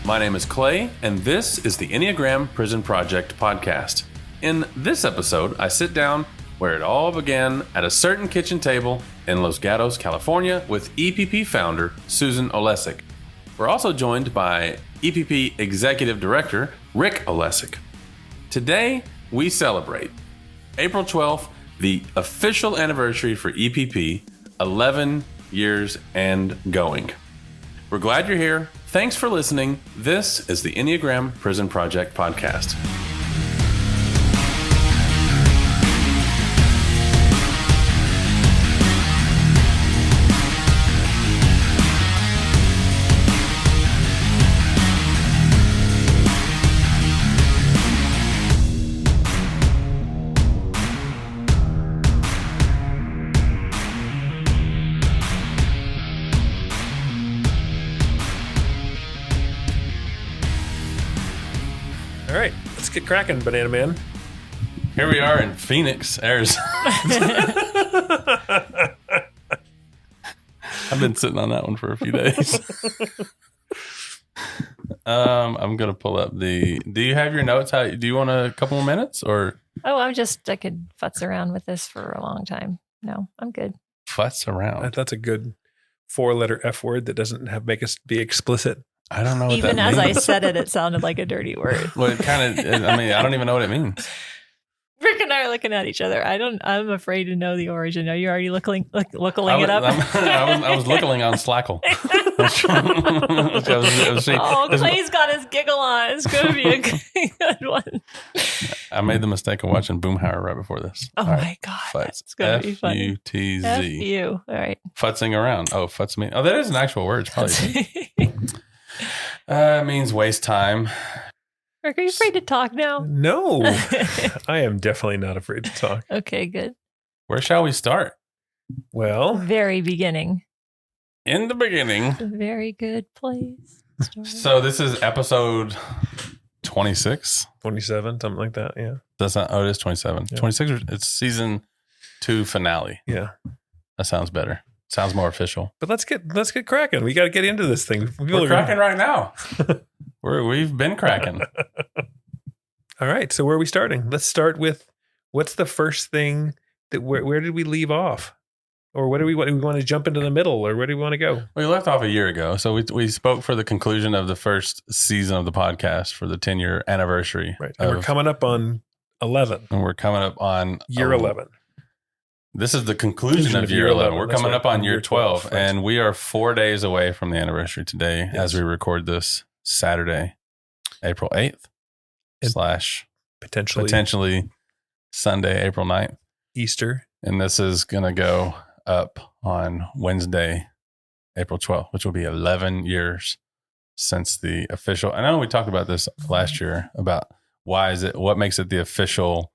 My name is Clay, and this is the Enneagram Prison Project podcast. In this episode, I sit down where it all began at a certain kitchen table in Los Gatos, California, with EPP founder Susan Olesek. We're also joined by EPP Executive Director Rick Olesek. Today, we celebrate April 12th, the official anniversary for EPP, 11 years and going. We're glad you're here. Thanks for listening. This is the Enneagram Prison Project podcast. All right, let's get cracking, Banana Man. Here we are in Phoenix, Arizona. I've been sitting on that one for a few days. I'm going to pull up do you have your notes? Do you want a couple more minutes or? Oh, I could futz around with this for a long time. No, I'm good. Futz around. That's a good 4-letter F word that doesn't make us be explicit. I don't know what Even that as means. I said it, it sounded like a dirty word. Well, it kind of, I don't even know what it means. Rick and I are looking at each other. I'm afraid to know the origin. Are you already looking it up? I was looking on Slackle. Clay's got his giggle on. It's going to be a good one. I made the mistake of watching Boomhauer right before this. Oh my God. Futz. It's going to be funny. F-U-T-Z. F-U. All right. Futzing around. Oh, futz me. Oh, that is an actual word. It's probably. It means waste time. Rick, are you afraid to talk now? No, I am definitely not afraid to talk. Okay, good. Where shall we start? Well, Very beginning. In the beginning. Very good place. So this is episode 26. 27, something like that. Yeah. That's not. Oh, it is 27. Yeah. 26. It's season 2 finale. Yeah. That sounds better. Sounds more official. But let's get cracking. We got to get into this thing. We're cracking right now. We've been cracking. All right. So where are we starting? Let's start with what's the first thing that where did we leave off? Or what do we want to jump into the middle, or where do we want to go? We left off a year ago. So we spoke for the conclusion of the first season of the podcast for the 10-year anniversary. Right. And we're coming up on 11. And we're coming up on year 11. This is the conclusion of year 11. We're coming up on year 12. Right. And we are 4 days away from the anniversary today as we record this Saturday, April 8th / potentially Sunday, April 9th. Easter. And this is going to go up on Wednesday, April 12th, which will be 11 years since the official. I know we talked about this last year about what makes it the official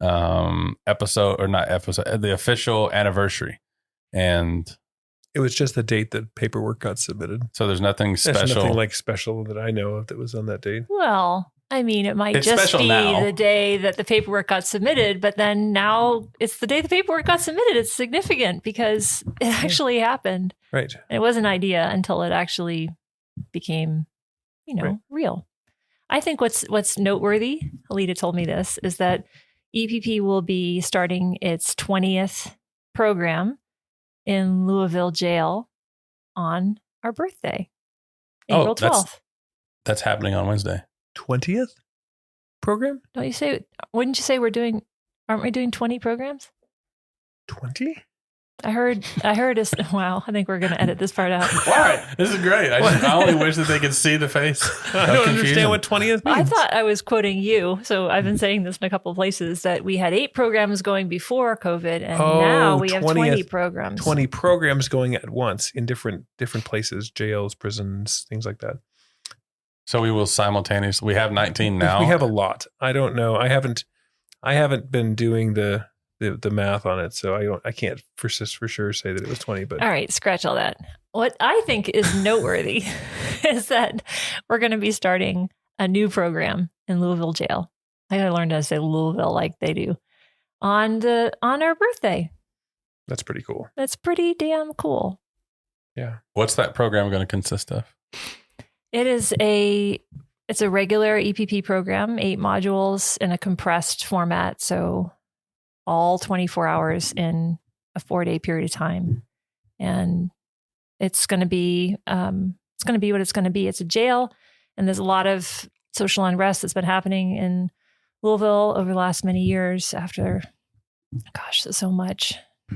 episode, or not episode, the official anniversary. And it was just the date that paperwork got submitted. So there's nothing special. There's nothing like special that I know of that was on that date. Well, I mean, it might It's just be now. the day that the paperwork got submitted, but then now it's the day the paperwork got submitted. It's significant because it actually happened. Right. And it was an idea until it actually became, real. I think what's noteworthy, Halida told me this, is that EPP will be starting its 20th program in Louisville jail on our birthday, April 12th. That's happening on Wednesday. 20th program? Wouldn't you say aren't we doing 20 programs? 20? I heard wow, I think we're going to edit this part out. Why? This is great. I only wish that they could see the face. I don't understand what 20th means. I thought I was quoting you. So I've been saying this in a couple of places that we had 8 programs going before COVID, and now we have 20 programs. 20 programs going at once in different places, jails, prisons, things like that. So we will simultaneously. We have 19 now. We have a lot. I don't know. I haven't been doing the math on it, so I can't for sure say that it was 20. But all right, scratch all that. What I think is noteworthy is that we're going to be starting a new program in Louisville jail. I got to learn to say Louisville like they do on our birthday. That's pretty cool. That's pretty damn cool. Yeah. What's that program going to consist of? It's a regular EPP program, 8 modules in a compressed format. So all 24 hours in a 4-day period of time. And it's going to be what it's going to be. It's a jail, and there's a lot of social unrest that's been happening in Louisville over the last many years after, so much.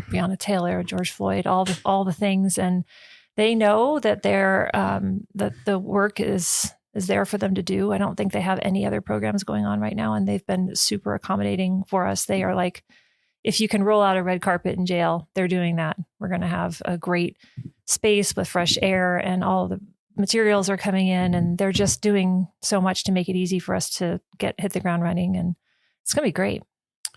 Breonna Taylor, George Floyd, all the things, and they know that that the work is there for them to do. I don't think they have any other programs going on right now, and they've been super accommodating for us. They are like, if you can roll out a red carpet in jail, they're doing that. We're going to have a great space with fresh air, and all the materials are coming in, and they're just doing so much to make it easy for us to hit the ground running, and it's going to be great.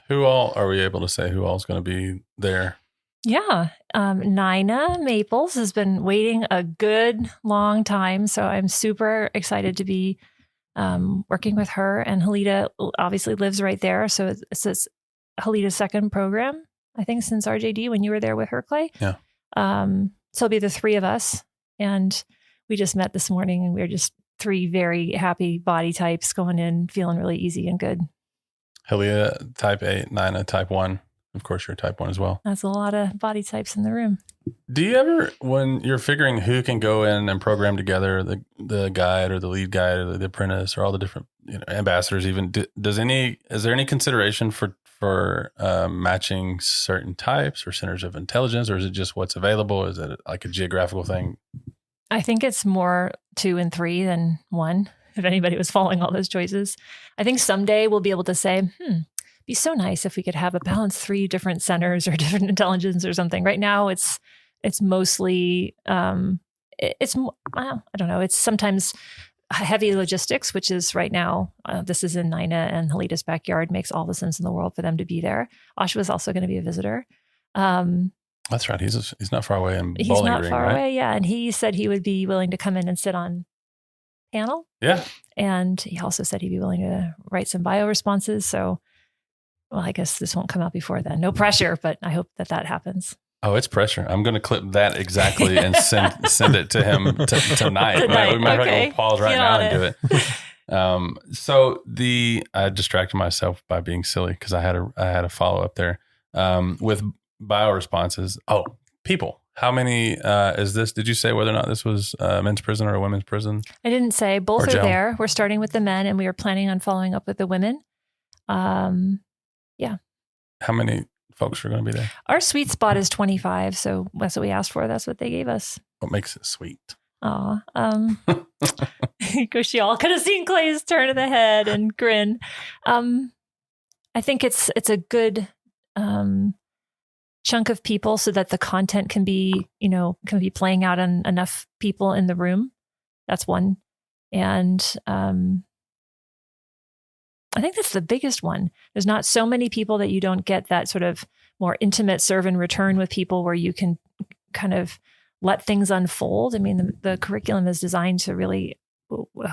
Who all are we able to say who all is going to be there? Yeah. Nina Maples has been waiting a good long time. So I'm super excited to be working with her. And Halida obviously lives right there. So it's Halida's second program, I think, since RJD when you were there with her, Clay. Yeah. So it'll be the 3 of us. And we just met this morning, and we we're just 3 very happy body types going in, feeling really easy and good. Halida, type 8, Nina, type 1. Of course, you're type 1 as well. That's a lot of body types in the room. Do you ever, when you're figuring who can go in and program together, the guide or the lead guide or the apprentice or all the different ambassadors, even, is there any consideration for matching certain types or centers of intelligence, or is it just what's available? Is it like a geographical thing? I think it's more 2 and 3 than 1. If anybody was following all those choices, I think someday we'll be able to say, be so nice if we could have a balanced 3 different centers or different intelligence or something. Right now, it's mostly, I don't know. It's sometimes heavy logistics, which is right now, this is in Nina and Halida's backyard, makes all the sense in the world for them to be there. Oshawa is also going to be a visitor. That's right. He's not far away in Bowling Green, he's not far right? away, yeah. And he said he would be willing to come in and sit on panel. Yeah. And he also said he'd be willing to write some bio responses. So, well, I guess this won't come out before then. No pressure, but I hope that happens. Oh, it's pressure. I'm going to clip that exactly and send it to him tonight. We might okay. pause right now and do it. So I distracted myself by being silly because I had a follow up there with bio responses. Oh, people. How many is this? Did you say whether or not this was a men's prison or a women's prison? I didn't say. Both are there. We're starting with the men, and we are planning on following up with the women. Yeah. How many folks are going to be there? Our sweet spot is 25, so that's what we asked for. That's what they gave us. What makes it sweet? Aw. Because y'all could have seen Clay's turn of the head and grin. I think it's a good chunk of people so that the content can be playing out on enough people in the room. That's one. And I think that's the biggest one. There's not so many people that you don't get that sort of more intimate serve and return with people where you can kind of let things unfold. I mean, the curriculum is designed to really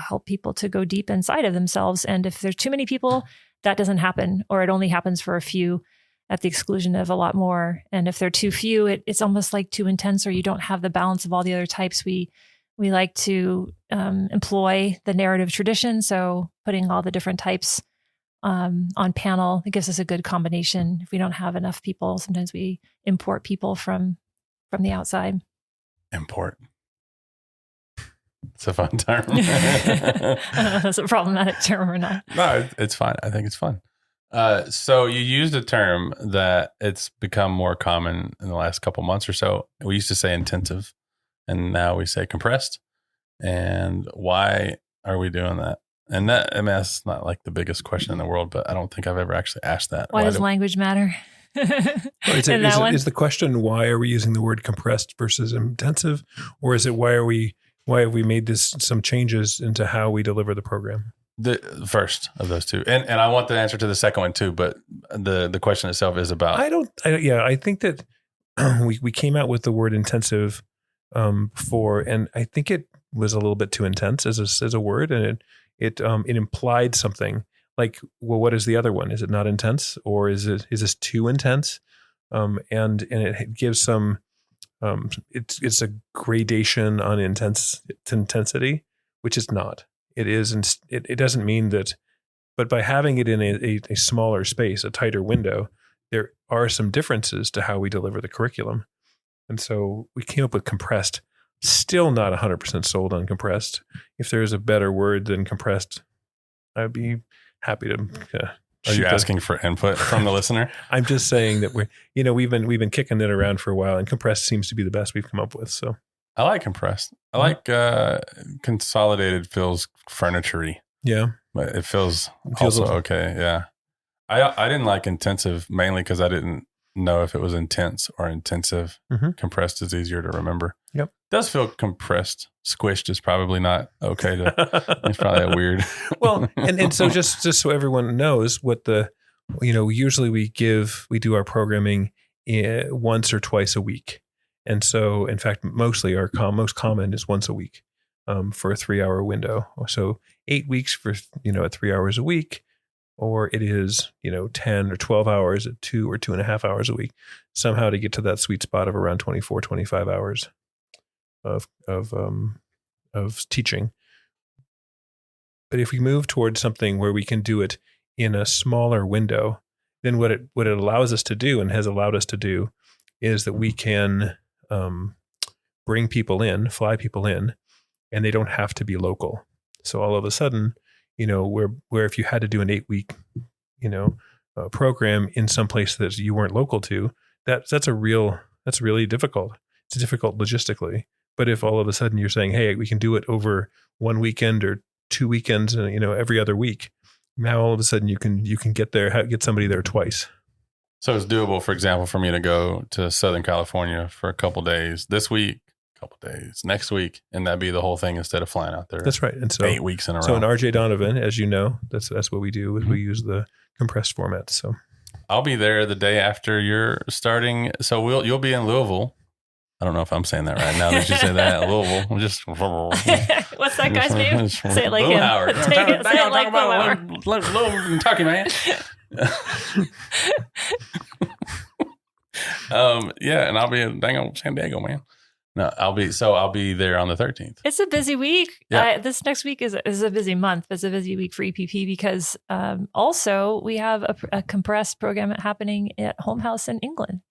help people to go deep inside of themselves. And if there's too many people, that doesn't happen, or it only happens for a few at the exclusion of a lot more. And if they're too few, it's almost like too intense, or you don't have the balance of all the other types. We like to employ the narrative tradition. So putting all the different types on panel, it gives us a good combination. If we don't have enough people, sometimes we import people from the outside. Import. It's a fun term. I don't know if that's a problematic term or not. No, it's fine. I think it's fun. So you used a term that it's become more common in the last couple months or so. We used to say intensive, and now we say compressed. And why are we doing that? And that, I mean, that's not like the biggest question in the world, but I don't think I've ever actually asked that. Why does language matter? Is the question, why are we using the word compressed versus intensive? Or is it why have we made some changes into how we deliver the program? The first of those two. And I want the answer to the second one too, but the question itself is about. I think that we came out with the word intensive before, and I think it was a little bit too intense as a word, and it implied something like, well, what is the other one? Is it not intense, or is this too intense? And it gives some it's a gradation on intensity, which it's not. It is. It doesn't mean that, but by having it in a smaller space, a tighter window, there are some differences to how we deliver the curriculum. And so we came up with compressed. Still not 100% sold on compressed. If there is a better word than compressed, I'd be happy to. Are you asking for input from the listener? I'm just saying that we've been kicking it around for a while, and compressed seems to be the best we've come up with. So I like compressed. I like consolidated. Feels furniture-y. Yeah, but it feels also okay. Yeah, I didn't like intensive mainly because I didn't know if it was intense or intensive. Mm-hmm. Compressed is easier to remember. Yep, it does feel compressed. Squished is probably not okay to. It's probably a weird. Well, and so just so everyone knows what usually we do our programming once or twice a week, and so in fact mostly our most common is once a week for a 3-hour window. So 8 weeks for at 3 hours a week. Or it is, 10 or 12 hours at 2 or 2.5 hours a week, somehow to get to that sweet spot of around 24, 25 hours of teaching. But if we move towards something where we can do it in a smaller window, then what it allows us to do and has allowed us to do is that we can bring people in, fly people in, and they don't have to be local. So all of a sudden, where if you had to do an 8-week, program in some place that you weren't local to, that's really difficult. It's difficult logistically. But if all of a sudden you're saying, hey, we can do it over one weekend or 2 weekends, every other week, now all of a sudden you can get somebody there twice. So it's doable, for example, for me to go to Southern California for a couple days this week, couple days next week, and that'd be the whole thing instead of flying out there. That's right. And so 8 weeks in a row. So in RJ Donovan, as you know, that's what we do. Mm-hmm. We use the compressed format. So I'll be there the day after you're starting. So you'll be in Louisville. I don't know if I'm saying that right now. Did you say that? Louisville. I'm just. What's that guy's name? Say it like Lil him. Howard. Say it like Lil Howard. Louisville, Kentucky, man. Yeah, and I'll be in dang old San Diego, man. No, I'll be there on the 13th. It's a busy week. Yeah. This next week is a busy month. It's a busy week for EPP because also we have a compressed program happening at Home House in England.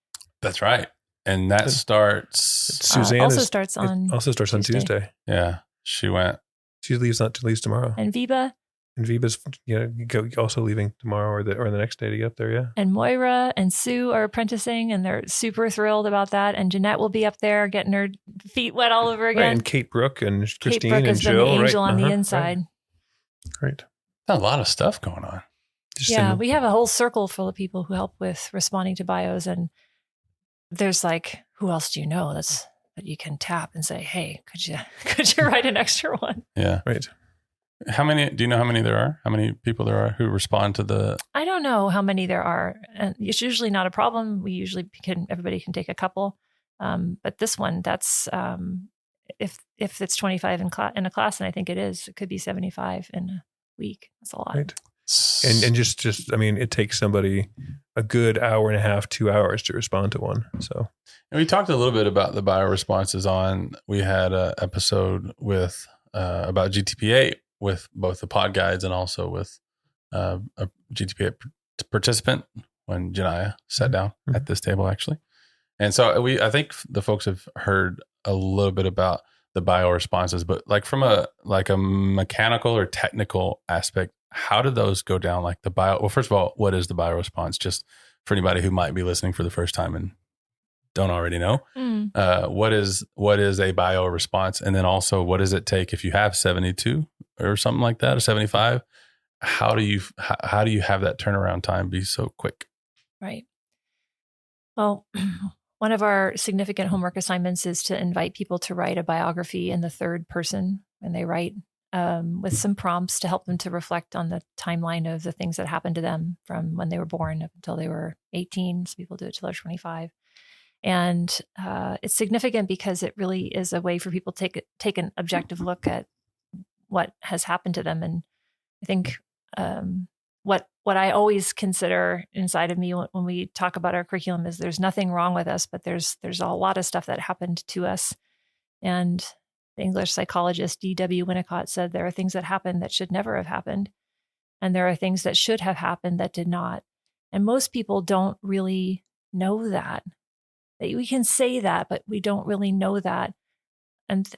That's right. And that starts. Suzanne also starts on Tuesday. Yeah, she went. She leaves tomorrow. And Viba's also leaving tomorrow or the next day to get up there. Yeah. And Moira and Sue are apprenticing, and they're super thrilled about that. And Jeanette will be up there getting her feet wet all over again. Right, and Kate Brooke and Christine Kate Brooke and has Jill. been the angel on the inside. Right. A lot of stuff going on. We have a whole circle full of people who help with responding to bios, and there's like, who else do you know that you can tap and say, hey, could you write an extra one? Yeah. Right. Do you know how many there are? How many people there are who respond to the? I don't know how many there are. And it's usually not a problem. We usually everybody can take a couple. But this one, that's, if it's 25 in a class, and I think it could be 75 in a week. That's a lot. Right. And just, I mean, it takes somebody a good hour and a half, 2 hours to respond to one. So, and we talked a little bit about the bio responses we had an episode with, about GTP8 with both the pod guides and also with a GTP participant when Janiyah sat down at this table, actually. And so I think the folks have heard a little bit about the bio responses, but like from a mechanical or technical aspect, how do those go down? Like the bio, well, first of all, what is the bio response? Just for anybody who might be listening for the first time and don't already know, what is a bio response? And then also, what does it take if you have 72 or something like that, or 75? How do you have that turnaround time be so quick? Right. Well, one of our significant homework assignments is to invite people to write a biography in the third person when they write, with some prompts to help them to reflect on the timeline of the things that happened to them from when they were born up until they were 18. Some people do it till they're 25. And it's significant because it really is a way for people to take an objective look at what has happened to them. And I think what I always consider inside of me when we talk about our curriculum is there's nothing wrong with us, but there's a lot of stuff that happened to us. And the English psychologist D.W. Winnicott said there are things that happen that should never have happened. And there are things that should have happened that did not. And most people don't really know that. We can say that, but we don't really know that. And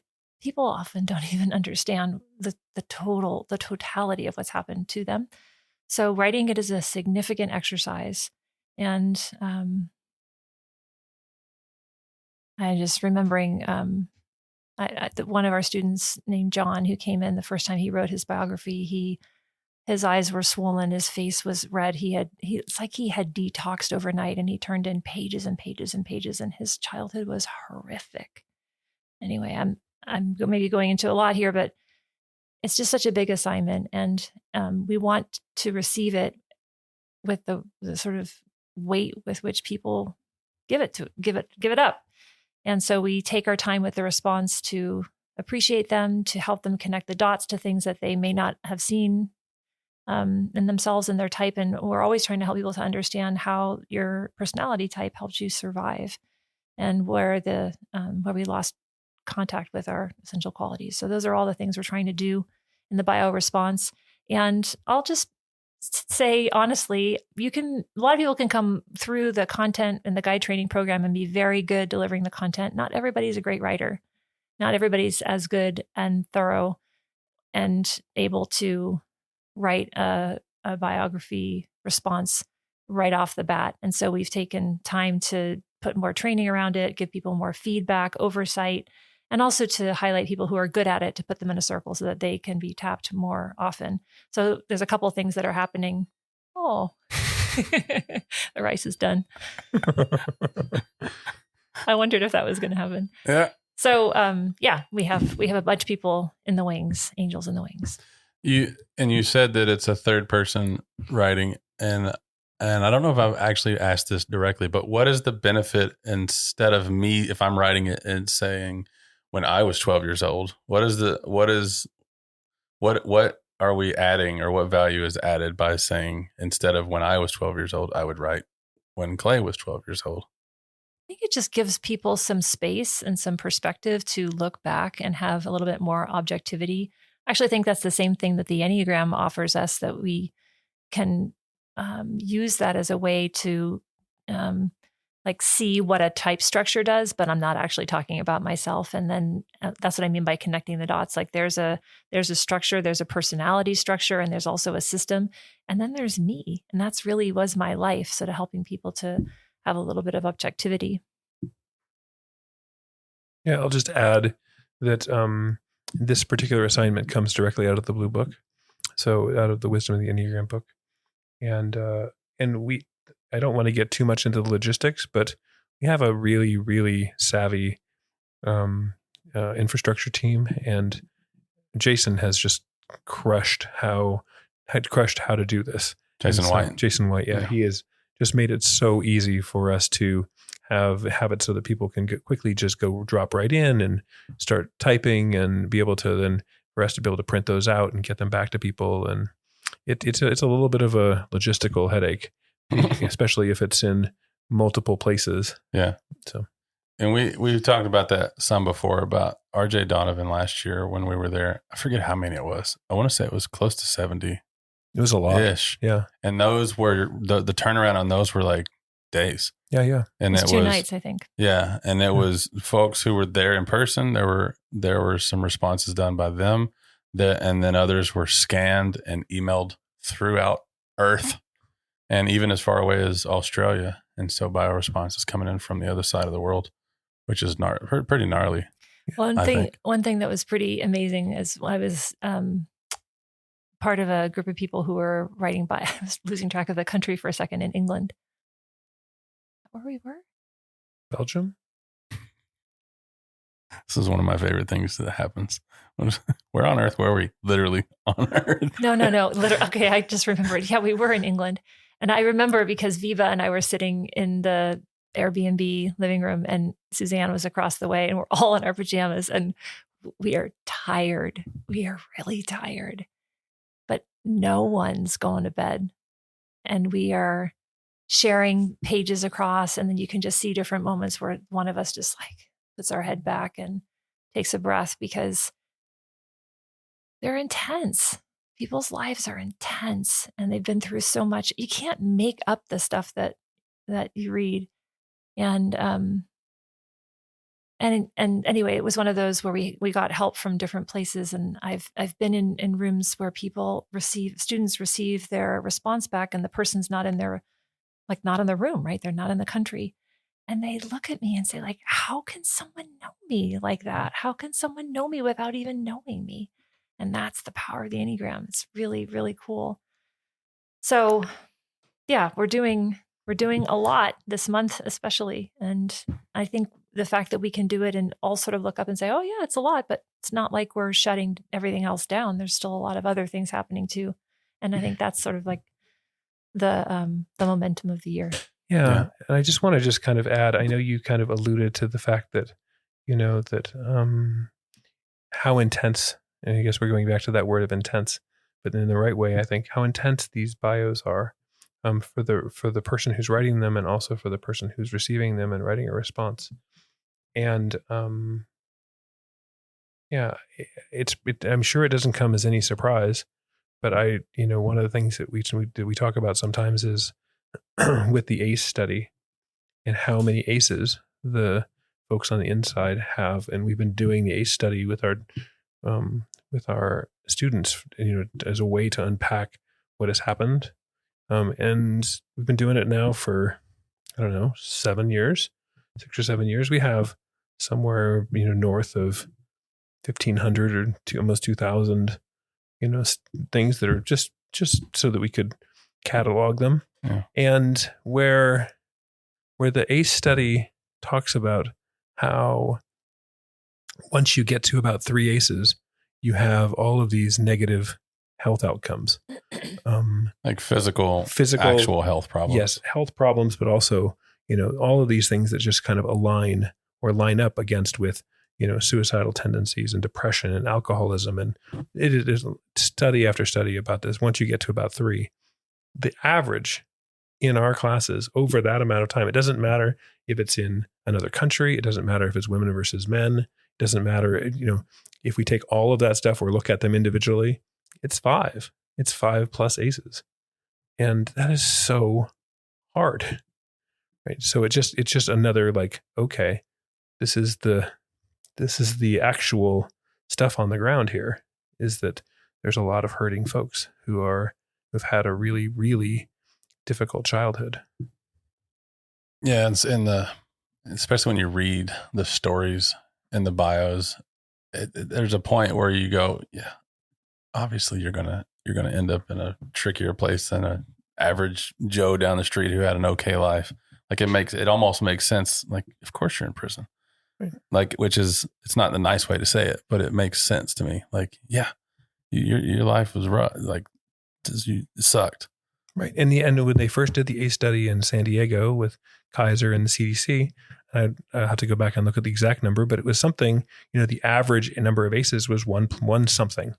people often don't even understand the totality of what's happened to them. So writing it is a significant exercise. And I'm just remembering one of our students named John, who came in the first time he wrote his biography, his eyes were swollen, his face was red. It's like he had detoxed overnight, and he turned in pages and pages and pages, and his childhood was horrific. Anyway, I'm maybe going into a lot here, but it's just such a big assignment, and we want to receive it with the sort of weight with which people give it up. And so we take our time with the response to appreciate them, to help them connect the dots to things that they may not have seen in themselves and their type. And we're always trying to help people to understand how your personality type helps you survive, and where we lost contact with our essential qualities. So those are all the things we're trying to do in the bio response. And I'll just say, honestly, a lot of people can come through the content and the guide training program and be very good delivering the content. Not everybody's a great writer. Not everybody's as good and thorough and able to write a biography response right off the bat. And so we've taken time to put more training around it, give people more feedback, oversight, and also to highlight people who are good at it, to put them in a circle so that they can be tapped more often. So there's a couple of things that are happening. Oh, the rice is done. I wondered if that was going to happen. Yeah. So we have a bunch of people in the wings, angels in the wings. You said that it's a third person writing, and I don't know if I've actually asked this directly, but what is the benefit instead of me, if I'm writing it and saying when I was 12 years old, what are we adding, or what value is added by saying instead of when I was 12 years old, I would write when Clay was 12 years old? I think it just gives people some space and some perspective to look back and have a little bit more objectivity. I actually think that's the same thing that the Enneagram offers us, that we can use that as a way to see what a type structure does, but I'm not actually talking about myself. And then that's what I mean by connecting the dots. Like there's a structure, there's a personality structure, and there's also a system. And then there's me. And that's really was my life. So to helping people to have a little bit of objectivity. Yeah, I'll just add that this particular assignment comes directly out of the Blue Book. So out of the Wisdom of the Enneagram book. And I don't want to get too much into the logistics, but we have a really, really savvy infrastructure team, and Jason has just crushed how to do this. Jason White, yeah, he has just made it so easy for us to have it so that people can quickly just go drop right in and start typing, and be able to then for us to be able to print those out and get them back to people. And it's a little bit of a logistical headache, especially if it's in multiple places. Yeah. So, and we've talked about that some before, about RJ Donovan last year when we were there. I forget how many it was. I want to say it was close to 70. It was a lot. Ish. Yeah. And those were the turnaround on those were like days. Yeah. And it was 2 nights, I think. Yeah. And it was folks who were there in person. There were some responses done by them, and then others were scanned and emailed throughout Earth, and even as far away as Australia. And so bio responses coming in from the other side of the world, which is pretty gnarly. One thing that was pretty amazing is I was part of a group of people who were writing by, I was losing track of the country for a second, in England. Where we were? Belgium? This is one of my favorite things that happens. Where on Earth were we? Literally on Earth. No. Okay, I just remembered. Yeah, we were in England. And I remember because Viva and I were sitting in the Airbnb living room, and Suzanne was across the way, and we're all in our pajamas, and we are tired. We are really tired. But no one's going to bed. And we are sharing pages across, and then you can just see different moments where one of us just like puts our head back and takes a breath, because they're intense. People's lives are intense, and they've been through so much. You can't make up the stuff that you read. And anyway, it was one of those where we got help from different places. And I've been in rooms where students receive their response back, and the person's not in their, like, not in the room, right? They're not in the country. And they look at me and say, like, how can someone know me like that? How can someone know me without even knowing me? And that's the power of the Enneagram. It's really, really cool. So yeah, we're doing a lot this month, especially. And I think the fact that we can do it and all sort of look up and say, oh yeah, it's a lot, but it's not like we're shutting everything else down. There's still a lot of other things happening too. And I think that's sort of like the momentum of the year. Yeah. And I just want to just kind of add, I know you kind of alluded to the fact that, that how intense, and I guess we're going back to that word of intense, but in the right way, I think, how intense these bios are for the person who's writing them, and also for the person who's receiving them and writing a response. And I'm sure it doesn't come as any surprise, but one of the things that we talk about sometimes is with the ACE study, and how many ACEs the folks on the inside have. And we've been doing the ACE study with our students, as a way to unpack what has happened. And we've been doing it now for, 7 years, 6 or 7 years. We have somewhere, north of 1,500 or almost 2,000, things that are just so that we could catalog them. Yeah. And where the ACE study talks about how once you get to about 3 ACEs, you have all of these negative health outcomes. Like physical, actual health problems. Yes, health problems, but also, all of these things that just kind of align or line up against with, suicidal tendencies and depression and alcoholism. And it is study after study about this. Once you get to about 3, the average in our classes over that amount of time, it doesn't matter if it's in another country, it doesn't matter if it's women versus men, it doesn't matter, if we take all of that stuff or look at them individually, it's 5. It's 5 plus ACEs. And that is so hard, right? So it's just another, like, okay, this is the actual stuff on the ground here, is that there's a lot of hurting folks who've had a really, really difficult childhood. Yeah. Especially when you read the stories and the bios, there's a point where you go, yeah, obviously you're going to end up in a trickier place than an average Joe down the street who had an okay life. Like it almost makes sense. Like, of course you're in prison. Right. Like, it's not the nice way to say it, but it makes sense to me. Like, yeah, your life was rough. Like, it sucked. Right. And when they first did the ACE study in San Diego with Kaiser and the CDC, I have to go back and look at the exact number, but it was something, the average number of ACEs was one something.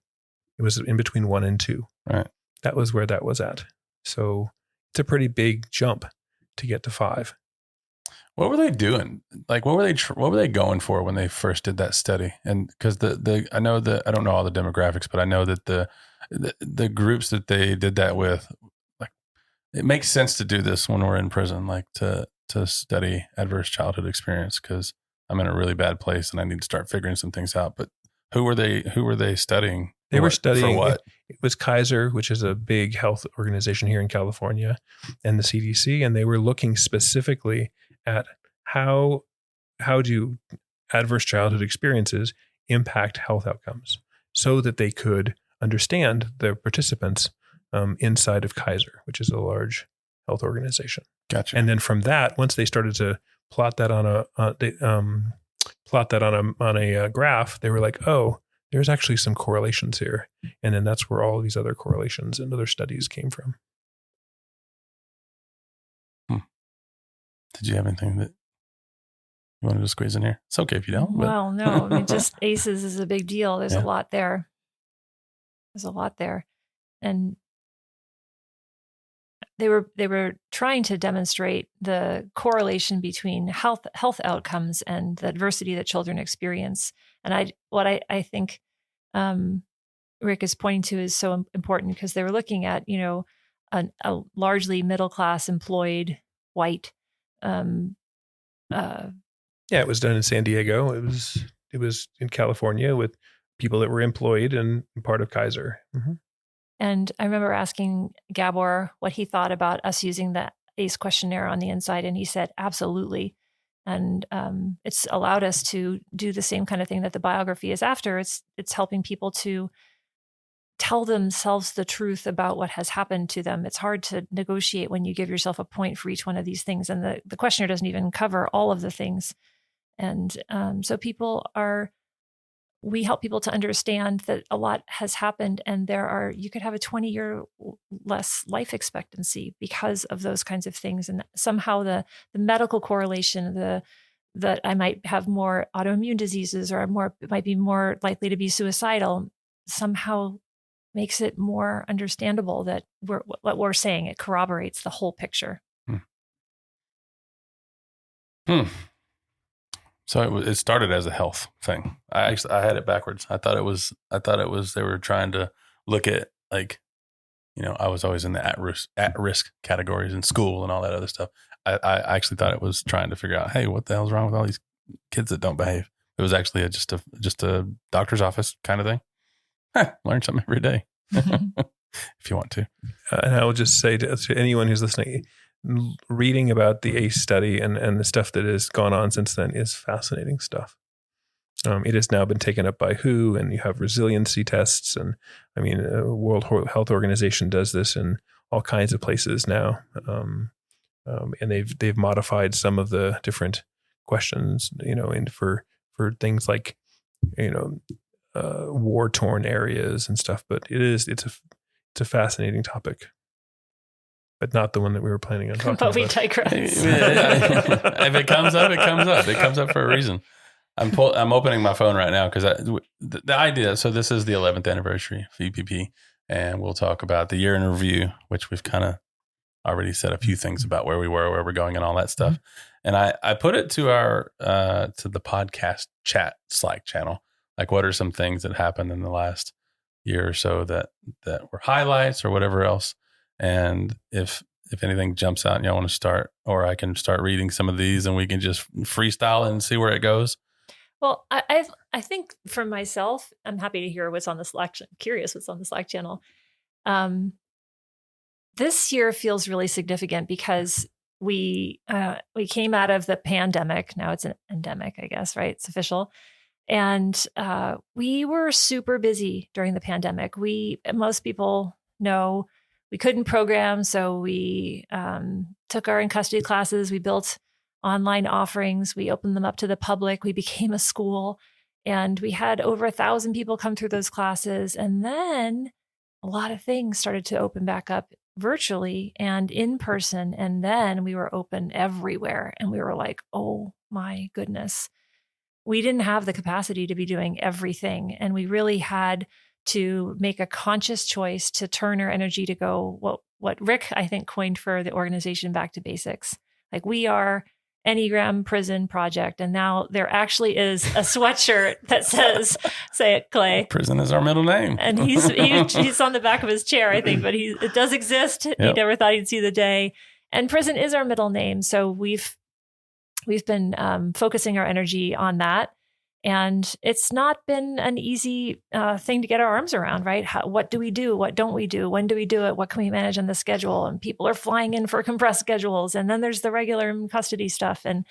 It was in between 1 and 2. Right. That was where that was at. So it's a pretty big jump to get to 5. What were they doing? Like, what were they going for when they first did that study? And because I know that, I don't know all the demographics, but I know that the groups that they did that with, like, it makes sense to do this when we're in prison, like to study adverse childhood experience, because I'm in a really bad place and I need to start figuring some things out. But who were they studying? They were studying for what? It was Kaiser, which is a big health organization here in California, and the CDC, and they were looking specifically at how do adverse childhood experiences impact health outcomes, so that they could understand the participants inside of Kaiser, which is a large health organization. Gotcha. And then from that, once they started to plot that on a graph, they were like, oh, there's actually some correlations here. And then that's where all these other correlations and other studies came from. Did you have anything that you wanted to squeeze in here? It's okay if you don't. Well, no, I mean, just ACEs is a big deal. There's a lot there. And they were trying to demonstrate the correlation between health outcomes and the adversity that children experience, And what I think Rick is pointing to is so important, because they were looking at, a largely middle-class employed white. It was done in San Diego. It was in California with people that were employed and part of Kaiser. Mm-hmm. And I remember asking Gabor what he thought about us using the ACE questionnaire on the inside, and he said, absolutely. And it's allowed us to do the same kind of thing that the biography is after. It's helping people to tell themselves the truth about what has happened to them. It's hard to negotiate when you give yourself a point for each one of these things. And the questionnaire doesn't even cover all of the things. And so we help people to understand that a lot has happened, and you could have a 20-year less life expectancy because of those kinds of things. And somehow the medical correlation, that I might have more autoimmune diseases or might be more likely to be suicidal, somehow makes it more understandable that what we're saying, it corroborates the whole picture. So it started as a health thing. I had it backwards. I thought it was they were trying to look at, like, I was always in the at risk categories in school and all that other stuff. I actually thought it was trying to figure out, hey, what the hell's wrong with all these kids that don't behave? It was actually just a doctor's office kind of thing. Learn something every day if you want to. And I will just say to anyone who's listening, reading about the ACE study and the stuff that has gone on since then is fascinating stuff. It has now been taken up by WHO, and you have resiliency tests. And I mean, World Health Organization does this in all kinds of places now. And they've modified some of the different questions, and for things like, war-torn areas and stuff. But it's a fascinating topic. But not the one that we were planning on talking about. But we digress. If it comes up, it comes up. It comes up for a reason. I'm opening my phone right now because the idea. So this is the 11th anniversary of EPP, and we'll talk about the year in review, which we've kind of already said a few things about where we were, where we're going, and all that stuff. And I put it to our to the podcast chat Slack channel. Like, what are some things that happened in the last year or so that were highlights or whatever else? And if anything jumps out and y'all want to start, or I can start reading some of these and we can just freestyle and see where it goes. Well, I think for myself, I'm happy to hear what's on the Slack. Curious what's on the Slack channel. This year feels really significant because we came out of the pandemic. Now it's an endemic, I guess, right? It's official. And we were super busy during the pandemic. Most people know, we couldn't program, so we took our in-custody classes. We built online offerings. We opened them up to the public. We became a school, and we had over 1,000 people come through those classes. And then a lot of things started to open back up virtually and in person. And then we were open everywhere. And we were like, oh my goodness. We didn't have the capacity to be doing everything. And we really had to make a conscious choice to turn our energy to go what Rick, I think, coined for the organization, back to basics. Like, we are Enneagram Prison Project. And now there actually is a sweatshirt that says, say it, Clay. Prison is our middle name. And he's on the back of his chair, I think, but it does exist. Yep. He never thought he'd see the day. And prison is our middle name. So we've been focusing our energy on that. And it's not been an easy thing to get our arms around, right? What do we do? What don't we do? When do we do it? What can we manage on the schedule? And people are flying in for compressed schedules. And then there's the regular custody stuff. And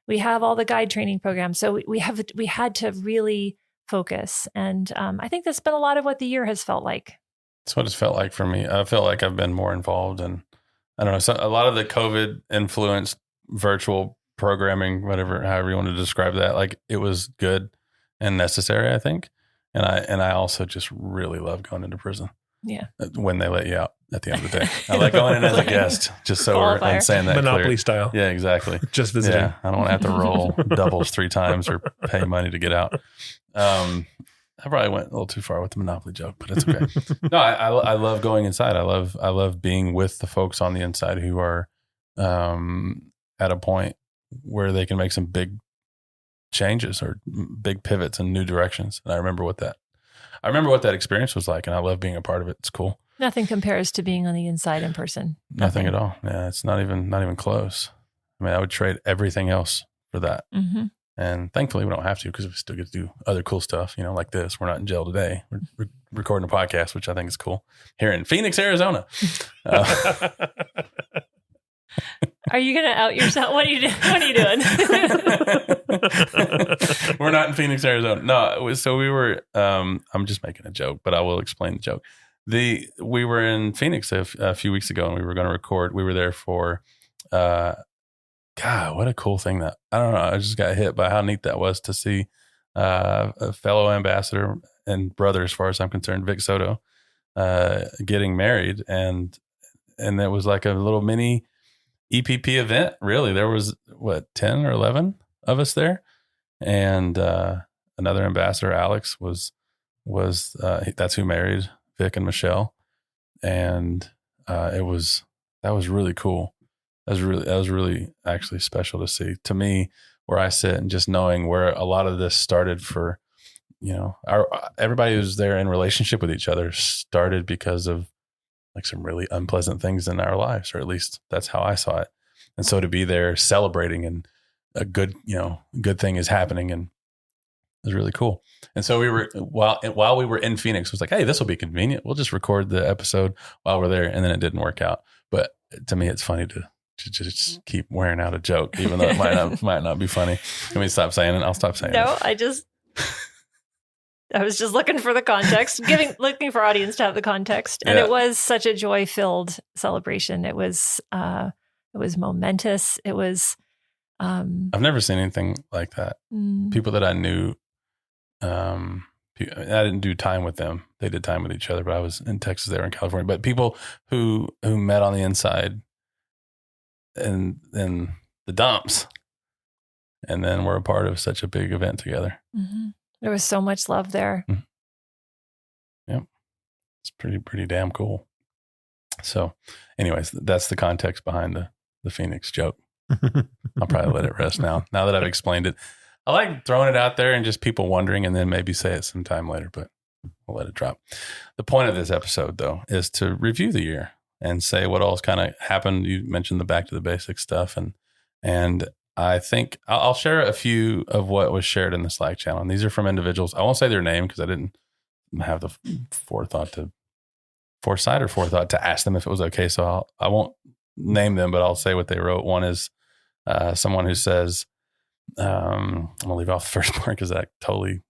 we have all the guide training programs. So we had to really focus. And I think that's been a lot of what the year has felt like. That's what it's felt like for me. I feel like I've been more involved. And I don't know, so a lot of the COVID influenced virtual programming, however you want to describe that, like, it was good and necessary, I think. And I also just really love going into prison. Yeah. When they let you out at the end of the day. I like going in as a guest, just so we're saying that Monopoly clear. Style. Yeah, exactly. Just visiting. Yeah, I don't want to have to roll doubles 3 times or pay money to get out. I probably went a little too far with the Monopoly joke, but it's okay. No, I love going inside. I love being with the folks on the inside who are at a point where they can make some big changes or big pivots and new directions. And I remember what that experience was like, and I love being a part of it. It's cool. Nothing compares to being on the inside in person. Nothing at all. Yeah, it's not even close. I mean, I would trade everything else for that. Mm-hmm. And thankfully, we don't have to because we still get to do other cool stuff, like this. We're not in jail today. We're recording a podcast, which I think is cool, here in Phoenix, Arizona. Are you going to out yourself? What are you doing? We're not in Phoenix, Arizona. No, so we were, I'm just making a joke, but I will explain the joke. We were in Phoenix a few weeks ago, and we were going to record. We were there for, God, what a cool thing that, I don't know. I just got hit by how neat that was to see a fellow ambassador and brother, as far as I'm concerned, Vic Soto, getting married. And it was like a little mini EPP event. Really, there was 10 or 11 of us there. And another ambassador, Alex, was that's who married Vic and Michelle. And that was really cool. That was really actually special to see, to me, where I sit, and just knowing where a lot of this started for, everybody who's there in relationship with each other started because of like some really unpleasant things in our lives, or at least that's how I saw it. And so to be there celebrating, and a good thing is happening, and it was really cool. And so we were, while we were in Phoenix, it was like, hey, this will be convenient. We'll just record the episode while we're there. And then it didn't work out. But to me, it's funny to just keep wearing out a joke, even though it might not be funny. Can we stop saying it? I'll stop saying it. No, I was just looking for the context, looking for audience to have the context. And It was such a joy-filled celebration. It was momentous. It was, I've never seen anything like that. People that I knew, I didn't do time with them. They did time with each other, but I was in Texas, they were in California. But people who met on the inside and then the dumps, and then we're a part of such a big event together. Mm-hmm. There was so much love there. Mm-hmm. Yep. It's pretty damn cool. So anyways, that's the context behind the Phoenix joke. I'll probably let it rest now that I've explained it. I like throwing it out there and just people wondering, and then maybe say it sometime later, but I'll let it drop. The point of this episode, though, is to review the year and say what all's kind of happened. You mentioned the back to the basics stuff, and I think I'll share a few of what was shared in the Slack channel. And these are from individuals. I won't say their name because I didn't have the foresight to ask them if it was okay. So I won't name them, but I'll say what they wrote. One is someone who says, I'm going to leave off the first part because that totally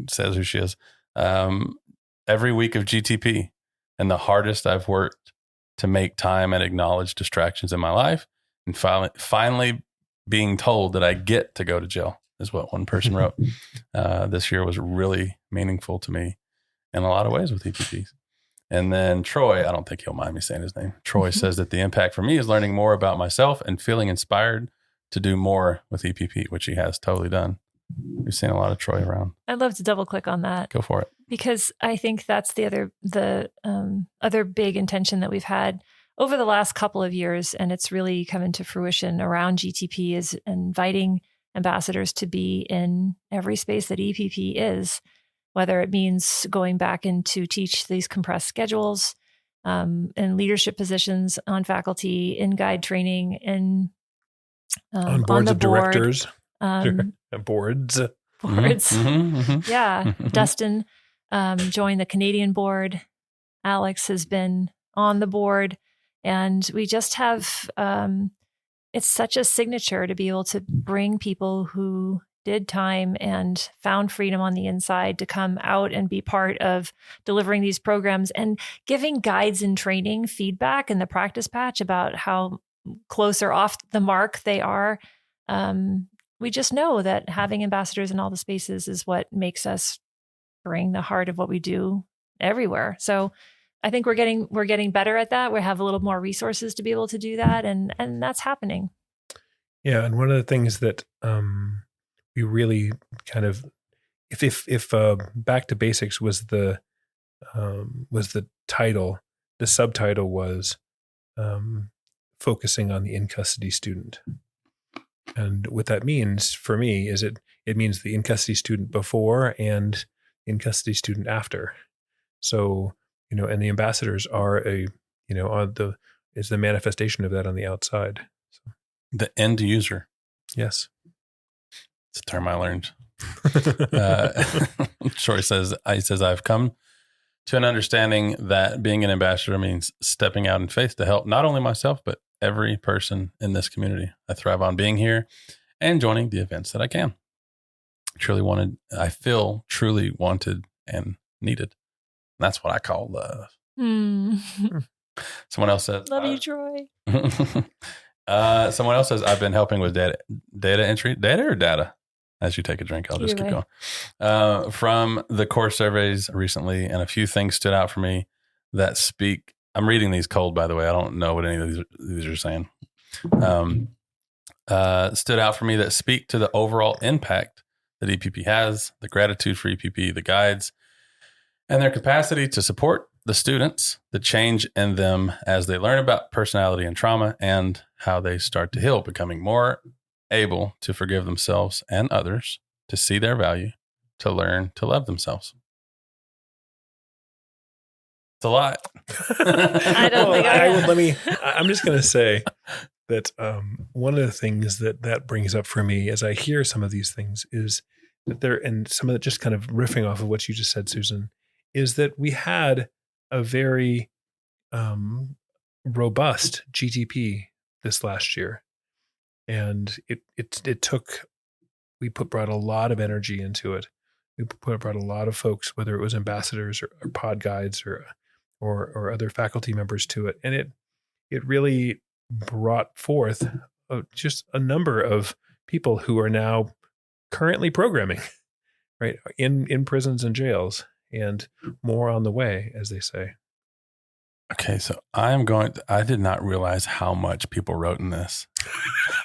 says who she is. Every week of GTP, and the hardest I've worked to make time and acknowledge distractions in my life, and finally being told that I get to go to jail, is what one person wrote. This year was really meaningful to me in a lot of ways with EPPs. And then Troy, I don't think he'll mind me saying his name. Troy says that the impact for me is learning more about myself and feeling inspired to do more with EPP, which he has totally done. We've seen a lot of Troy around. I'd love to double click on that. Go for it. Because I think that's the other big intention that we've had over the last couple of years, and it's really come into fruition around GTP, is inviting ambassadors to be in every space that EPP is, whether it means going back in to teach these compressed schedules, in leadership positions, on faculty, in guide training, in on boards on the of board, directors, boards. Mm-hmm, mm-hmm. Yeah. Dustin joined the Canadian board. Alex has been on the board. And we just have, it's such a signature to be able to bring people who did time and found freedom on the inside to come out and be part of delivering these programs and giving guides and training feedback in the practice patch about how close or off the mark they are. We just know that having ambassadors in all the spaces is what makes us bring the heart of what we do everywhere. So I think we're getting better at that. We have a little more resources to be able to do that, and that's happening. Yeah, and one of the things that we really kind of, if back to basics was the title, the subtitle was focusing on the in custody student. And what that means for me is it means the in-custody student before and in-custody student after. So, and the ambassadors are is the manifestation of that on the outside. So, The end user. yes. It's a term I learned. Troy says, I've come to an understanding that being an ambassador means stepping out in faith to help not only myself, but every person in this community. I thrive on being here and joining the events that I can. I feel truly wanted and needed. That's what I call love. Someone else says, love you, Troy. Someone else says, I've been helping with data entry, data or data? As you take a drink, I'll just keep going. From the core surveys recently, and a few things stood out for me that speak. I'm reading these cold, by the way. I don't know what any of these are saying. Stood out for me that speak to the overall impact that EPP has, the gratitude for EPP, the guides, and their capacity to support the students, the change in them as they learn about personality and trauma, and how they start to heal, becoming more able to forgive themselves and others, to see their value, to learn to love themselves. It's a lot. I don't think I'm just going to say that one of the things that brings up for me as I hear some of these things is that and some of it just kind of riffing off of what you just said, Susan, is that we had a very robust GTP this last year. And we brought a lot of energy into it. We brought a lot of folks, whether it was ambassadors or pod guides or other faculty members to it. And it really brought forth just a number of people who are now currently programming, right, in prisons and jails, and more on the way, as they say. Okay, so I did not realize how much people wrote in this.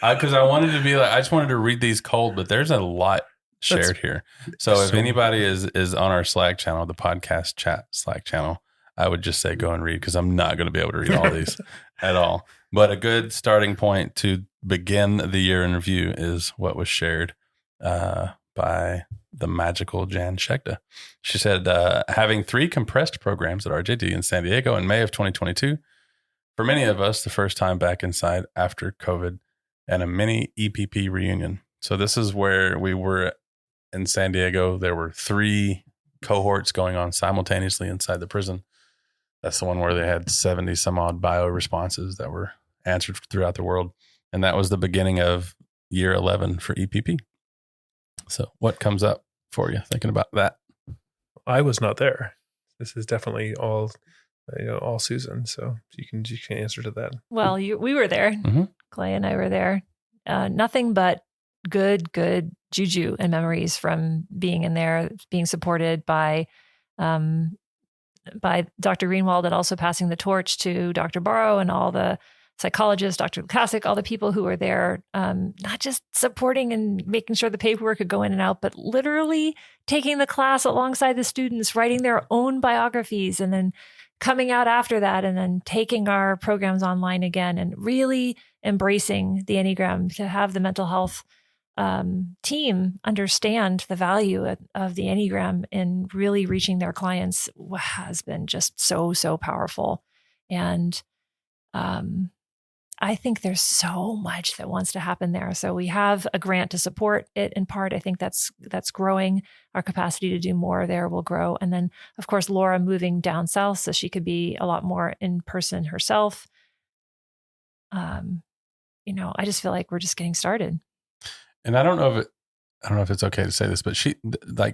Because I just wanted to read these cold, but there's a lot shared here. So if anybody is on our Slack channel, the podcast chat Slack channel, I would just say go and read, because I'm not going to be able to read all these at all. But a good starting point to begin the year in review is what was shared by the magical Jan Shekta. She said, having 3 compressed programs at RJD in San Diego in May of 2022, for many of us, the first time back inside after COVID, and a mini EPP reunion. So this is where we were in San Diego. There were 3 cohorts going on simultaneously inside the prison. That's the one where they had 70 some odd bio responses that were answered throughout the world. And that was the beginning of year 11 for EPP. So what comes up for you thinking about that? I was not there. This is definitely all Susan. So you can answer to that. Well, we were there. Mm-hmm. Clay and I were there. Nothing but good juju and memories from being in there, being supported by Dr. Greenwald, and also passing the torch to Dr. Barrow and all the psychologists, Dr. Lukasik, all the people who were there, not just supporting and making sure the paperwork could go in and out, but literally taking the class alongside the students, writing their own biographies, and then coming out after that, and then taking our programs online again, and really embracing the Enneagram, to have the mental health team understand the value of the Enneagram in really reaching their clients has been just so powerful. And I think there's so much that wants to happen there. So we have a grant to support it in part. I think that's growing. Our capacity to do more there will grow. And then, of course, Laura moving down south so she could be a lot more in person herself. I just feel like we're just getting started. And I don't know if it's okay to say this, but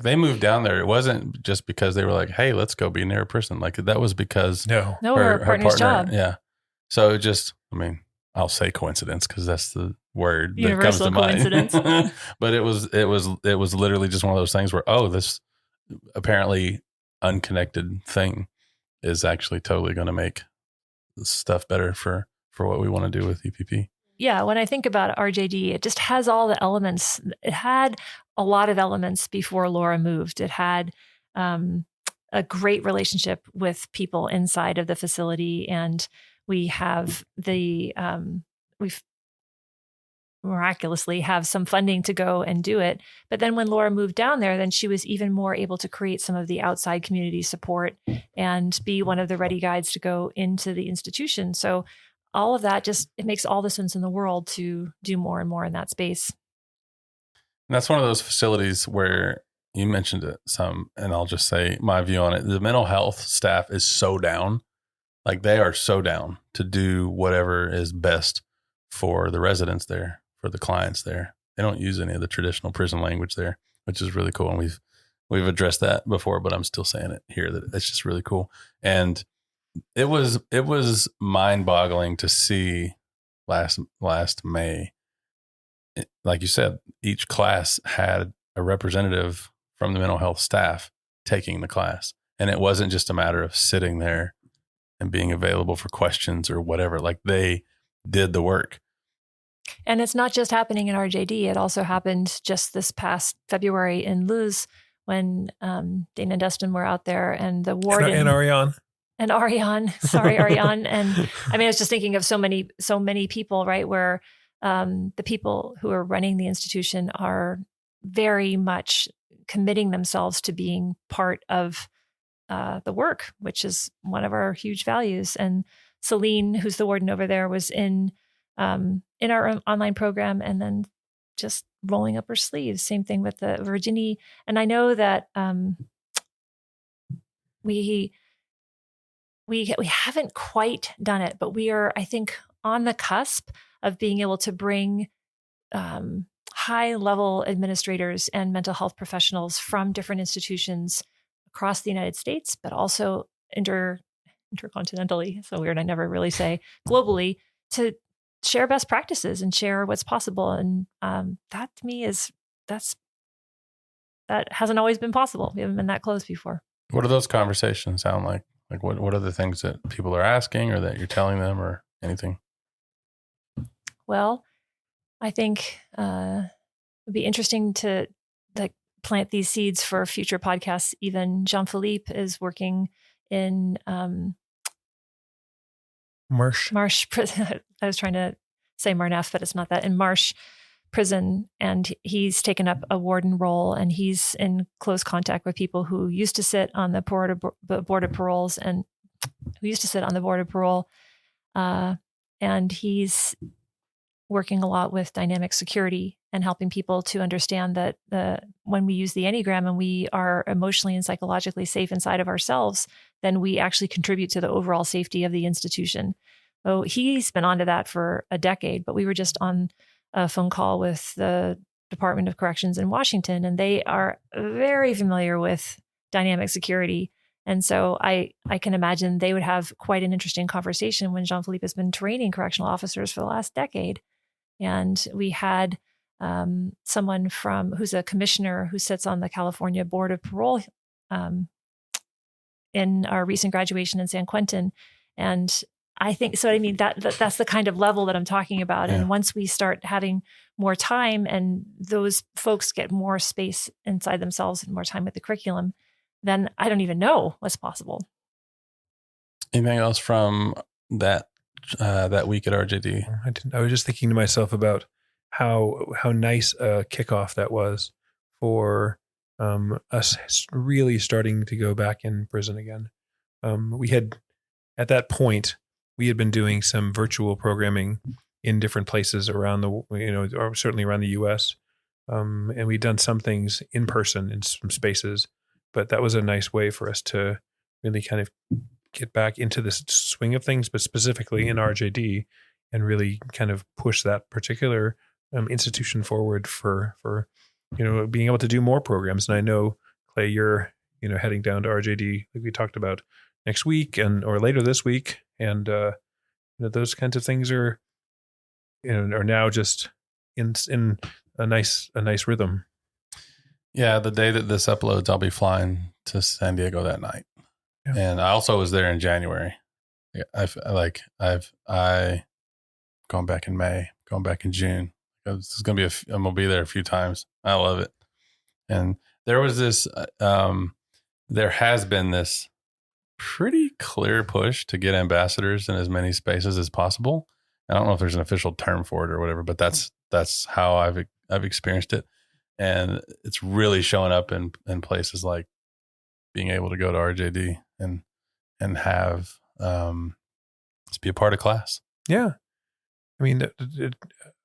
they moved down there. It wasn't just because they were like, hey, let's go be near a person. Like, that was because her partner's job. Yeah. So I'll say coincidence because that's the word Universal that comes to coincidence. mind. But it was literally just one of those things where, this apparently unconnected thing is actually totally going to make stuff better for what we want to do with EPP. Yeah, when I think about RJD, it just has all the elements. It had a lot of elements before Laura moved. It had a great relationship with people inside of the facility, and we have miraculously have some funding to go and do it. But then when Laura moved down there, then she was even more able to create some of the outside community support and be one of the ready guides to go into the institution. So all of that it makes all the sense in the world to do more and more in that space. And that's one of those facilities where you mentioned it some, and I'll just say my view on it. The mental health staff is so down. Like they are so down to do whatever is best for the residents there, for the clients there. They don't use any of the traditional prison language there, which is really cool. And we've addressed that before, but I'm still saying it here that it's just really cool. And it was mind-boggling to see last May. Like you said, each class had a representative from the mental health staff taking the class. And it wasn't just a matter of sitting there and being available for questions or whatever. Like they did the work. And it's not just happening in RJD. It also happened just this past February in Luz when Dana and Dustin were out there and the warden. And Ariane. And Ariane. Sorry, Ariane. And I mean, I was just thinking of so many people, right, where the people who are running the institution are very much committing themselves to being part of the work, which is one of our huge values. And Celine, who's the warden over there, was in our online program and then just rolling up her sleeves. Same thing with the Virginie. And I know that we haven't quite done it, but we are, I think, on the cusp of being able to bring high-level administrators and mental health professionals from different institutions across the United States, but also intercontinentally, so weird, I never really say, globally, to share best practices and share what's possible. And that to me that hasn't always been possible. We haven't been that close before. What do those conversations sound like? Like what are the things that people are asking or that you're telling them or anything? Well, I think it'd be interesting to plant these seeds for future podcasts. Even Jean-Philippe is working in Marsh prison. I was trying to say Marnef, but it's not that. In Marsh prison, and he's taken up a warden role, and he's in close contact with people who used to sit on the board of paroles and who used to sit on the board of parole, and he's working a lot with dynamic security and helping people to understand that when we use the Enneagram and we are emotionally and psychologically safe inside of ourselves, then we actually contribute to the overall safety of the institution. So he's been onto that for a decade, but we were just on a phone call with the Department of Corrections in Washington, and they are very familiar with dynamic security. And so I can imagine they would have quite an interesting conversation when Jean-Philippe has been training correctional officers for the last decade. And we had someone who's a commissioner who sits on the California Board of Parole in our recent graduation in San Quentin. And I think, so I mean, that's the kind of level that I'm talking about. Yeah. And once we start having more time and those folks get more space inside themselves and more time with the curriculum, then I don't even know what's possible. Anything else from that week at RJD? I was just thinking to myself about how nice a kickoff that was for us really starting to go back in prison again. We had, at that point, we had been doing some virtual programming in different places around or certainly around the U.S. And we'd done some things in person in some spaces, but that was a nice way for us to really kind of get back into this swing of things, but specifically in RJD, and really kind of push that particular institution forward for being able to do more programs. And I know, Clay, you're heading down to RJD, like we talked about, next week or later this week, and those kinds of things are now just in a nice rhythm. Yeah, the day that this uploads, I'll be flying to San Diego that night. Yeah. And I also was there in January. I've gone back in May, going back in June. This is going to be I'm going to be there a few times. I love it. And there was this, there has been this pretty clear push to get ambassadors in as many spaces as possible. I don't know if there's an official term for it or whatever, but that's how I've experienced it. And it's really showing up in places like being able to go to RJD and have just be a part of class. Yeah. I mean,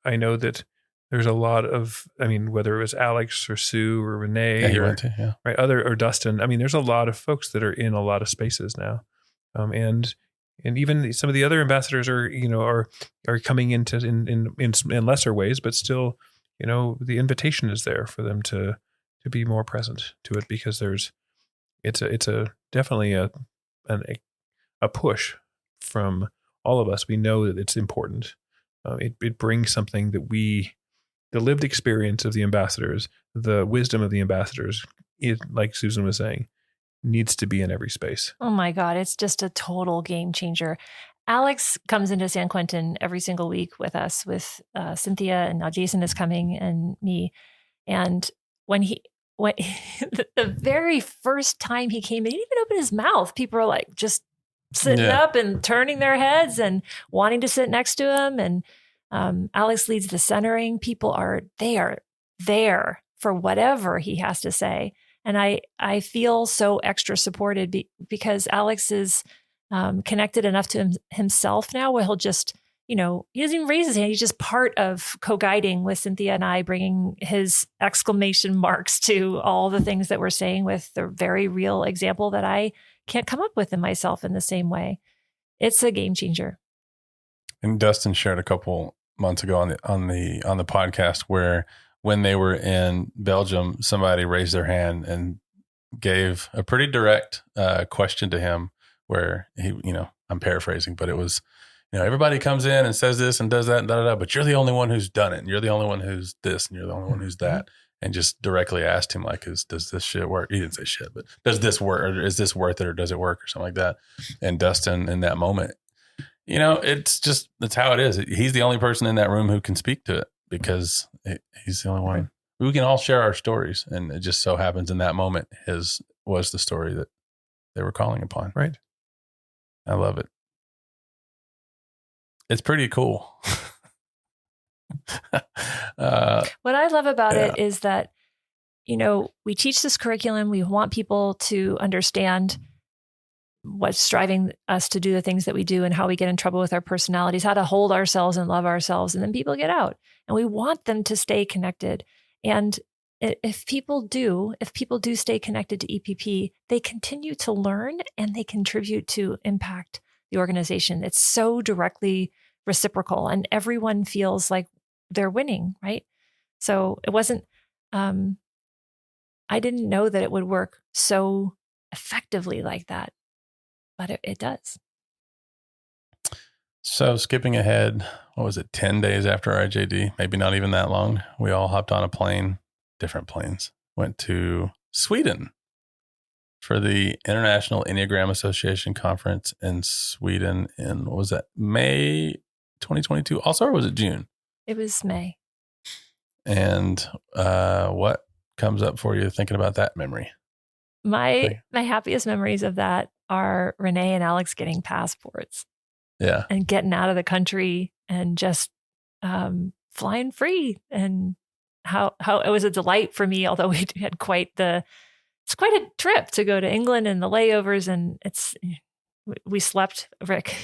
I know that there's a lot of, I mean, whether it was Alex or Sue or Renee, he went to, right, or Dustin. I mean, there's a lot of folks that are in a lot of spaces now, and even some of the other ambassadors are coming into in lesser ways, but still, the invitation is there for them to be more present to it, because it's a definitely a push from all of us. We know that it's important. It brings something that the lived experience of the ambassadors, the wisdom of the ambassadors, like Susan was saying, needs to be in every space. Oh my God, it's just a total game changer. Alex comes into San Quentin every single week with us, with Cynthia, and now Jason is coming, and me. And when the very first time he came in, he didn't even open his mouth. People are like just sitting up and turning their heads and wanting to sit next to him. And Alex leads the centering. People are there for whatever he has to say. And I feel so extra supported because Alex is connected enough to himself now where he'll just, he doesn't even raise his hand. He's just part of co-guiding with Cynthia and I, bringing his exclamation marks to all the things that we're saying with the very real example that I can't come up with in myself in the same way. It's a game changer. And Dustin shared a couple months ago on the podcast where when they were in Belgium, somebody raised their hand and gave a pretty direct question to him where he, I'm paraphrasing, but it was, everybody comes in and says this and does that and but you're the only one who's done it. And you're the only one who's this and you're the only one who's that. And just directly asked him, like, does this shit work? He didn't say shit, but does this work, or is this worth it, or does it work, or something like that? And Dustin, in that moment, it's how it is. He's the only person in that room who can speak to it because he's the only one. Right. We can all share our stories. And it just so happens in that moment, his was the story that they were calling upon. Right. I love it. It's pretty cool. What I love about it is that, we teach this curriculum. We want people to understand what's driving us to do the things that we do and how we get in trouble with our personalities, how to hold ourselves and love ourselves. And then people get out, and we want them to stay connected. And if people do stay connected to EPP, they continue to learn and they contribute to impact the organization. It's so directly reciprocal, and everyone feels like they're winning, right? So it wasn't, I didn't know that it would work so effectively like that, but it does. So skipping ahead, 10 days after RJD, maybe not even that long, we all hopped on a plane, different planes, went to Sweden for the International Enneagram Association Conference in Sweden in, May 2022 also, or was it June? It was May. And what comes up for you thinking about that memory? My happiest memories of that are Renee and Alex getting passports. Yeah. And getting out of the country and just flying free, and how it was a delight for me, although we had it's quite a trip to go to England and the layovers, and we slept, Rick,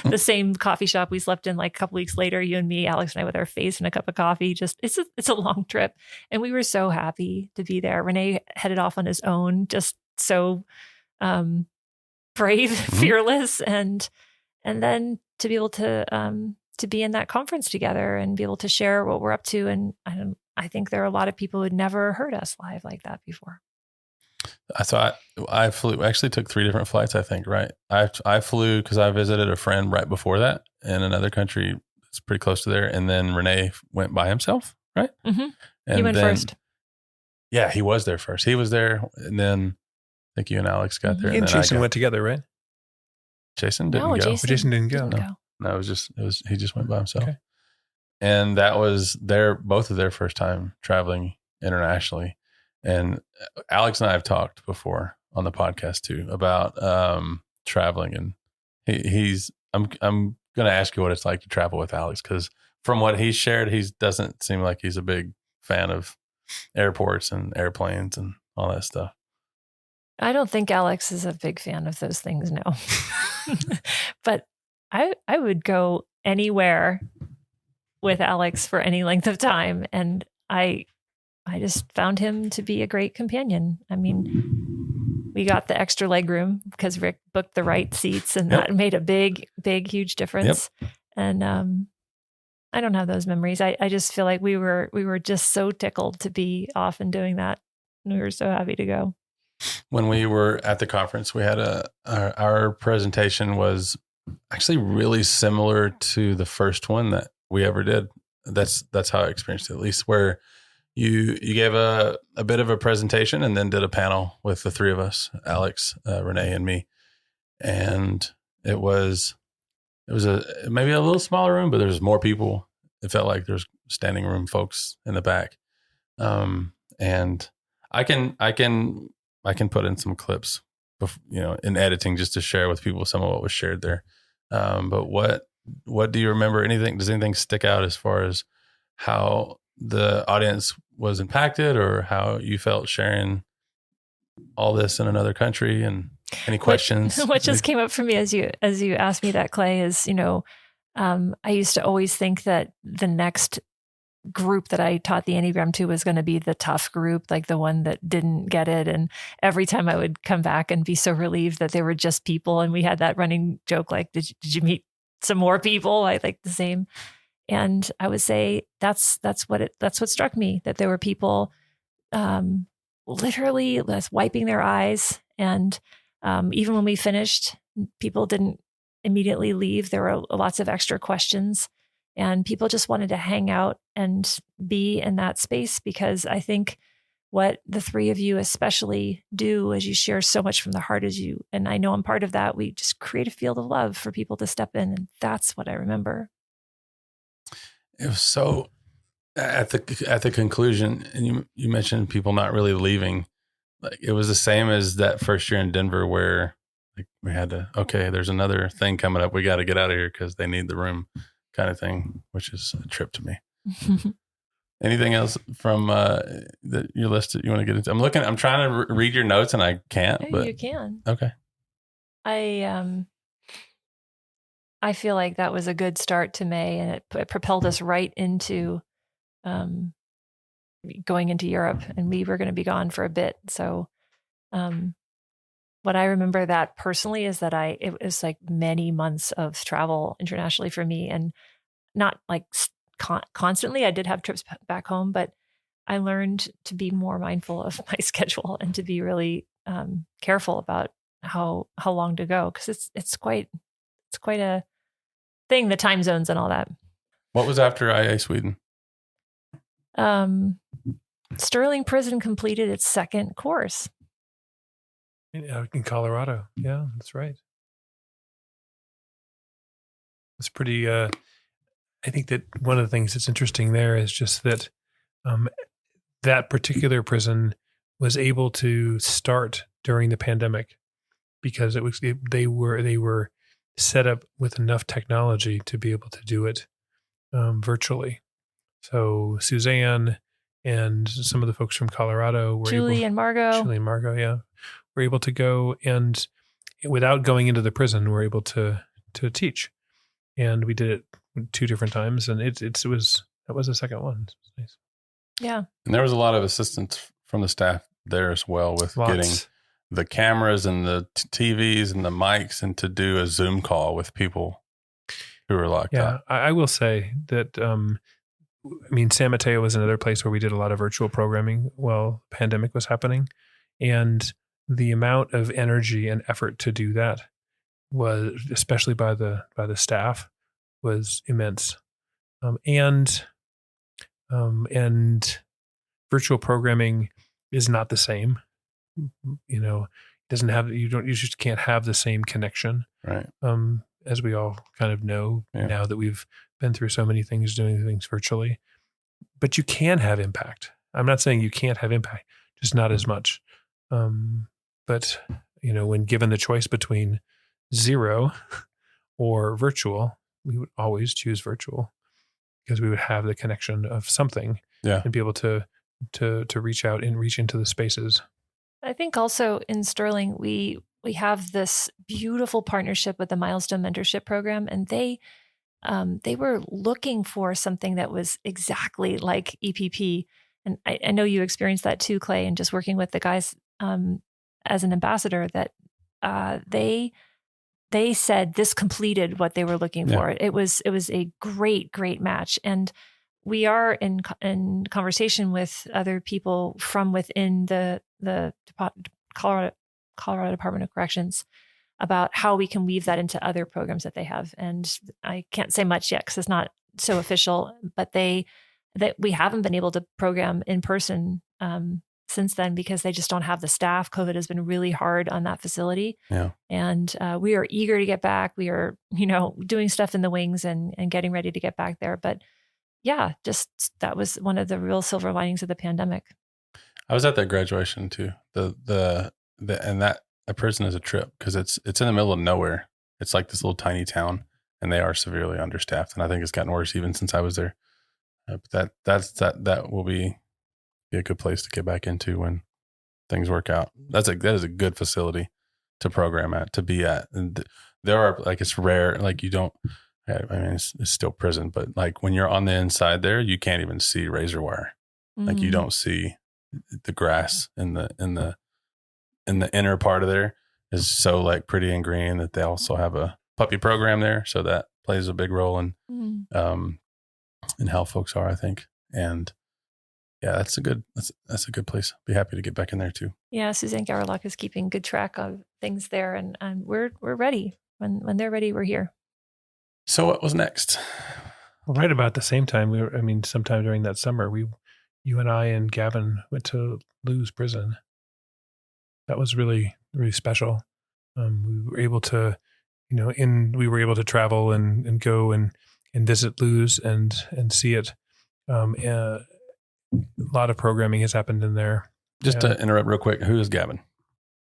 the same coffee shop we slept in like a couple weeks later, you and me, Alex and I, with our face in a cup of coffee. Just it's a long trip, and we were so happy to be there. Renee headed off on his own, just so brave, fearless, and then to be able to be in that conference together and be able to share what we're up to. And I think there are a lot of people who'd never heard us live like that before. So I flew, actually took 3 different flights, I think, right? I flew because I visited a friend right before that in another country that's pretty close to there. And then Renee went by himself, right? Mm-hmm. And he went first. Yeah, he was there first. He was there. And then I think you and Alex got there. He and Jason went together, right? Jason didn't go. Jason didn't go. No, he just went by himself. Okay. And that was both of their first time traveling internationally. And Alex and I have talked before on the podcast too about traveling, and I'm going to ask you what it's like to travel with Alex, because from what he's shared, he doesn't seem like he's a big fan of airports and airplanes and all that stuff. I don't think Alex is a big fan of those things, no. But I would go anywhere with Alex for any length of time. And I just found him to be a great companion. I mean, we got the extra leg room because Rick booked the right seats, and that made a big, huge difference. And I don't have those memories. I just feel like we were just so tickled to be off and doing that. And we were so happy to go. When we were at the conference, we had our presentation was actually really similar to the first one that we ever did. That's how I experienced it, at least, where you gave a bit of a presentation and then did a panel with the three of us, Alex, Renee, and me. And it was maybe a little smaller room, but there's more people. It felt like there's standing room folks in the back. And I can put in some clips, in editing, just to share with people some of what was shared there. But what do you remember? Does anything stick out as far as how the audience was impacted, or how you felt sharing all this in another country, and any questions? What just came up for me as you asked me that, Clay, is, I used to always think that the next group that I taught the Enneagram to was going to be the tough group, like the one that didn't get it. And every time I would come back and be so relieved that they were just people. And we had that running joke, like, did you meet some more people? I like the same. And I would say that's what struck me, that there were people literally wiping their eyes. And even when we finished, people didn't immediately leave. There were lots of extra questions, and people just wanted to hang out and be in that space, because I think what the three of you especially do, as you share so much from the heart, and I know I'm part of that, we just create a field of love for people to step in. And that's what I remember. It was so at the conclusion, and you mentioned people not really leaving. Like, it was the same as that first year in Denver, where like we had to, okay, there's another thing coming up, we got to get out of here because they need the room, kind of thing, which is a trip to me. Anything else from your list that you want to get into? I'm trying to read your notes and I can't. Oh, but you can. Okay. I feel like that was a good start to May, and it propelled us right into going into Europe, and we were going to be gone for a bit. So what I remember that personally is that it was like many months of travel internationally for me, and not like constantly. I did have trips back home, but I learned to be more mindful of my schedule and to be really careful about how long to go, because it's quite a thing, the time zones and all that. What was after IA Sweden? Sterling Prison completed its second course. In Colorado. Yeah, that's right. It's pretty, I think that one of the things that's interesting there is just that that particular prison was able to start during the pandemic, because they were set up with enough technology to be able to do it virtually. So Suzanne and some of the folks from Colorado were Julie and Margot, yeah, were able to go, and without going into the prison, were able to teach. And we did it 2 different times, and that was the second one. Nice. Yeah. And there was a lot of assistance from the staff there as well, with getting the cameras and the TVs and the mics, and to do a Zoom call with people who were locked up. Yeah, I will say that, San Mateo was another place where we did a lot of virtual programming while the pandemic was happening. And the amount of energy and effort to do that was, especially by the staff, was immense. And virtual programming is not the same. You just can't have the same connection. Right. As we all kind of know now that we've been through so many things, doing things virtually. But you can have impact. I'm not saying you can't have impact, just not as much. But when given the choice between 0 or virtual, we would always choose virtual because we would have the connection of something and be able to reach out and reach into the spaces. I think also in Sterling, we have this beautiful partnership with the Milestone Mentorship Program, and they were looking for something that was exactly like EPP. And I know you experienced that too, Clay, and just working with the guys as an ambassador, that they said this completed what they were looking for. It was a great match. And we are in conversation with other people from within the Colorado Department of Corrections about how we can weave that into other programs that they have. And I can't say much yet because it's not so official, but that we haven't been able to program in person since then because they just don't have the staff. COVID has been really hard on that facility. Yeah. And we are eager to get back. We are, doing stuff in the wings and getting ready to get back there. But yeah, just that was one of the real silver linings of the pandemic. I was at that graduation too. And that a prison is a trip because it's in the middle of nowhere. It's like this little tiny town, and they are severely understaffed. And I think it's gotten worse even since I was there. But that will be a good place to get back into when things work out. That is a good facility to program at, to be at. And there are, like, it's rare, like you don't. I mean, it's still prison, but like when you're on the inside there, you can't even see razor wire. Mm-hmm. Like you don't see the grass in the inner part of there is so like pretty and green that they also have a puppy program there. So that plays a big role in how folks are, I think. And yeah, that's a good place. Be happy to get back in there too. Yeah. Suzanne Gowerlock is keeping good track of things there, and we're ready. When they're ready, we're here. So what was next? Well, right about the same time, sometime during that summer, you and I and Gavin went to Lou's prison. That was really, really special. We were able to, we were able to travel and go and visit Lou's and see it. A lot of programming has happened in there. Just to interrupt real quick, who is Gavin?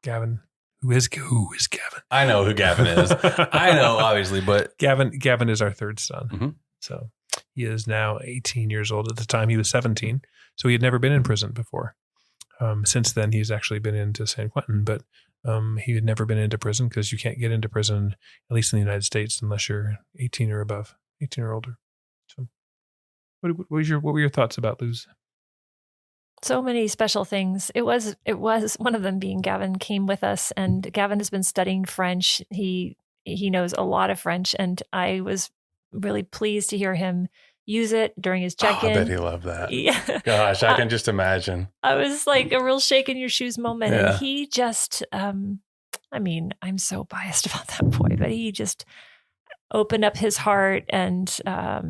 Gavin. Who is Gavin? I know who Gavin is. I know, obviously, but Gavin is our third son. Mm-hmm. So he is now 18 years old. At the time, he was 17. So he had never been in prison before. Since then, he's actually been into San Quentin, but he had never been into prison because you can't get into prison, at least in the United States, unless you're 18 or above, 18 or older. So what were your thoughts about Lou's? So many special things. It was one of them being Gavin came with us, and Gavin has been studying French. He knows a lot of French, and I was really pleased to hear him use it during his check-in. I bet he loved that. Yeah. Gosh, I can just imagine. I was like a real shake in your shoes moment. Yeah. And he just, I'm so biased about that boy, but he just opened up his heart, and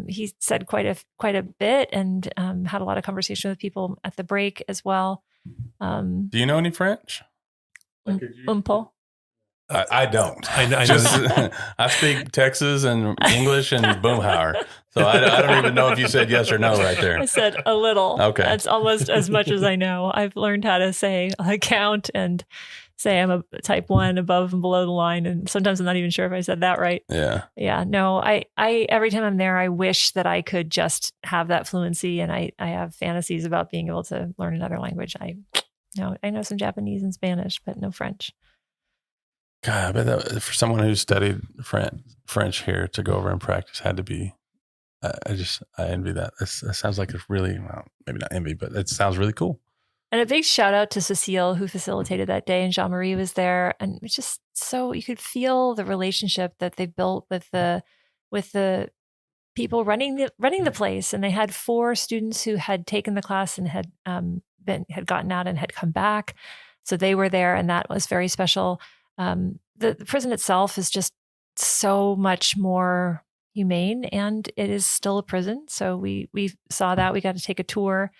he said quite a bit, and had a lot of conversation with people at the break as well. Do you know any French? Un peu. I don't. I just I speak Texas and English and Boomhauer, so I don't even know if you said yes or no right there. I said a little. Okay, that's almost as much as I know. I've learned how to say count and say I'm a type 1 above and below the line, and sometimes I'm not even sure if I said that right. Yeah. No, I every time I'm there, I wish that I could just have that fluency, and I have fantasies about being able to learn another language. I know some Japanese and Spanish, but no French. God, I bet that for someone who studied French here to go over and practice had to be. I envy that. That sounds like it's really, well, maybe not envy, but it sounds really cool. And a big shout out to Cecile, who facilitated that day, and Jean-Marie was there, and it's just so you could feel the relationship that they built with the people running the place. And they had 4 students who had taken the class and had gotten out and had come back, so they were there, and that was very special. The prison itself is just so much more humane, and it is still a prison. So we saw that. We got to take a tour.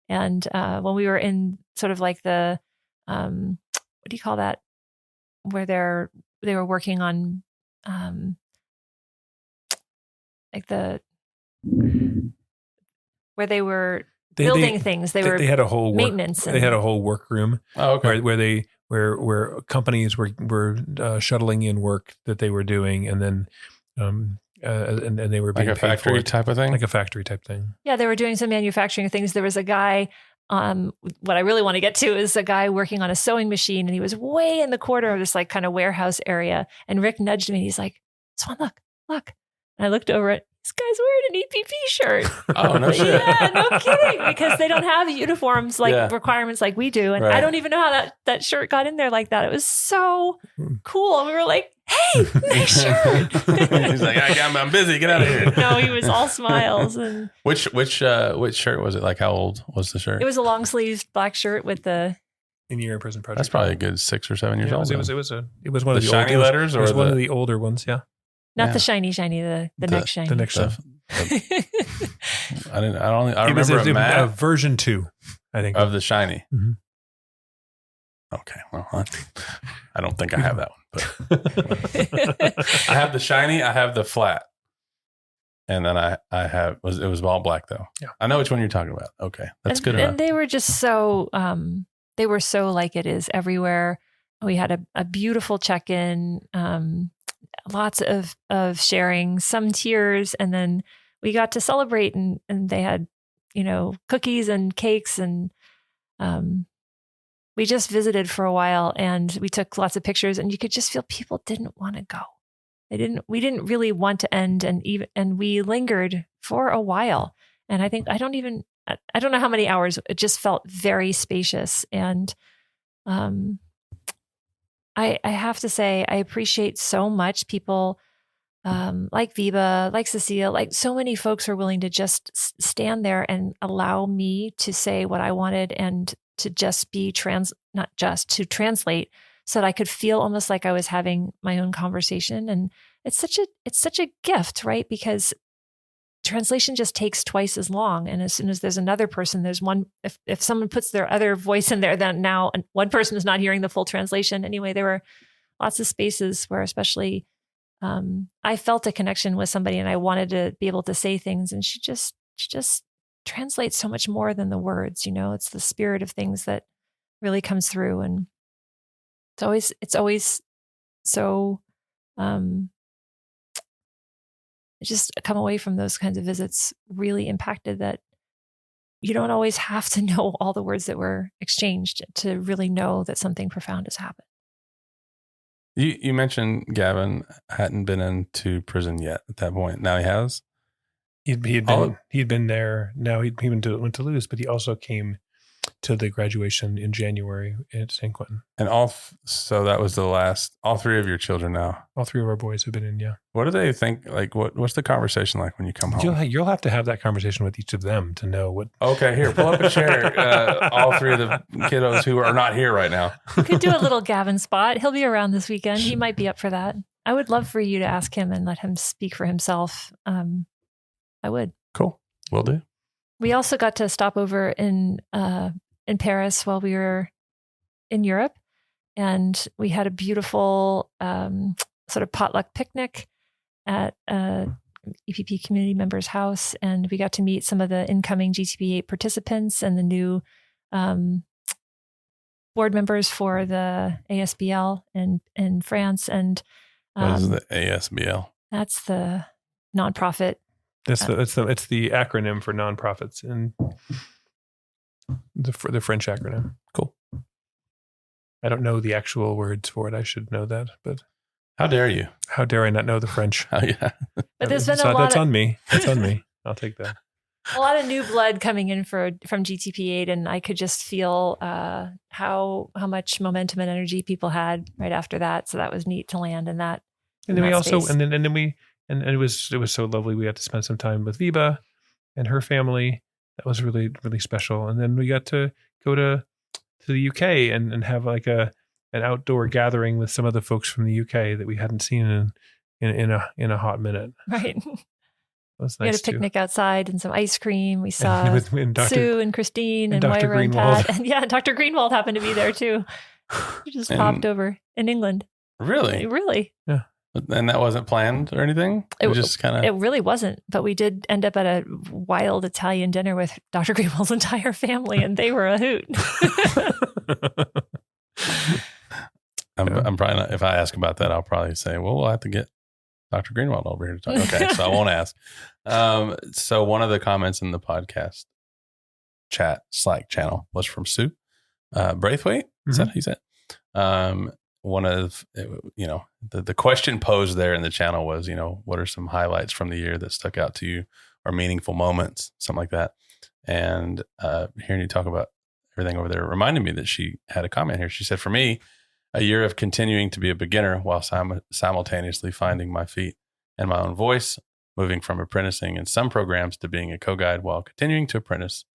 And when we were in sort of like the, what do you call that? Where they were working on where they were building things. They had a whole maintenance. They had a whole work room. Oh, okay. Where companies were shuttling in work that they were doing, and then and they were being like a paid factory for it. type of thing. Like a factory type thing. Yeah, they were doing some manufacturing things. There was a guy, what I really want to get to is a guy working on a sewing machine, and he was way in the corner of this like kind of warehouse area. And Rick nudged me. And he's like, "Swan, look." And I looked over at this guy's wearing an EPP shirt. Oh, no shit. Yeah, no kidding. Because they don't have uniforms requirements like we do. And I don't even know how that shirt got in there like that. It was so cool. And we were like, "Hey, nice shirt." He's like, I'm busy. Get out of here. No, he was all smiles. And Which shirt was it? Like, how old was the shirt? it was a long sleeved black shirt with the Enneagram Prison Project. That's probably a good 6 or 7 years old. It was one of the shiny old, letters, it was or one of the older ones. Yeah, not the shiny, the next shiny. the next stuff. I remember a matte version 2, I think, of the shiny. Mm-hmm. Okay, well, I don't think I have that one, but I have the shiny. I have the flat, and then I have it was all black though. Yeah, I know which one you're talking about. Okay, that's good enough. And they were just so they were so like it is everywhere. We had a beautiful check-in, lots of sharing, some tears, and then we got to celebrate, and they had cookies and cakes, and we just visited for a while, and we took lots of pictures, and you could just feel people didn't want to go. We didn't really want to end, and we lingered for a while. And I think I don't know how many hours. It just felt very spacious, and I have to say I appreciate so much people like Viva, like Cecile, like so many folks are willing to just stand there and allow me to say what I wanted and to just be to translate so that I could feel almost like I was having my own conversation. And it's such a gift, right? Because translation just takes twice as long. And as soon as there's another person, there's one, if someone puts their other voice in there, then now one person is not hearing the full translation. Anyway, there were lots of spaces where especially I felt a connection with somebody and I wanted to be able to say things. And she just translates so much more than the words, it's the spirit of things that really comes through. And it's always so, just come away from those kinds of visits really impacted that you don't always have to know all the words that were exchanged to really know that something profound has happened. You mentioned Gavin hadn't been into prison yet at that point. Now he has. He'd been there. Now went to Toulouse, but he also came to the graduation in January at San Quentin. And so that was the last. All 3 of your children now. All 3 of our boys have been in. Yeah. What do they think? Like, what's the conversation like when you come home? You'll have to have that conversation with each of them to know what. Okay, here, pull up a chair. All 3 of the kiddos who are not here right now. We could do a little Gavin spot. He'll be around this weekend. He might be up for that. I would love for you to ask him and let him speak for himself. I would. Cool. Will do. We also got to stop over in Paris while we were in Europe, and we had a beautiful sort of potluck picnic at EPP community member's house, and we got to meet some of the incoming GTP8 participants and the new board members for the ASBL in France. And what is the ASBL? That's the nonprofit. It's the acronym for nonprofits and the French acronym. Cool. I don't know the actual words for it. I should know that, but how dare you? How dare I not know the French? Oh yeah. But there's been that's on me. That's on me. I'll take that. A lot of new blood coming in from GTP8, and I could just feel how much momentum and energy people had right after that. So that was neat to land in that. And then we also space. and then it was so lovely. We got to spend some time with Viva and her family. That was really, really special. And then we got to go to the UK and have like an outdoor gathering with some of the folks from the UK that we hadn't seen in a hot minute. Right. That was nice. We had a picnic outside and some ice cream. We saw and Sue and Christine and Dr. Moira and Greenwald. Pat. And Dr. Greenwald happened to be there too. He just popped over in England. Really? Really? Yeah. And that wasn't planned or anything? It was just kind of... It really wasn't. But we did end up at a wild Italian dinner with Dr. Greenwald's entire family, and they were a hoot. I'm probably not... If I ask about that, I'll probably say, well, we'll have to get Dr. Greenwald over here to talk. Okay, so I won't ask. So one of the comments in the podcast chat Slack channel was from Sue Braithwaite. Is that how you said? One of, the question posed there in the channel was, what are some highlights from the year that stuck out to you or meaningful moments, something like that. And hearing you talk about everything over there reminded me that she had a comment here. She said, for me, a year of continuing to be a beginner while simultaneously finding my feet and my own voice, moving from apprenticing in some programs to being a co-guide while continuing to apprentice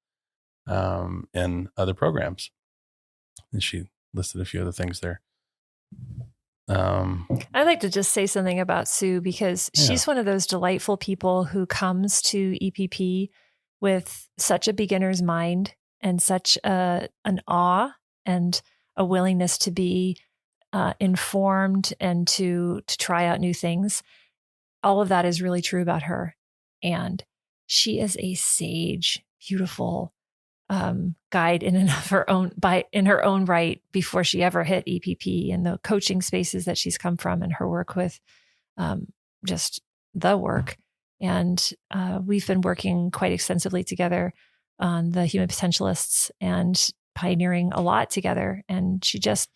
in other programs. And she listed a few other things there. I'd like to just say something about Sue because she's one of those delightful people who comes to EPP with such a beginner's mind and such an awe and a willingness to be informed and to try out new things. All of that is really true about her. And she is a sage, beautiful guide in her own right before she ever hit EPP, and the coaching spaces that she's come from and her work with just the work. And we've been working quite extensively together on the Human Potentialists and pioneering a lot together. And she just,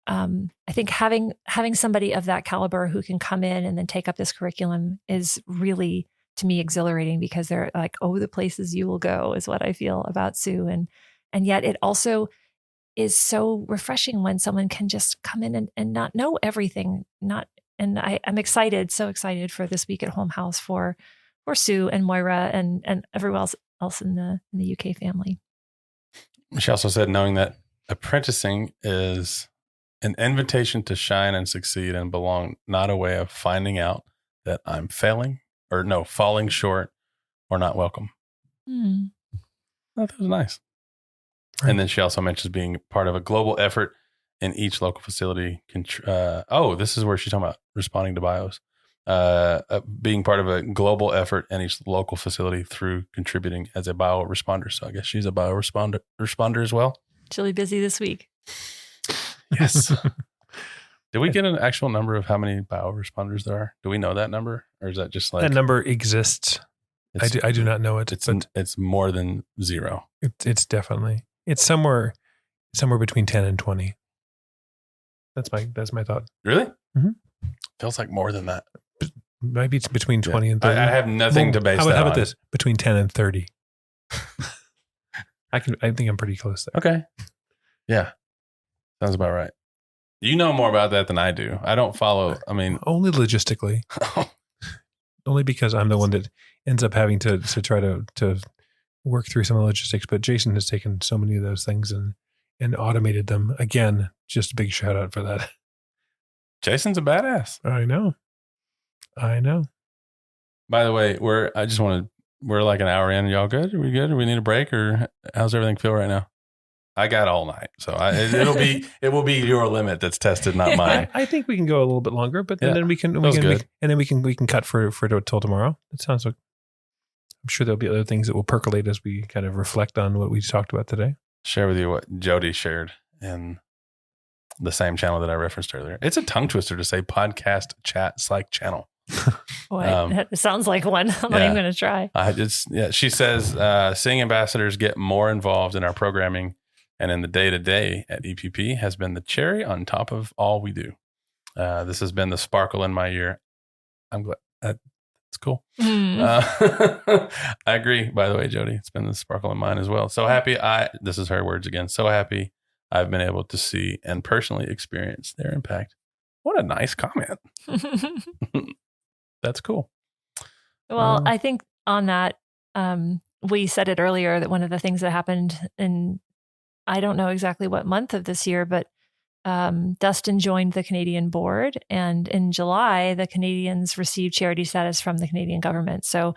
I think having somebody of that caliber who can come in and then take up this curriculum is really, to me, exhilarating, because they're like, oh, the places you will go is what I feel about Sue. And yet it also is so refreshing when someone can just come in and not know everything. I'm excited, so excited for this week at Home House for Sue and Moira and everyone else in the UK family. She also said, knowing that apprenticing is an invitation to shine and succeed and belong, not a way of finding out that I'm falling short or not welcome. I thought that was nice. Right. And then she also mentions being part of a global effort in each local facility. This is where she's talking about responding to bios. Being part of a global effort in each local facility through contributing as a bio responder. So I guess she's a bio responder as well. She'll be busy this week. Yes. Did we get an actual number of how many bio responders there are? Do we know that number? Or is that just like... That number exists. I do not know it. It's more than zero. It's definitely... It's somewhere between 10 and 20. That's my thought. Really? Mm-hmm. Feels like more than that. Maybe it's between 20 and 30. I have nothing to base that on. How about this? Between 10 and 30. I think I'm pretty close there. Okay. Yeah. Sounds about right. You know more about that than I do. I don't follow. I mean, only logistically. Only because I'm the one that ends up having to try to work through some of the logistics. But Jason has taken so many of those things and automated them. Again, just a big shout out for that. Jason's a badass. I know. By the way, we're like an hour in. Y'all good? Are we good? Do we need a break, or how's everything feel right now? I got all night, so it will be your limit that's tested, not mine. I think we can go a little bit longer, but then we can cut for till tomorrow. It sounds like, I'm sure there'll be other things that will percolate as we kind of reflect on what we talked about today. Share with you what Jody shared in the same channel that I referenced earlier. It's a tongue twister to say podcast chat Slack channel. Boy, it sounds like one. I'm not even going to try. She says, seeing ambassadors get more involved in our programming and in the day-to-day at EPP has been the cherry on top of all we do. This has been the sparkle in my year. I'm glad. It's cool. I agree, by the way, Jody. It's been the sparkle in mine as well. So happy. This is her words again. So happy I've been able to see and personally experience their impact. What a nice comment. That's cool. Well, I think on that, we said it earlier that one of the things that happened in, I don't know exactly what month of this year, but Dustin joined the Canadian board, and in July, the Canadians received charity status from the Canadian government. So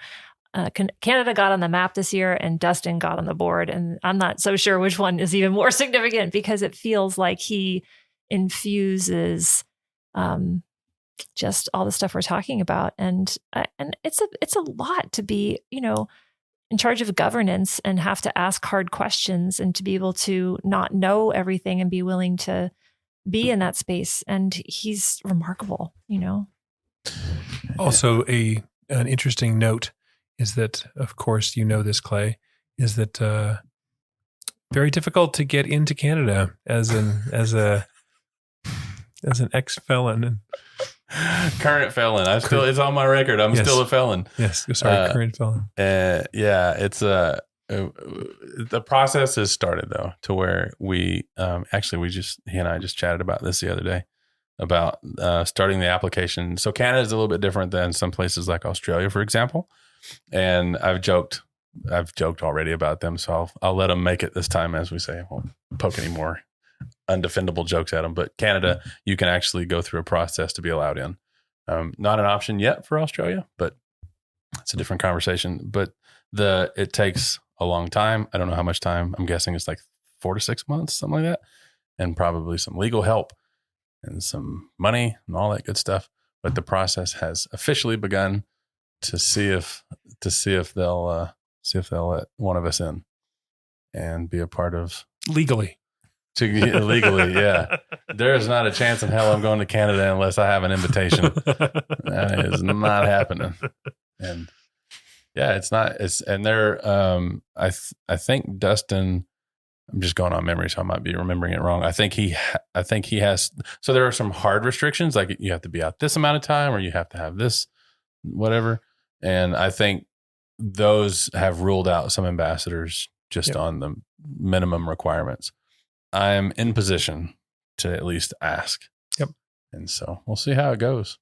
Canada got on the map this year and Dustin got on the board. And I'm not so sure which one is even more significant, because it feels like he infuses just all the stuff we're talking about. And it's a lot to be, in charge of governance and have to ask hard questions and to be able to not know everything and be willing to be in that space. And he's remarkable, Also, an interesting note is that, of course, you know this, Clay, is that very difficult to get into Canada as an ex-felon. Current felon. It's on my record. I'm Yes. still a felon. Yes, sorry, current felon. Yeah, it's the process has started though, to where he and I just chatted about this the other day about starting the application. So Canada is a little bit different than some places like Australia, for example. And I've joked already about them, so I'll let them make it this time, as we say. I won't poke any more undefendable jokes at them. But Canada, you can actually go through a process to be allowed in. Not an option yet for Australia, but it's a different conversation. But it takes a long time. I don't know how much time. I'm guessing it's like 4 to 6 months, something like that, and probably some legal help and some money and all that good stuff. But the process has officially begun to see if they'll let one of us in and be a part of Legally. Legally, yeah. There is not a chance in hell I'm going to Canada unless I have an invitation. That is not happening. And yeah, I think Dustin, I'm just going on memory, so I might be remembering it wrong. I think he has, so there are some hard restrictions, like you have to be out this amount of time, or you have to have this, whatever. And I think those have ruled out some ambassadors just on the minimum requirements. I'm in position to at least ask. Yep. And so we'll see how it goes.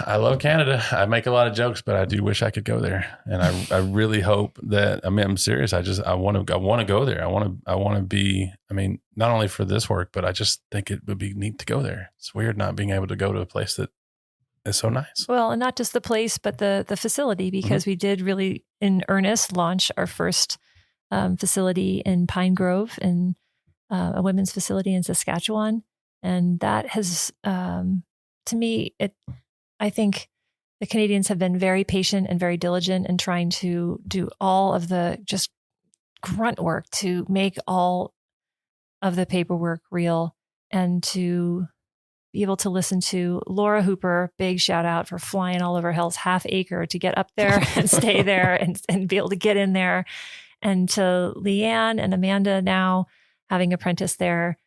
I love Canada. I make a lot of jokes, but I do wish I could go there. And I really hope that, I'm serious. I want to go there. I want to be, not only for this work, but I just think it would be neat to go there. It's weird not being able to go to a place that is so nice. Well, and not just the place, but the facility, because we did really in earnest launch our first facility in Pine Grove, and a women's facility in Saskatchewan. And that has, to me, I think the Canadians have been very patient and very diligent in trying to do all of the just grunt work to make all of the paperwork real, and to be able to listen to Laura Hooper, big shout out for flying all over hell's half acre to get up there and stay there and be able to get in there. And to Leanne and Amanda now having apprenticed there,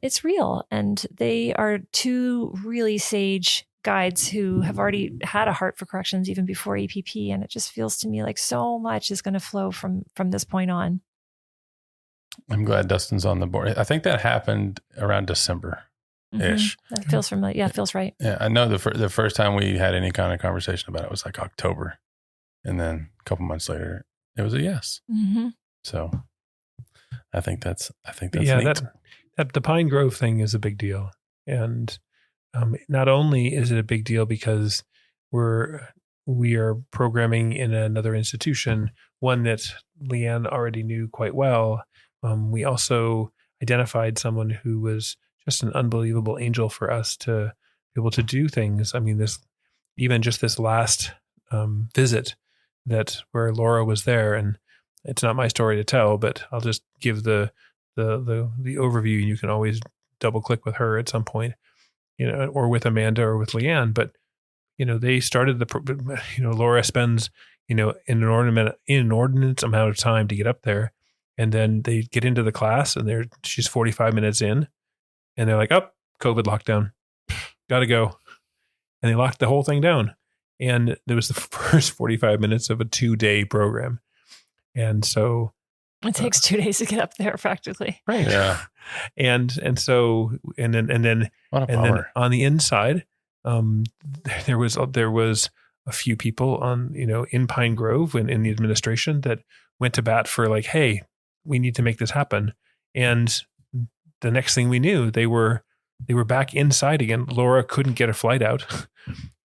it's real. And they are two really sage guides who have already had a heart for corrections even before EPP. And it just feels to me like so much is going to flow from this point on. I'm glad Dustin's on the board. I think that happened around December-ish. That feels familiar. Yeah, it feels right. Yeah, I know the first time we had any kind of conversation about it was like October. And then a couple months later, it was a yes. Mm-hmm. So I think that's yeah, neat. That the Pine Grove thing is a big deal. And not only is it a big deal because we are programming in another institution, one that Leanne already knew quite well. We also identified someone who was just an unbelievable angel for us to be able to do things. This last visit where Laura was there, and it's not my story to tell, but I'll just give the overview, and you can always double click with her at some point, or with Amanda or with Leanne. But they started Laura spends an inordinate amount of time to get up there, and then they get into the class, and she's 45 minutes in, and they're like, "Oh, COVID lockdown, gotta go," and they locked the whole thing down. And there was the first 45 minutes of a 2-day program. And so it takes 2 days to get up there practically. Right. Yeah. And then on the inside, there was a few people in Pine Grove and in the administration that went to bat for like, hey, we need to make this happen. And the next thing we knew, they were back inside again. Laura couldn't get a flight out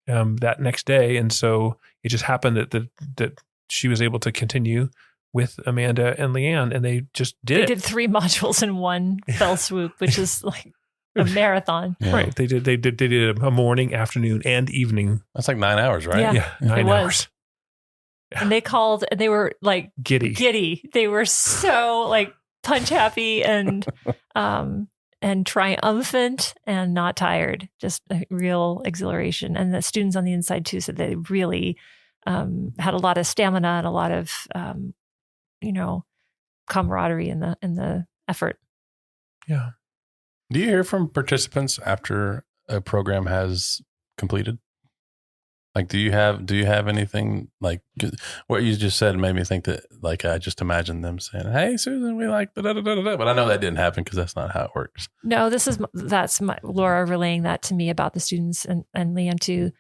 that next day. And so it just happened that she was able to continue with Amanda and Leanne, and they just did it. They did 3 modules in one fell swoop, which is like a marathon. Yeah. Right. They did a morning, afternoon, and evening. That's like 9 hours, right? Yeah, 9 hours. Yeah. And they were like giddy. They were so like punch happy, and and triumphant and not tired, just a real exhilaration. And the students on the inside too said they really had a lot of stamina and a lot of, camaraderie in the effort. Yeah. Do you hear from participants after a program has completed? Like, do you have anything like what you just said made me think that, like, I just imagined them saying, "Hey, Susan, we like da da da da da," but I know that didn't happen because that's not how it works. No, that's Laura relaying that to me about the students and Leanne too,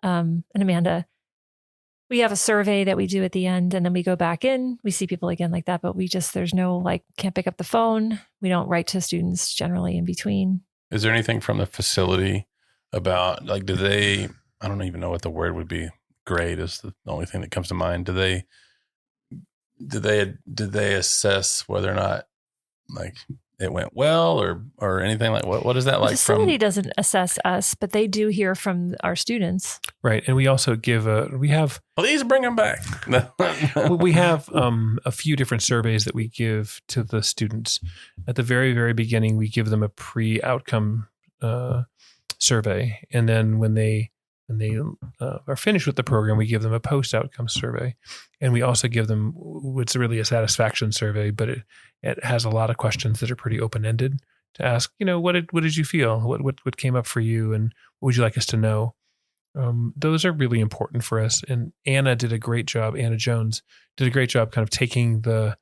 and Amanda. We have a survey that we do at the end, and then we go back in. We see people again like that, but there's no can't pick up the phone. We don't write to students generally in between. Is there anything from the facility about do they? I don't even know what the word would be. Grade is the only thing that comes to mind. Do they assess whether or not it went well or anything like what is that like? The facility doesn't assess us, but they do hear from our students. Right. And we also please bring them back. we have a few different surveys that we give to the students. At the very, very beginning, we give them a pre-outcome survey. And then when they are finished with the program, we give them a post-outcome survey. And we also give them what's really a satisfaction survey, but it has a lot of questions that are pretty open-ended to ask, what did you feel? What came up for you? And what would you like us to know? Those are really important for us. And Anna Jones did a great job kind of taking the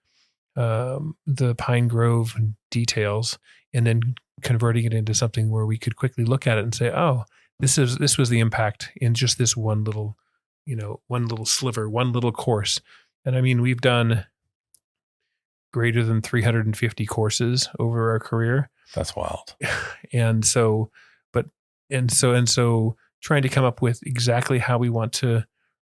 Pine Grove details and then converting it into something where we could quickly look at it and say, oh, this was the impact in just this one little sliver, one little course. And I mean, we've done greater than 350 courses over our career. That's wild. And so trying to come up with exactly how we want to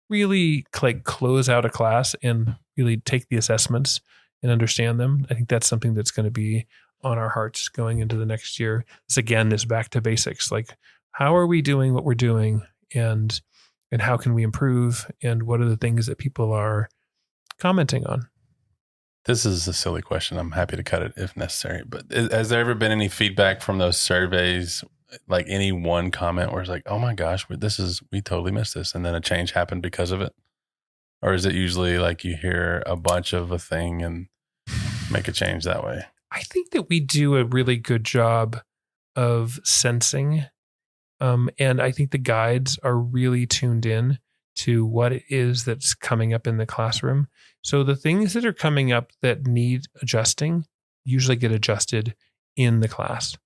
really close out a class and really take the assessments and understand them. I think that's something that's going to be on our hearts going into the next year. This again is back to basics. How are we doing what we're doing, and how can we improve, and what are the things that people are commenting on? This is a silly question. I'm happy to cut it if necessary. But has there ever been any feedback from those surveys, like any one comment where it's like, oh my gosh, we totally missed this, and then a change happened because of it? Or is it usually you hear a bunch of a thing and make a change that way? I think that we do a really good job of sensing. And I think the guides are really tuned in to what it is that's coming up in the classroom. So the things that are coming up that need adjusting usually get adjusted in the class.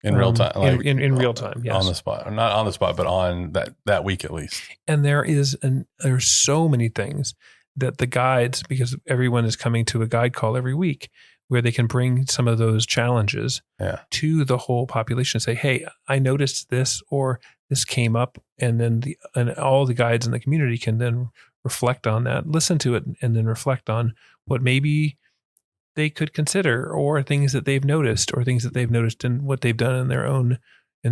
In real time. In real time, yes. On the spot. Or not on the spot, but on that week at least. And there's so many things that the guides, because everyone is coming to a guide call every week, where they can bring some of those challenges to the whole population and say, hey, I noticed this, or this came up, and then all the guides in the community can then reflect on that, listen to it, and then reflect on what maybe they could consider, or things that they've noticed, in what they've done in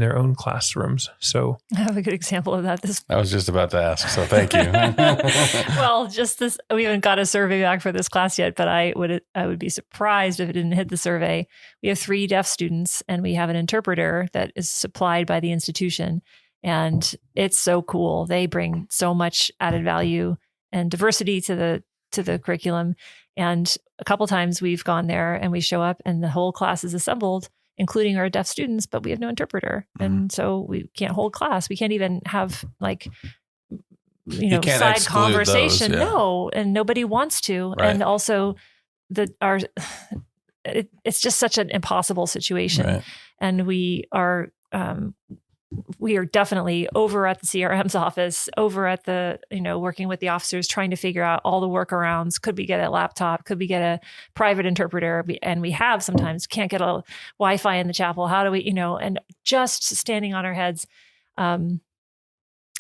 their own classrooms. So I have a good example of that. I was just about to ask, so thank you. Well, we haven't got a survey back for this class yet, but I would be surprised if it didn't hit the survey. We have 3 deaf students, and we have an interpreter that is supplied by the institution, and it's so cool. They bring so much added value and diversity to the curriculum. And a couple times we've gone there and we show up and the whole class is assembled, including our deaf students, but we have no interpreter. Mm-hmm. And so we can't hold class. We can't even have side conversation. Those, yeah. No. And nobody wants to. Right. And also it's just such an impossible situation. Right. And we are definitely over at the CRM's office, over at the, working with the officers, trying to figure out all the workarounds. Could we get a laptop? Could we get a private interpreter? And we have sometimes can't get a Wi-Fi in the chapel. How do we, and just standing on our heads. And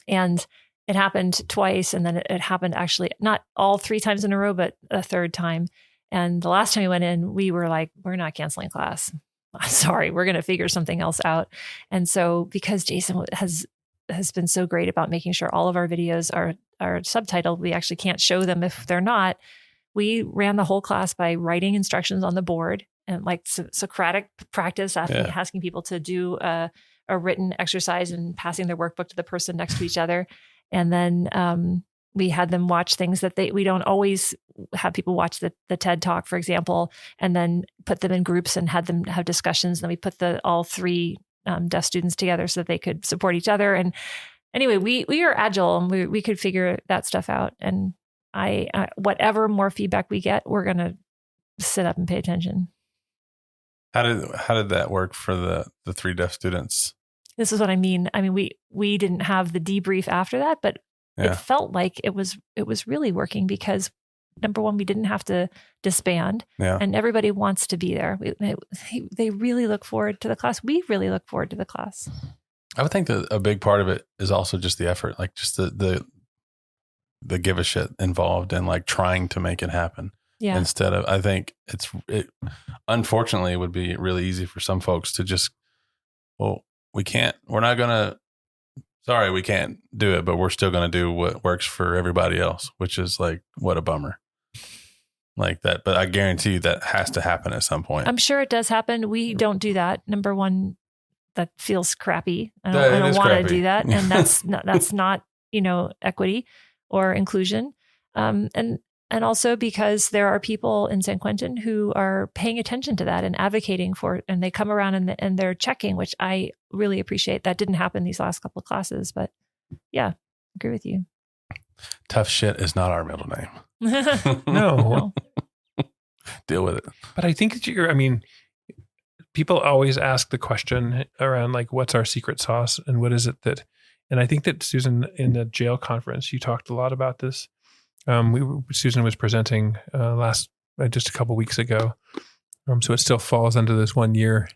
it happened twice. And then it happened actually not all 3 times in a row, but a 3rd time. And the last time we went in, we were like, we're not canceling class. Sorry, we're going to figure something else out. And so because Jason has been so great about making sure all of our videos are subtitled, we actually can't show them if they're not. We ran the whole class by writing instructions on the board and like Socratic practice, asking people to do a written exercise and passing their workbook to the person next to each other. And then we had them watch things that we don't always have people watch the TED Talk, for example, and then put them in groups and had them have discussions. And then we put all 3 deaf students together so that they could support each other. And anyway, we are agile and we could figure that stuff out. And I whatever more feedback we get, we're going to sit up and pay attention. How did that work for the 3 deaf students? This is what I mean. I mean, we didn't have the debrief after that, but it felt like it was really working because number one, we didn't have to disband, and everybody wants to be there. They really look forward to the class. We really look forward to the class. I would think that a big part of it is also just the effort, like just the give a shit involved in like trying to make it happen. Yeah. Instead of, I think it unfortunately it would be really easy for some folks to just, well, we can't do it, but we're still going to do what works for everybody else, which is like, what a bummer. Like that. But I guarantee you that has to happen at some point. I'm sure it does happen. We don't do that. Number one, that feels crappy. I don't want to do that. And that's not, equity or inclusion. And also because there are people in San Quentin who are paying attention to that and advocating for it. And they come around and they're checking, which I really appreciate. That didn't happen these last couple of classes, but yeah, agree with you. Tough shit is not our middle name. No. Deal with it. But I think that people always ask the question around like, what's our secret sauce and what is it that, and I think that Susan, in the jail conference, you talked a lot about this. Susan was presenting just a couple weeks ago. So it still falls under this 1 year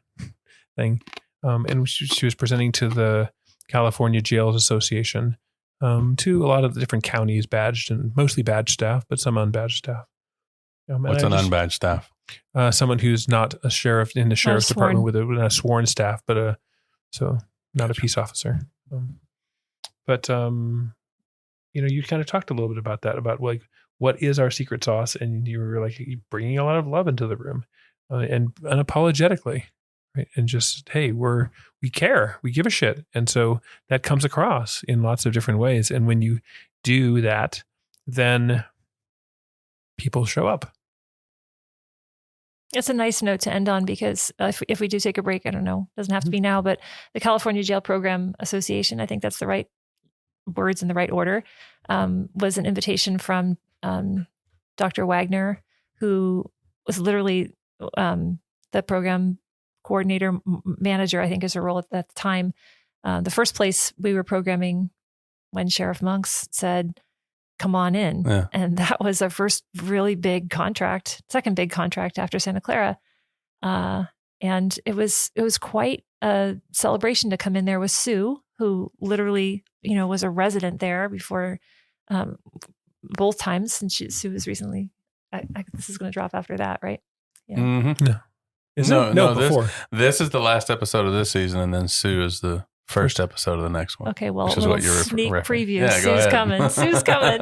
thing. And she was presenting to the California Jails Association, to a lot of the different counties badged and mostly badged staff, but some unbadged staff. What's an unbadged staff? Someone who's not a sheriff in the sheriff's department with a sworn staff, but so not a peace officer. You kind of talked a little bit about that, about like, what is our secret sauce? And you were like bringing a lot of love into the room and unapologetically, right? And just, hey, we care, we give a shit. And so that comes across in lots of different ways. And when you do that, then people show up. It's a nice note to end on because if we do take a break, I don't know, doesn't have to be now, but the California Jail Program Association, I think that's the right words in the right order, was an invitation from Dr. Wagner, who was literally the program coordinator, manager, I think is her role at that time. The first place we were programming when Sheriff Monks said, come on in. Yeah. And that was our first really big contract, second big contract after Santa Clara. And it was quite a celebration to come in there with Sue, who literally, was a resident there before both times. And Sue was recently, this is going to drop after that, right? Yeah. Mm-hmm. No, before. This is the last episode of this season. And then Sue is the first episode of the next one. Okay, well, which is what you're sneak preview. Yeah, Sue's coming. Sue's coming.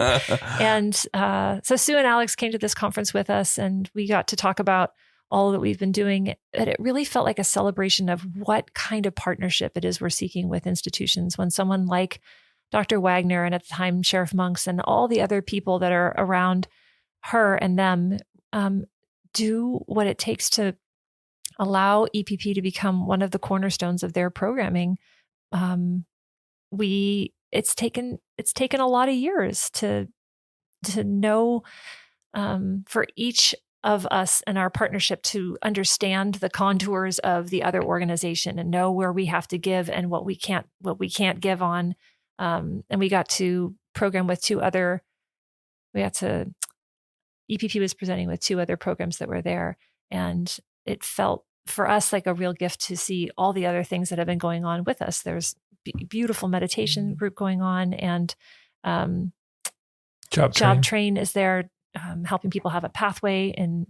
And so Sue and Alex came to this conference with us, and we got to talk about all that we've been doing. And it really felt like a celebration of what kind of partnership it is we're seeking with institutions. When someone like Dr. Wagner, and at the time Sheriff Monks, and all the other people that are around her and them do what it takes to allow EPP to become one of the cornerstones of their programming. It's taken a lot of years to know, for each of us and our partnership to understand the contours of the other organization and know where we have to give and what we can't give on. And we got to program with EPP was presenting with 2 other programs that were there. And it felt for us like a real gift to see all the other things that have been going on with us. There's beautiful meditation group going on, and Job Train is there, helping people have a pathway. And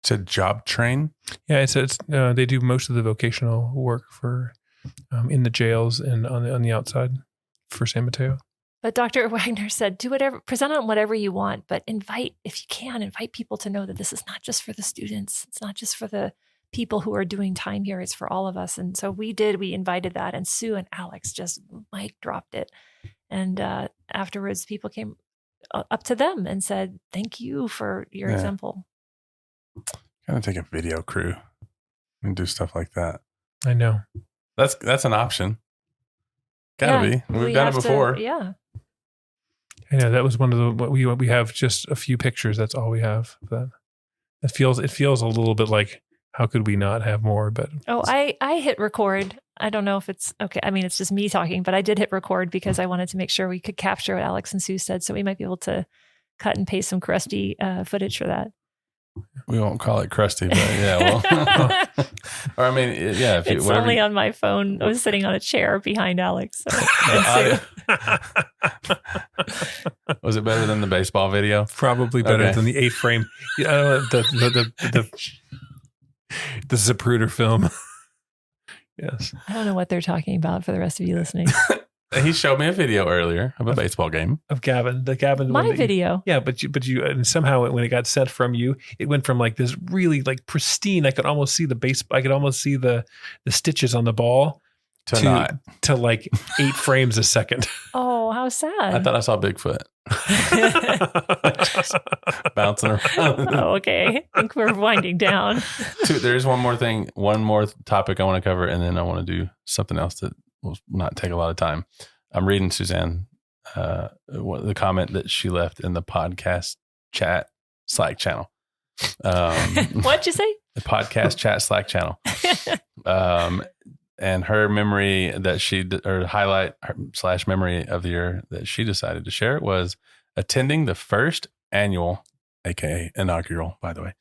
it's a Job Train. Yeah, it's they do most of the vocational work for in the jails and on the outside for San Mateo. But Dr. Wagner said, do whatever, present on whatever you want, but invite, if you can, invite people to know that this is not just for the students. It's not just for the people who are doing time here. It's for all of us. And so we invited that. And Sue and Alex just mic dropped it. And afterwards, people came up to them and said, thank you for your example. Kind of take a video crew and do stuff like that. I know. That's an option. Gotta be. We've done it before. Yeah. Yeah, that was one of the, we have just a few pictures. That's all we have. But it feels a little bit like, how could we not have more? But I hit record. I don't know if it's okay. I mean, it's just me talking, but I did hit record because I wanted to make sure we could capture what Alex and Sue said. So we might be able to cut and paste some crusty footage for that. We won't call it crusty, but yeah, well, or I mean, yeah. If it's only on my phone. I was sitting on a chair behind Alex. So. Was it better than the baseball video? Probably better than the 8 frame. The Zapruder film. Yes. I don't know what they're talking about for the rest of you listening. He showed me a video earlier of a baseball game of Gavin. My video. But you, and somehow when it got sent from you, it went from like this really like pristine. I could almost see the stitches on the ball to like 8 frames a second. Oh, how sad! I thought I saw Bigfoot bouncing around. Oh, okay. I think we're winding down. There's one more topic I want to cover, and then I want to do something else that will not take a lot of time. I'm reading Suzanne, the comment that she left in the podcast chat Slack channel. What'd you say? The podcast chat Slack channel. And her memory highlight / memory of the year that she decided to share was attending the first annual, aka inaugural, by the way,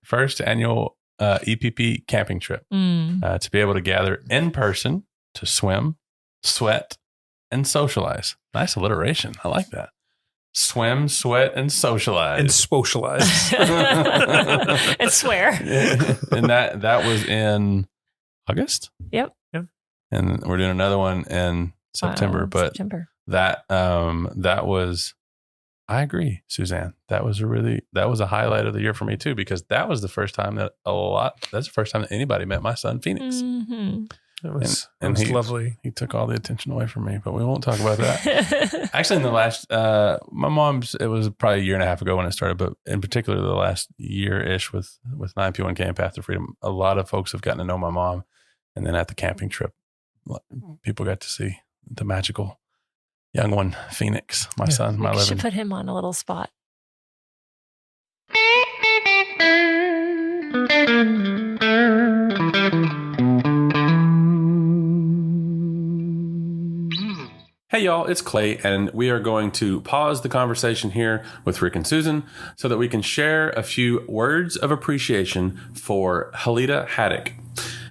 first annual EPP camping trip to be able to gather in person to swim, sweat, and socialize. Nice alliteration. I like that. Swim, sweat, and socialize. And socialize. And swear. And that was in August? Yep. And we're doing another one in September. That was, I agree, Suzanne. That was a highlight of the year for me too, because that was the first time that's the first time that anybody met my son, Phoenix. Mm-hmm. It was lovely. He took all the attention away from me, but we won't talk about that. Actually, in the last, my mom's, it was probably a year and a half ago when it started, but in particular, the last year-ish with 9P1K and Path to Freedom, a lot of folks have gotten to know my mom. And then at the camping trip, people got to see the magical young one, Phoenix, my son, my living. We should put him on a little spot. Hey y'all, it's Clay, and we are going to pause the conversation here with Rick and Susan so that we can share a few words of appreciation for Halida Hatic.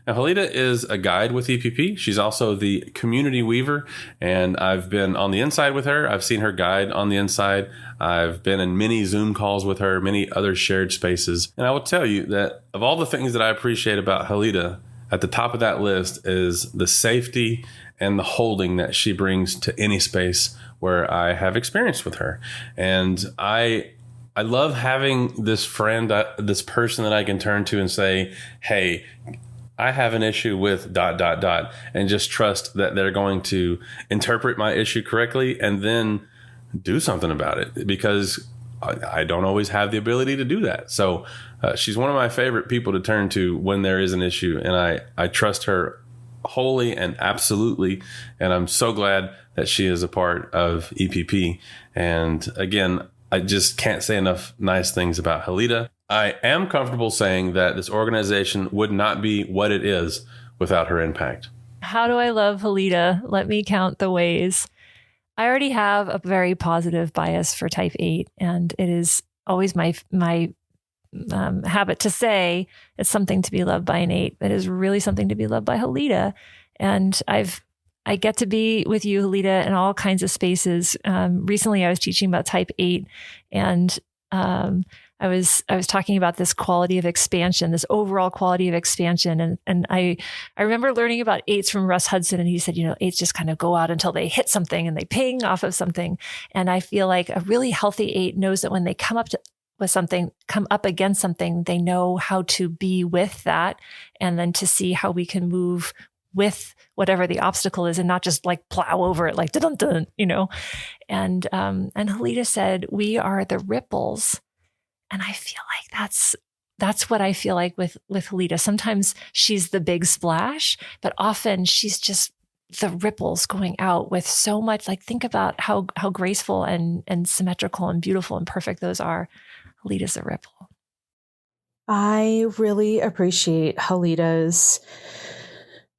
Now, Halida is a guide with EPP. She's also the community weaver, and I've been on the inside with her. I've seen her guide on the inside. I've been in many Zoom calls with her, many other shared spaces. And I will tell you that of all the things that I appreciate about Halida, at the top of that list is the safety and the holding that she brings to any space where I have experience with her. And I love having this friend, this person that I can turn to and say, hey, I have an issue with ... and just trust that they're going to interpret my issue correctly and then do something about it, because I don't always have the ability to do that. So she's one of my favorite people to turn to when there is an issue, and I trust her wholly and absolutely. And I'm so glad that she is a part of EPP. And again, I just can't say enough nice things about Halida. I am comfortable saying that this organization would not be what it is without her impact. How do I love Halida? Let me count the ways. I already have a very positive bias for type 8, and it is always my habit to say it's something to be loved by an 8. It is really something to be loved by Halida. And I get to be with you, Halida, in all kinds of spaces. Recently, I was teaching about type 8, and I was talking about this quality of expansion, this overall quality of expansion. And I remember learning about eights from Russ Hudson. And he said, eights just kind of go out until they hit something and they ping off of something. And I feel like a really healthy eight knows that when they come up against something, they know how to be with that, and then to see how we can move with whatever the obstacle is and not just like plow over it like dun dun, And Halida said, we are the ripples. And I feel like that's what I feel like with Halida. Sometimes she's the big splash, but often she's just the ripples going out with so much. Like, think about how graceful and symmetrical and beautiful and perfect those are. Halida's a ripple. I really appreciate Halida's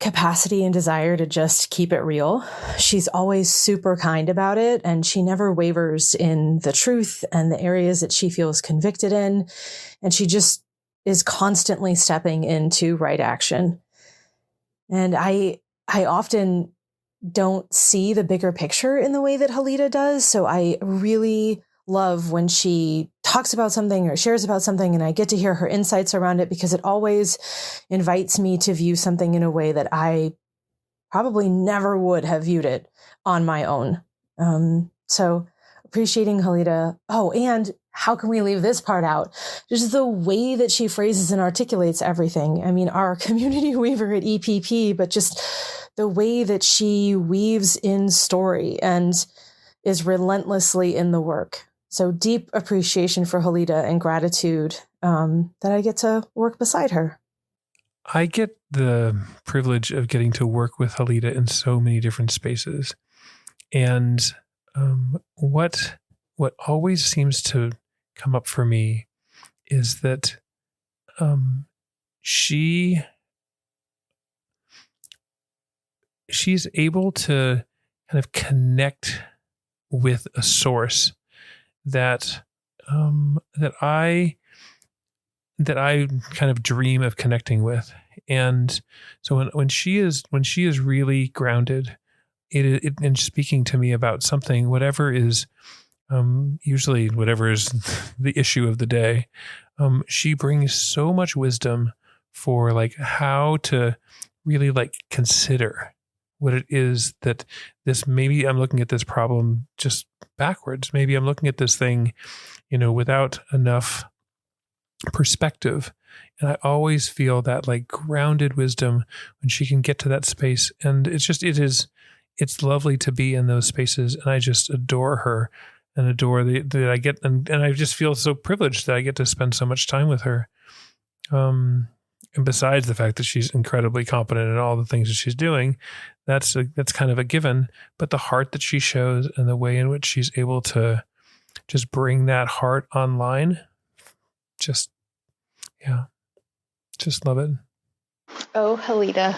capacity and desire to just keep it real. She's always super kind about it, and she never wavers in the truth and the areas that she feels convicted in. And she just is constantly stepping into right action. And I often don't see the bigger picture in the way that Halida does. So I really love when she talks about something or shares about something and I get to hear her insights around it, because it always invites me to view something in a way that I probably never would have viewed it on my own. So appreciating Halida. Oh, and how can we leave this part out? Just the way that she phrases and articulates everything. I mean, our community weaver at EPP, but just the way that she weaves in story and is relentlessly in the work. So deep appreciation for Halida and gratitude that I get to work beside her. I get the privilege of getting to work with Halida in so many different spaces. And what always seems to come up for me is that she's able to kind of connect with a source that I kind of dream of connecting with. And so when she is really grounded, it in speaking to me about something, whatever is usually whatever is the issue of the day, she brings so much wisdom for like how to really like consider what it is that this, maybe I'm looking at this problem just backwards. Maybe I'm looking at this thing, without enough perspective. And I always feel that like grounded wisdom when she can get to that space. And it's lovely to be in those spaces. And I just adore her and adore that I get, and I just feel so privileged that I get to spend so much time with her. And besides the fact that she's incredibly competent in all the things that she's doing, that's kind of a given. But the heart that she shows and the way in which she's able to just bring that heart online, just love it. Oh, Halida,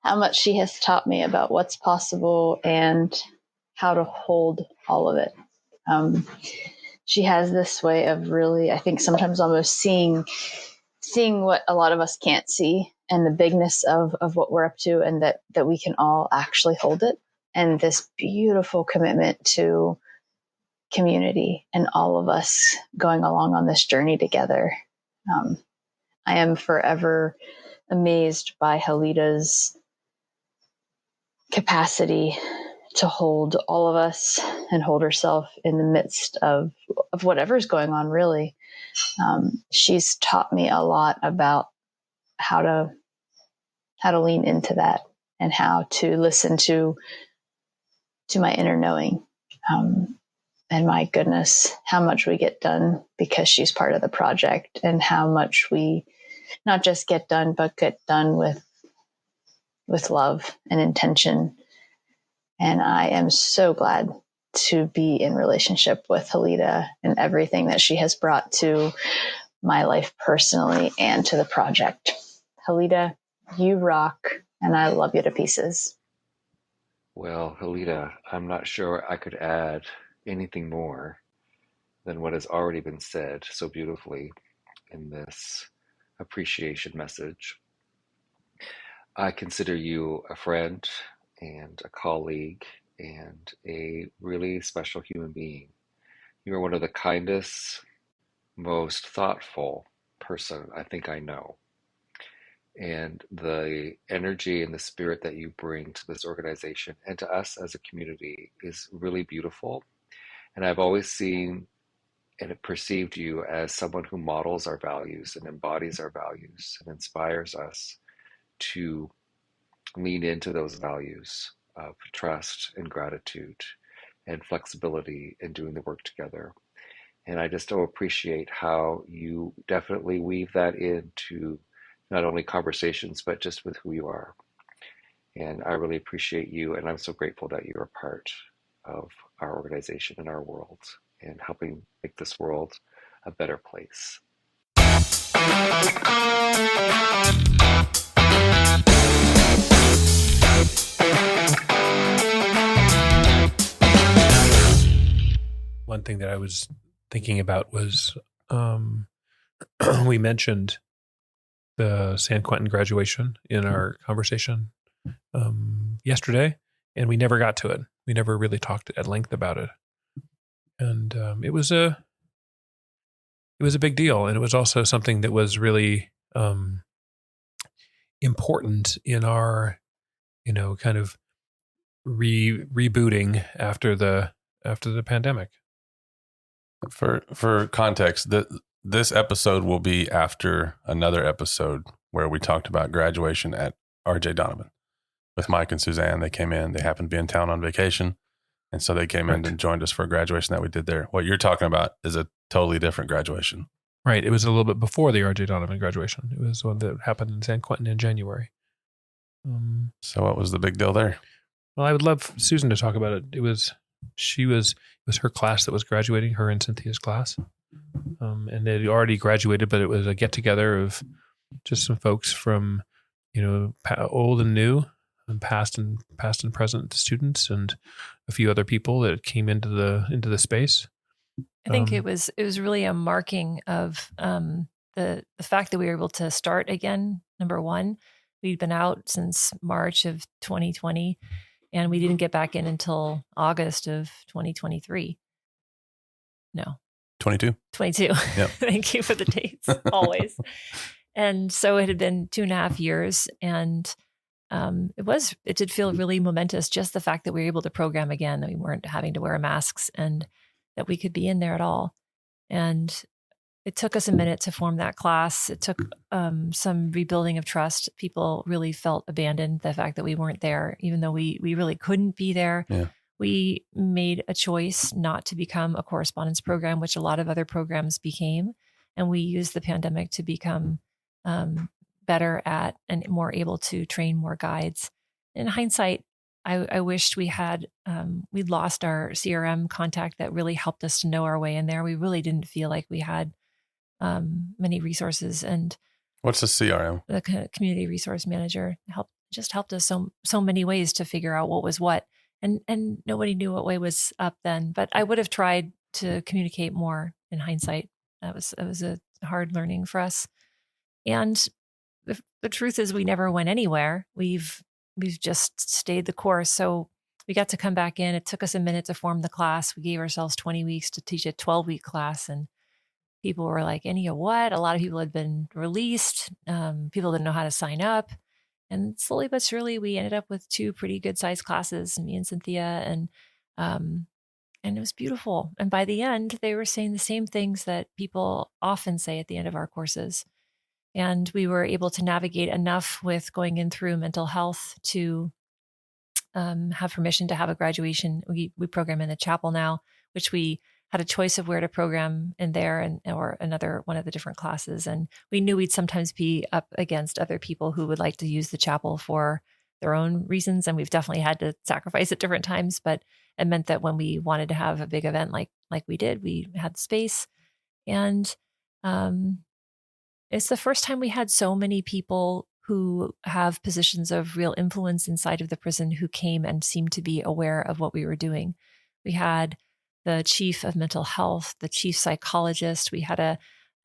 how much she has taught me about what's possible and how to hold all of it. She has this way of really, I think, sometimes almost seeing what a lot of us can't see, and the bigness of what we're up to, and that we can all actually hold it. And this beautiful commitment to community and all of us going along on this journey together. I am forever amazed by Halida's capacity to hold all of us and hold herself in the midst of whatever's going on, really. She's taught me a lot about how to lean into that and how to listen to my inner knowing. And my goodness, how much we get done because she's part of the project, and how much we not just get done, but get done with love and intention. And I am so glad to be in relationship with Halida and everything that she has brought to my life personally and to the project. Halida, you rock, and I love you to pieces. Well, Halida, I'm not sure I could add anything more than what has already been said so beautifully in this appreciation message. I consider you a friend and a colleague and a really special human being You are one of the kindest, most thoughtful person I think I know. And the energy and the spirit that you bring to this organization and to us as a community is really beautiful. And I've always seen and perceived you as someone who models our values and embodies our values and inspires us to lean into those values of trust and gratitude and flexibility in doing the work together. And I just so appreciate how you definitely weave that into not only conversations, but just with who you are. And I really appreciate you. And I'm so grateful that you're a part of our organization and our world and helping make this world a better place. One thing that I was thinking about was we mentioned the San Quentin graduation in our conversation yesterday, and we never got to it. We never really talked at length about it. And it was a big deal. And it was also something that was really important in our, kind of rebooting after the pandemic. For context, this episode will be after another episode where we talked about graduation at RJ Donovan with Mike and Suzanne. They came in. They happened to be in town on vacation. And so they came in and joined us for a graduation that we did there. What you're talking about is a totally different graduation. Right. It was a little bit before the RJ Donovan graduation. It was one that happened in San Quentin in January. So what was the big deal there? Well, I would love Susan to talk about it. It was her class that was graduating, her and Cynthia's class. And they'd already graduated, but it was a get together of just some folks from, old and new, and past and present students, and a few other people that came into the space. I think it was really a marking of the fact that we were able to start again. Number one, we'd been out since March of 2020, and we didn't get back in until August of 2023. No. 22. Yep. Thank you for the dates, always. And so it had been 2.5 years, and it did feel really momentous, just the fact that we were able to program again, that we weren't having to wear masks, and that we could be in there at all. And it took us a minute to form that class. It took some rebuilding of trust. People really felt abandoned, the fact that we weren't there, even though we really couldn't be there. Yeah. We made a choice not to become a correspondence program, which a lot of other programs became. And we used the pandemic to become better at and more able to train more guides. In hindsight, I wished we'd lost our CRM contact that really helped us to know our way in there. We really didn't feel like we had many resources. And what's a CRM? The community resource manager helped us so many ways to figure out what was what. And nobody knew what way was up then, but I would have tried to communicate more in hindsight. That was a hard learning for us. And the truth is, we never went anywhere. We've just stayed the course. So we got to come back in. It took us a minute to form the class. We gave ourselves 20 weeks to teach a 12-week class, and people were like, "Enya, what?" A lot of people had been released. People didn't know how to sign up. And slowly but surely, we ended up with 2 pretty good sized classes, me and Cynthia, and it was beautiful. And by the end, they were saying the same things that people often say at the end of our courses. And we were able to navigate enough with going in through mental health to have permission to have a graduation. We program in the chapel now, which we had a choice of where to program in there or another one of the different classes. And we knew we'd sometimes be up against other people who would like to use the chapel for their own reasons. And we've definitely had to sacrifice at different times, but it meant that when we wanted to have a big event like we did, we had space. And it's the first time we had so many people who have positions of real influence inside of the prison who came and seemed to be aware of what we were doing. We had the chief of mental health, the chief psychologist. We had a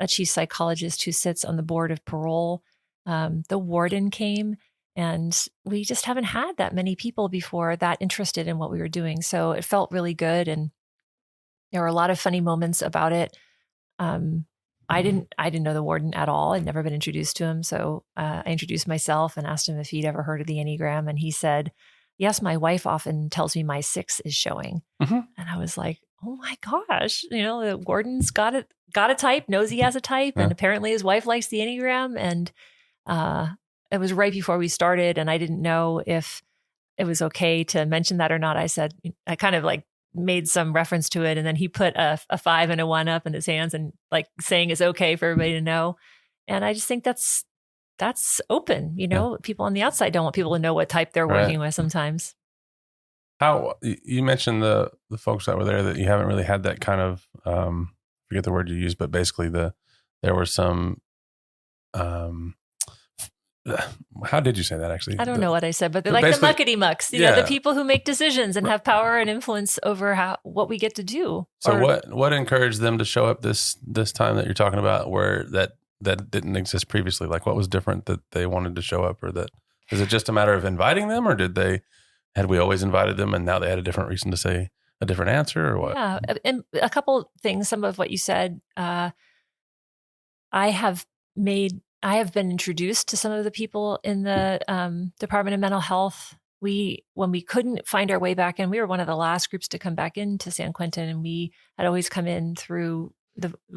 chief psychologist who sits on the board of parole. The warden came, and we just haven't had that many people before that interested in what we were doing. So it felt really good. And there were a lot of funny moments about it. I didn't know the warden at all. I'd never been introduced to him. So I introduced myself and asked him if he'd ever heard of the Enneagram. And he said, yes, my wife often tells me my 6 is showing. And I was like, oh my gosh, the warden's got a type, knows he has a type. And apparently his wife likes the Enneagram. And it was right before we started. And I didn't know if it was okay to mention that or not. I kind of like made some reference to it. And then he put a 5 and a 1 up in his hands and like saying it's okay for everybody to know. And I just think that's open. People on the outside don't want people to know what type they're working with sometimes. How you mentioned the folks that were there that you haven't really had that kind of, forget the word you used, but basically there were some, how did you say that actually? I don't know what I said, but they're like the muckety mucks, the people who make decisions and have power and influence over what we get to do. So what encouraged them to show up this time that you're talking about where that didn't exist previously? Like what was different that they wanted to show up, or that is it just a matter of inviting them, or had we always invited them and now they had a different reason to say a different answer, or what? Yeah. And a couple things, some of what you said, I have been introduced to some of the people in the Department of Mental Health. When we couldn't find our way back in, we were one of the last groups to come back into San Quentin, and we had always come in through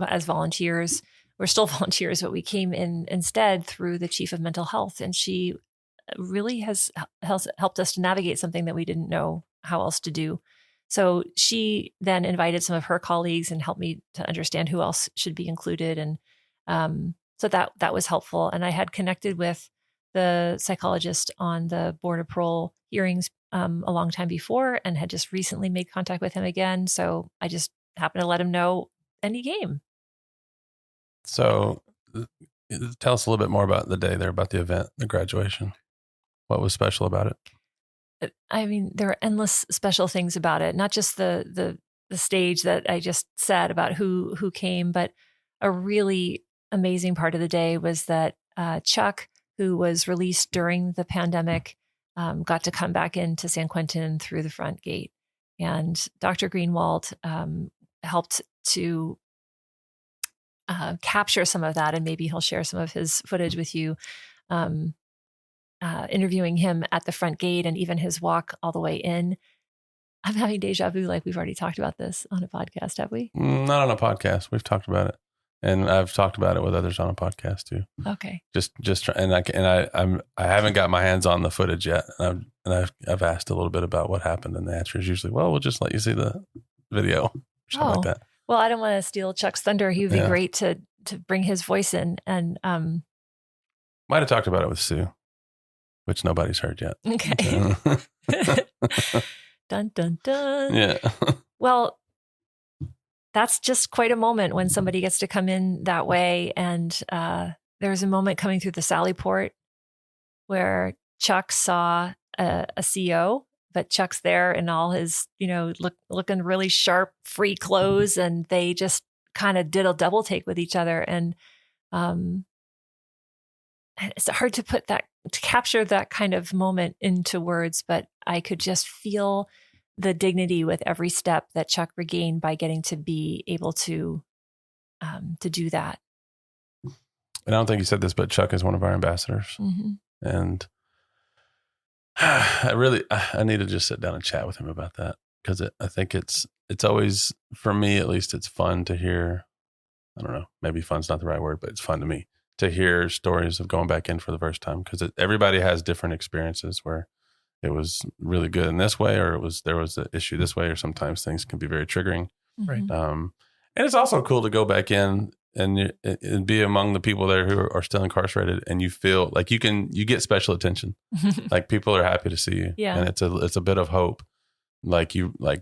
as volunteers. We're still volunteers, but we came in instead through the chief of mental health, and she really has helped us to navigate something that we didn't know how else to do. So she then invited some of her colleagues and helped me to understand who else should be included, and so that was helpful. And I had connected with the psychologist on the Board of Parole hearings a long time before and had just recently made contact with him again. So I just happened to let him know, and he came. So tell us a little bit more about the day there, about the event, the graduation. What was special about it? I mean, there are endless special things about it, not just the stage that I just said about who came, but a really amazing part of the day was that Chuck, who was released during the pandemic, got to come back into San Quentin through the front gate. And Dr. Greenwald helped to capture some of that, and maybe he'll share some of his footage with you, interviewing him at the front gate and even his walk all the way in. I'm having deja vu, like we've already talked about this on a podcast, have we? Not on a podcast. We've talked about it. And I've talked about it with others on a podcast too. Okay. Just try, and I haven't got my hands on the footage yet. And I've asked a little bit about what happened, and the answer is usually, well, we'll just let you see the video or something like that. Well, I don't want to steal Chuck's thunder. He would be great to bring his voice in, and might have talked about it with Sue, which nobody's heard yet. Okay. Dun dun dun. Yeah. Well, that's just quite a moment when somebody gets to come in that way. And there's a moment coming through the Sally Port where Chuck saw a CO, but Chuck's there in all his, looking really sharp, free clothes. And they just kind of did a double take with each other. And it's hard to capture that kind of moment into words, but I could just feel the dignity with every step that Chuck regained by getting to be able to do that. And I don't think you said this, but Chuck is one of our ambassadors. Mm-hmm. And I need to just sit down and chat with him about that, because I think it's always, for me at least, it's fun to hear. I don't know, maybe fun's not the right word, but it's fun to me to hear stories of going back in for the first time, because everybody has different experiences where it was really good in this way, or there was an issue this way, or sometimes things can be very triggering. Right. And it's also cool to go back in and be among the people there who are still incarcerated, and you feel like you get special attention. Like people are happy to see you. Yeah. And it's a bit of hope. Like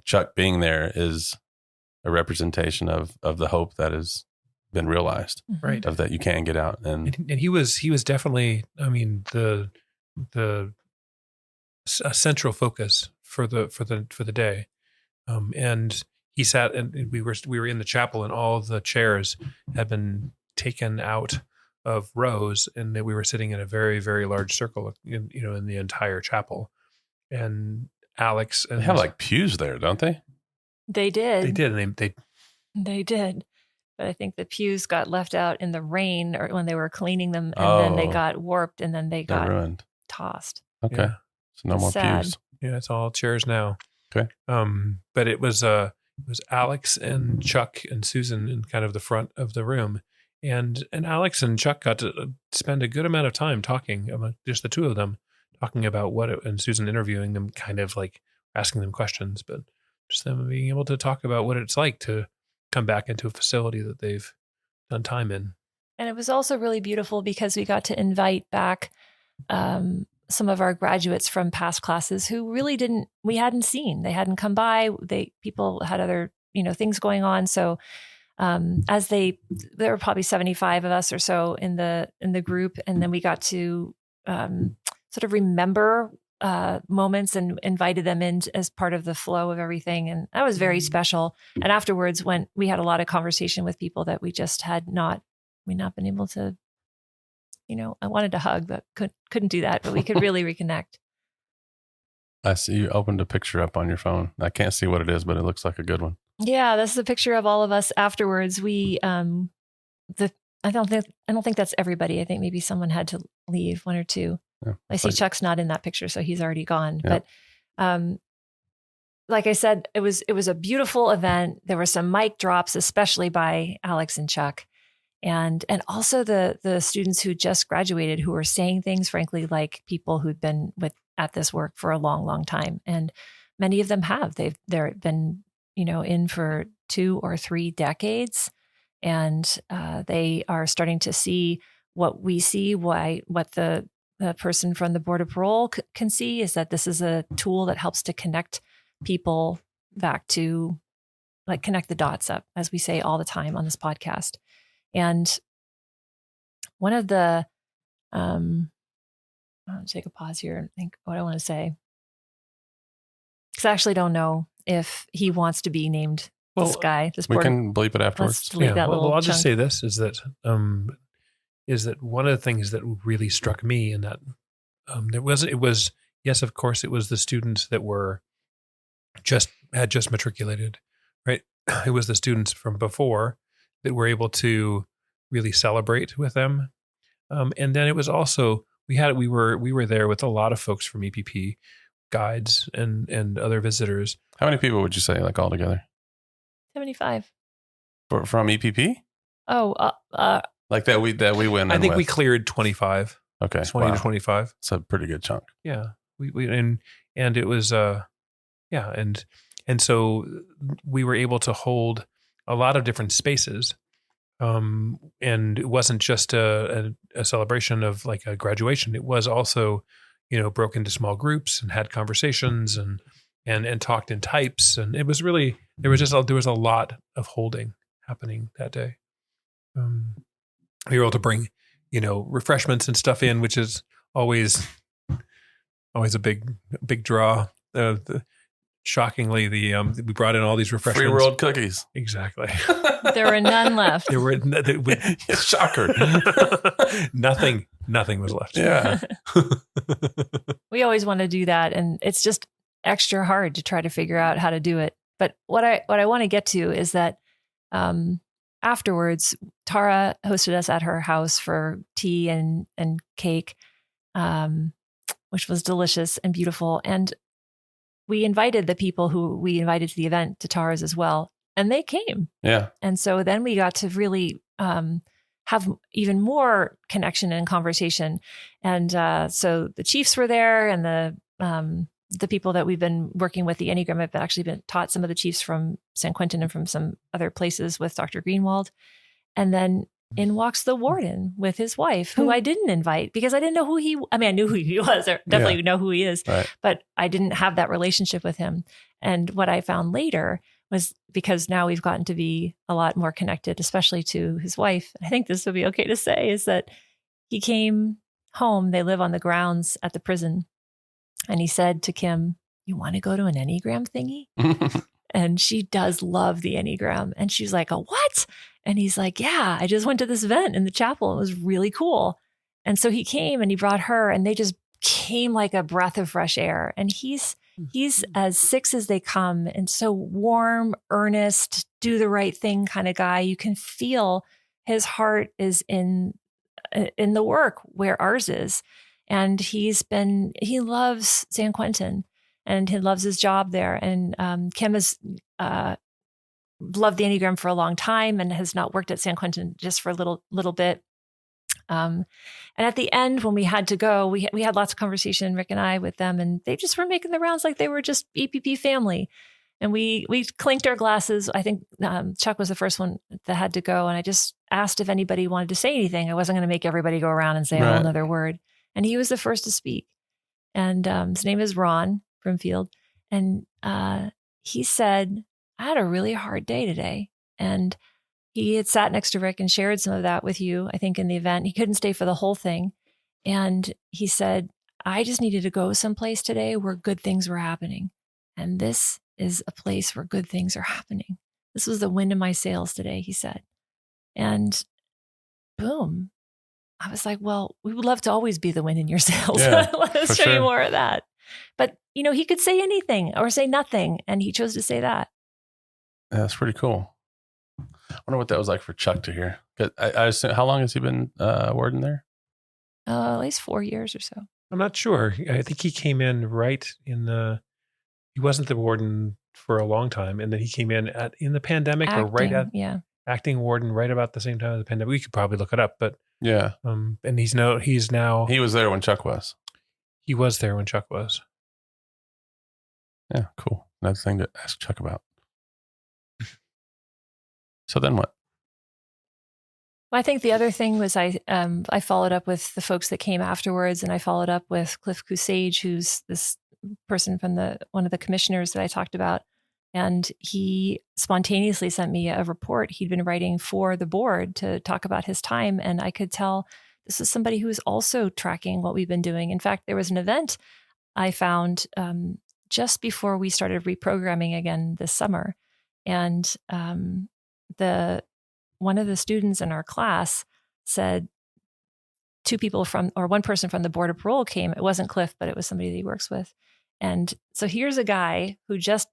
Chuck being there is a representation of the hope that has been realized. Right. Of that you can get out. And he was definitely, I mean, the a central focus for the day. And he sat, and we were in the chapel, and all the chairs had been taken out of rows, and that we were sitting in a very, very large circle in the entire chapel. And Alex, and they have like pews there, don't they? They did. They did. And They did. But I think the pews got left out in the rain or when they were cleaning them, and then they got warped, and then they got ruined. tossed. Okay. Yeah. So no more Sad. pews. Yeah, it's all chairs now. Okay. But it was Alex and Chuck and Susan in kind of the front of the room. And Alex and Chuck got to spend a good amount of time talking about just the two of them, talking about and Susan interviewing them, kind of like asking them questions, but just them being able to talk about what it's like to come back into a facility that they've done time in. And it was also really beautiful because we got to invite back some of our graduates from past classes who really we hadn't seen. They hadn't come by. People had other, things going on. So there were probably 75 of us or so in the group. And then we got to sort of remember moments and invited them in as part of the flow of everything. And that was very special. And afterwards, when we had a lot of conversation with people that we just had not been able to, I wanted to hug, but couldn't do that, but we could really reconnect. I see you opened a picture up on your phone. I can't see what it is, but it looks like a good one. Yeah, this is a picture of all of us afterwards. We, I don't think that's everybody. I think maybe someone had to leave, one or two. Yeah, I see Chuck's not in that picture, so he's already gone. Yeah. But like I said, it was a beautiful event. There were some mic drops, especially by Alex and Chuck, and also the students who just graduated who were saying things, frankly, like people who'd been at this work for a long, long time, and many of them have. They've been in for 2 or 3 decades, and they are starting to see what we see. What the person from the Board of Parole can see is that this is a tool that helps to connect people back to, like, connect the dots up, as we say all the time on this podcast. And one of the, I'll take a pause here and think what I want to say, because I actually don't know if he wants to be named this guy. We can bleep it afterwards. Let's delete that little I'll just chunk. say this is that one of the things that really struck me in that yes, of course, it was the students that had just matriculated, right? It was the students from before that were able to really celebrate with them, and then it was also we were there with a lot of folks from EPP, guides and other visitors. How many people would you say, like, all together? 75. From EPP? Oh, Like that we went. I think we cleared 25. Okay, 20 to 25. It's a pretty good chunk. Yeah, we and it was and so we were able to hold a lot of different spaces, and it wasn't just a celebration of like a graduation. It was also, broke into small groups and had conversations and talked in types, and it was really there was a lot of holding happening that day. We were able to bring, refreshments and stuff in, which is always a big draw. Shockingly, we brought in all these refreshments. Free world cookies. Exactly. there were none left. There were Shocker. Nothing was left. Yeah. We always want to do that, and it's just extra hard to try to figure out how to do it. But what I want to get to is that afterwards, Tara hosted us at her house for tea and cake, which was delicious and beautiful. And we invited the people who we invited to the event to Tara's as well, and they came. Yeah. And so then we got to really have even more connection and conversation. And so the chiefs were there, and the people that we've been working with, the Enneagram, have actually been taught some of the chiefs from San Quentin and from some other places with Dr. Greenwald. And then in walks the warden with his wife, who I didn't invite because I didn't know I knew who he was. I definitely know who he is, right. But I didn't have that relationship with him. And what I found later was, because now we've gotten to be a lot more connected, especially to his wife, I think this would be okay to say, is that he came home. They live on the grounds at the prison. And he said to Kim, "You want to go to an Enneagram thingy?" And she does love the Enneagram. And she's like, "A what?" And he's like, "Yeah, I just went to this event in the chapel. It was really cool." And so he came and he brought her, and they just came like a breath of fresh air. And he's He's as 6 as they come, and so warm, earnest, do the right thing kind of guy. You can feel his heart is in the work where ours is. And he loves San Quentin and he loves his job there. And Kim has loved the Enneagram for a long time and has not worked at San Quentin just for a little bit. And at the end, when we had to go, we had lots of conversation, Rick and I, with them, and they just were making the rounds like they were just EPP family. And we clinked our glasses. I think Chuck was the first one that had to go. And I just asked if anybody wanted to say anything. I wasn't going to make everybody go around and say a whole another word. And he was the first to speak. And his name is Ron Brimfield. And he said, I had a really hard day today. And he had sat next to Rick and shared some of that with you, I think, in the event. He couldn't stay for the whole thing. And he said, I just needed to go someplace today where good things were happening. And this is a place where good things are happening. This was the wind in my sails today, he said. And boom, I was like, well, we would love to always be the wind in your sails. Yeah, Let us show you more of that. But, he could say anything or say nothing. And he chose to say that. Yeah, that's pretty cool. I wonder what that was like for Chuck to hear. I assume, how long has he been warden there? At least 4 years or so. I'm not sure. I think he came in right in he wasn't the warden for a long time. And then he came in in the pandemic acting warden right about the same time as the pandemic. We could probably look it up, but yeah. And he's now. He was there when Chuck was. He was there when Chuck was. Yeah, cool. Another thing to ask Chuck about. So then what? Well, I think the other thing was I followed up with the folks that came afterwards, and I followed up with Cliff Cousage, who's this person from one of the commissioners that I talked about. And he spontaneously sent me a report he'd been writing for the board to talk about his time. And I could tell this is somebody who is also tracking what we've been doing. In fact, there was an event I found just before we started reprogramming again this summer. And one of the students in our class said one person from the board of parole came. It wasn't Cliff, but it was somebody that he works with. And so here's a guy who just,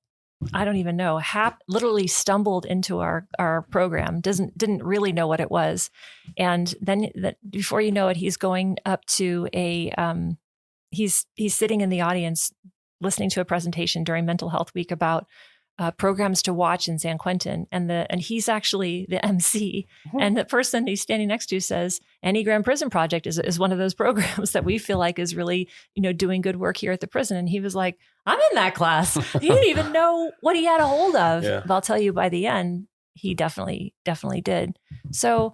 I don't even know, literally stumbled into our program, didn't really know what it was. And then before you know it, he's going up to he's sitting in the audience listening to a presentation during Mental Health Week about programs to watch in San Quentin, and he's actually the MC. Mm-hmm. And the person he's standing next to says, Enneagram Prison Project is one of those programs that we feel like is really, doing good work here at the prison. And he was like, I'm in that class. He didn't even know what he had a hold of. Yeah. But I'll tell you, by the end, he definitely did. So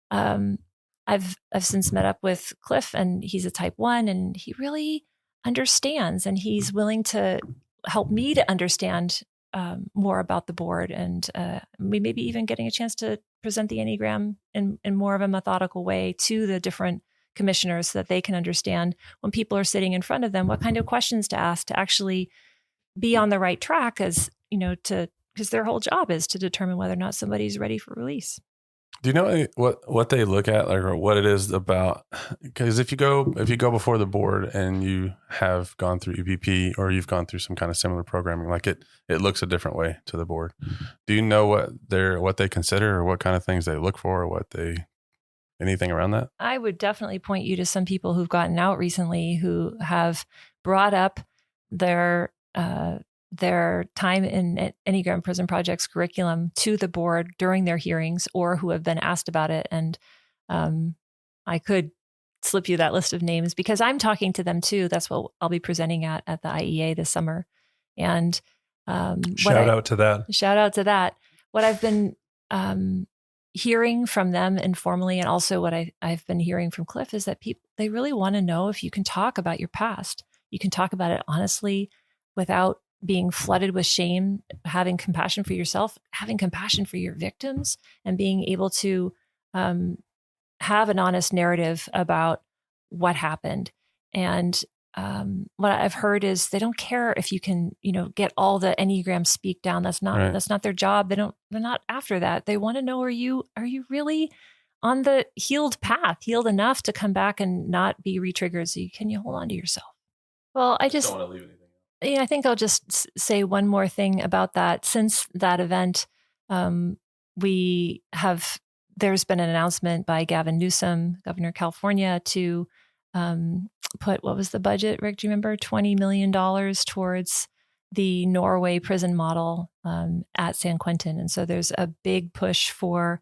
I've since met up with Cliff, and he's a type 1, and he really understands, and he's willing to help me to understand more about the board, and maybe even getting a chance to present the Enneagram in more of a methodical way to the different commissioners so that they can understand when people are sitting in front of them, what kind of questions to ask to actually be on the right track, because their whole job is to determine whether or not somebody's ready for release. Do you know what they look at, like, or what it is about? Because if you go before the board and you have gone through EPP or you've gone through some kind of similar programming, like it looks a different way to the board. Do you know what they consider, or what kind of things they look for, or anything around that? I would definitely point you to some people who've gotten out recently who have brought up their time in Enneagram Prison Project's curriculum to the board during their hearings, or who have been asked about it. And I could slip you that list of names because I'm talking to them too. That's what I'll be presenting at the IEA this summer. And shout out to that. What I've been hearing from them informally, and also what I've been hearing from Cliff, is that they really want to know if you can talk about your past. You can talk about it honestly without being flooded with shame, having compassion for yourself, having compassion for your victims, and being able to have an honest narrative about what happened. And what I've heard is they don't care if you can, get all the Enneagram speak down. That's not their job. They're not after that. They want to know, are you really on the healed path, healed enough to come back and not be re-triggered? So can you hold on to yourself? Well, I just don't want to leave anything. I think I'll just say one more thing about that. Since that event, there's been an announcement by Gavin Newsom, Governor of California, to put, what was the budget, Rick? Do you remember? $20 million towards the Norway prison model at San Quentin. And so there's a big push for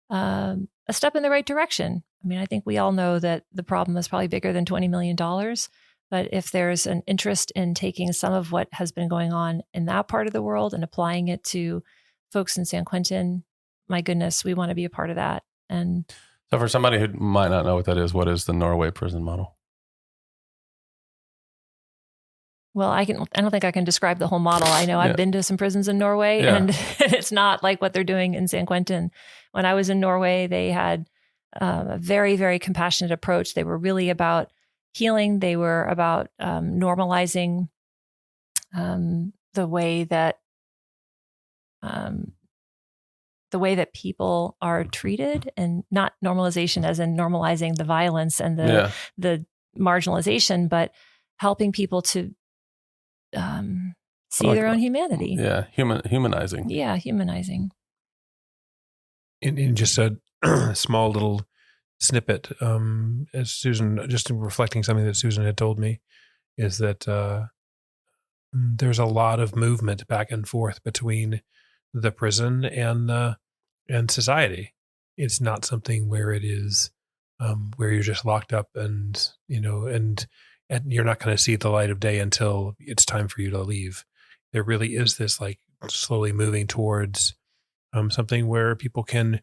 a step in the right direction. I mean, I think we all know that the problem is probably bigger than $20 million. But if there's an interest in taking some of what has been going on in that part of the world and applying it to folks in San Quentin, my goodness, we want to be a part of that. And so for somebody who might not know what that is, what is the Norway prison model? Well, I don't think I can describe the whole model. I know I've been to some prisons in Norway, and it's not like what they're doing in San Quentin. When I was in Norway, they had a very, very compassionate approach. They were really about healing. They were about normalizing the way that people are treated, and not normalization as in normalizing the violence and the marginalization, but helping people to see their own humanity. Yeah, humanizing. Yeah, humanizing. In just a small little snippet, as Susan, just reflecting something that Susan had told me, is that there's a lot of movement back and forth between the prison and society. It's not something where it is where you're just locked up and you're not going to see the light of day until it's time for you to leave. There really is this like slowly moving towards something where people can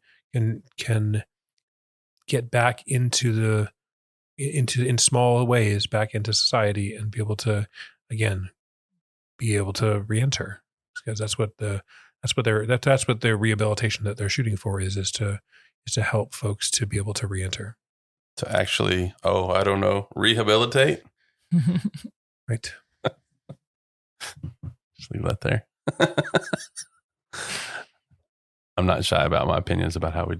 get back into in small ways back into society and be able to again be able to reenter, because that's what the rehabilitation that they're shooting for is to help folks to be able to reenter. To actually, rehabilitate. Right. Just leave that there. I'm not shy about my opinions about how we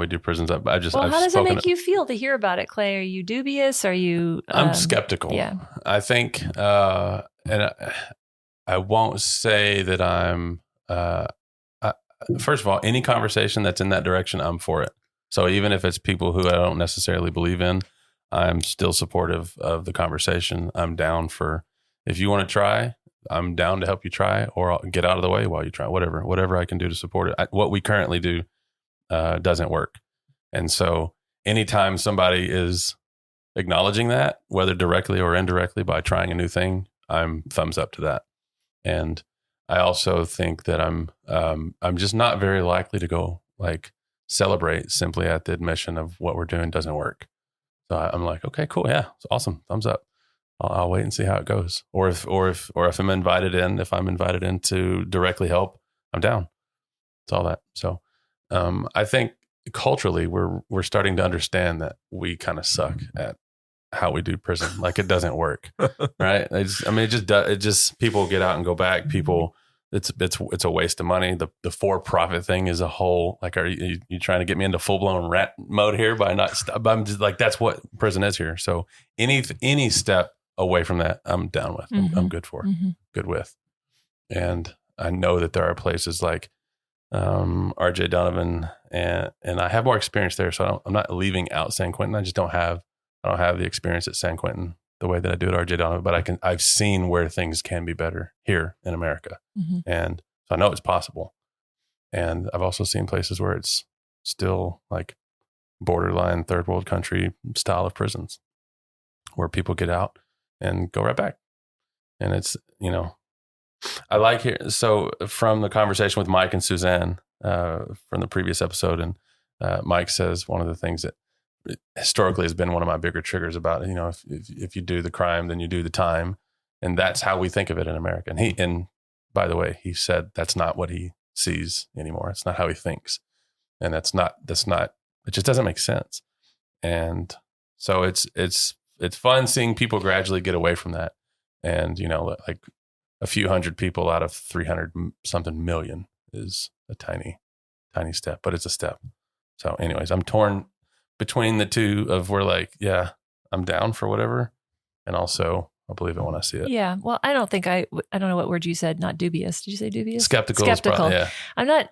do prisons. How does it make you feel to hear about it, Clay? Are you dubious? Are you? I'm skeptical. Yeah. I think, and I won't say that I'm. First of all, any conversation that's in that direction, I'm for it. So even if it's people who I don't necessarily believe in, I'm still supportive of the conversation. I'm down for, if you want to try, I'm down to help you try, or I'll get out of the way while you try, whatever I can do to support it. What we currently do doesn't work. And so anytime somebody is acknowledging that, whether directly or indirectly by trying a new thing, I'm thumbs up to that. And I also think that I'm just not very likely to go like celebrate simply at the admission of what we're doing doesn't work. So I'm like, okay, cool. Yeah. It's awesome. Thumbs up. I'll wait and see how it goes. Or if I'm invited in to directly help, I'm down. It's all that. So I think culturally we're starting to understand that we kind of suck at how we do prison. Like it doesn't work. Right. It just people get out and go back. People, it's a waste of money. The for-profit thing is a whole, like, are you trying to get me into full-blown rat mode here by not, I'm just like, that's what prison is here. So any step away from that, I'm down with. Mm-hmm. I'm good for, good with. And I know that there are places like RJ Donovan and I have more experience there. So I'm not leaving out San Quentin. I don't have the experience at San Quentin the way that I do at RJ Donovan, but I've seen where things can be better here in America. Mm-hmm. And so I know it's possible. And I've also seen places where it's still like borderline third world country style of prisons where people get out and go right back. And it's, I like here. So from the conversation with Mike and Suzanne from the previous episode, and Mike says one of the things that historically has been one of my bigger triggers about, if you do the crime, then you do the time. And that's how we think of it in America. And by the way, he said that's not what he sees anymore. It's not how he thinks. And that's not, it just doesn't make sense. And so it's fun seeing people gradually get away from that. And, like a few hundred people out of 300 something million is a tiny, tiny step, but it's a step. So anyways, I'm torn between the two of where like, yeah, I'm down for whatever. And also I'll believe it when I see it. Yeah. Well, I don't think I don't know what word you said. Not dubious. Did you say dubious? Skeptical. Skeptical. Yeah. I'm not,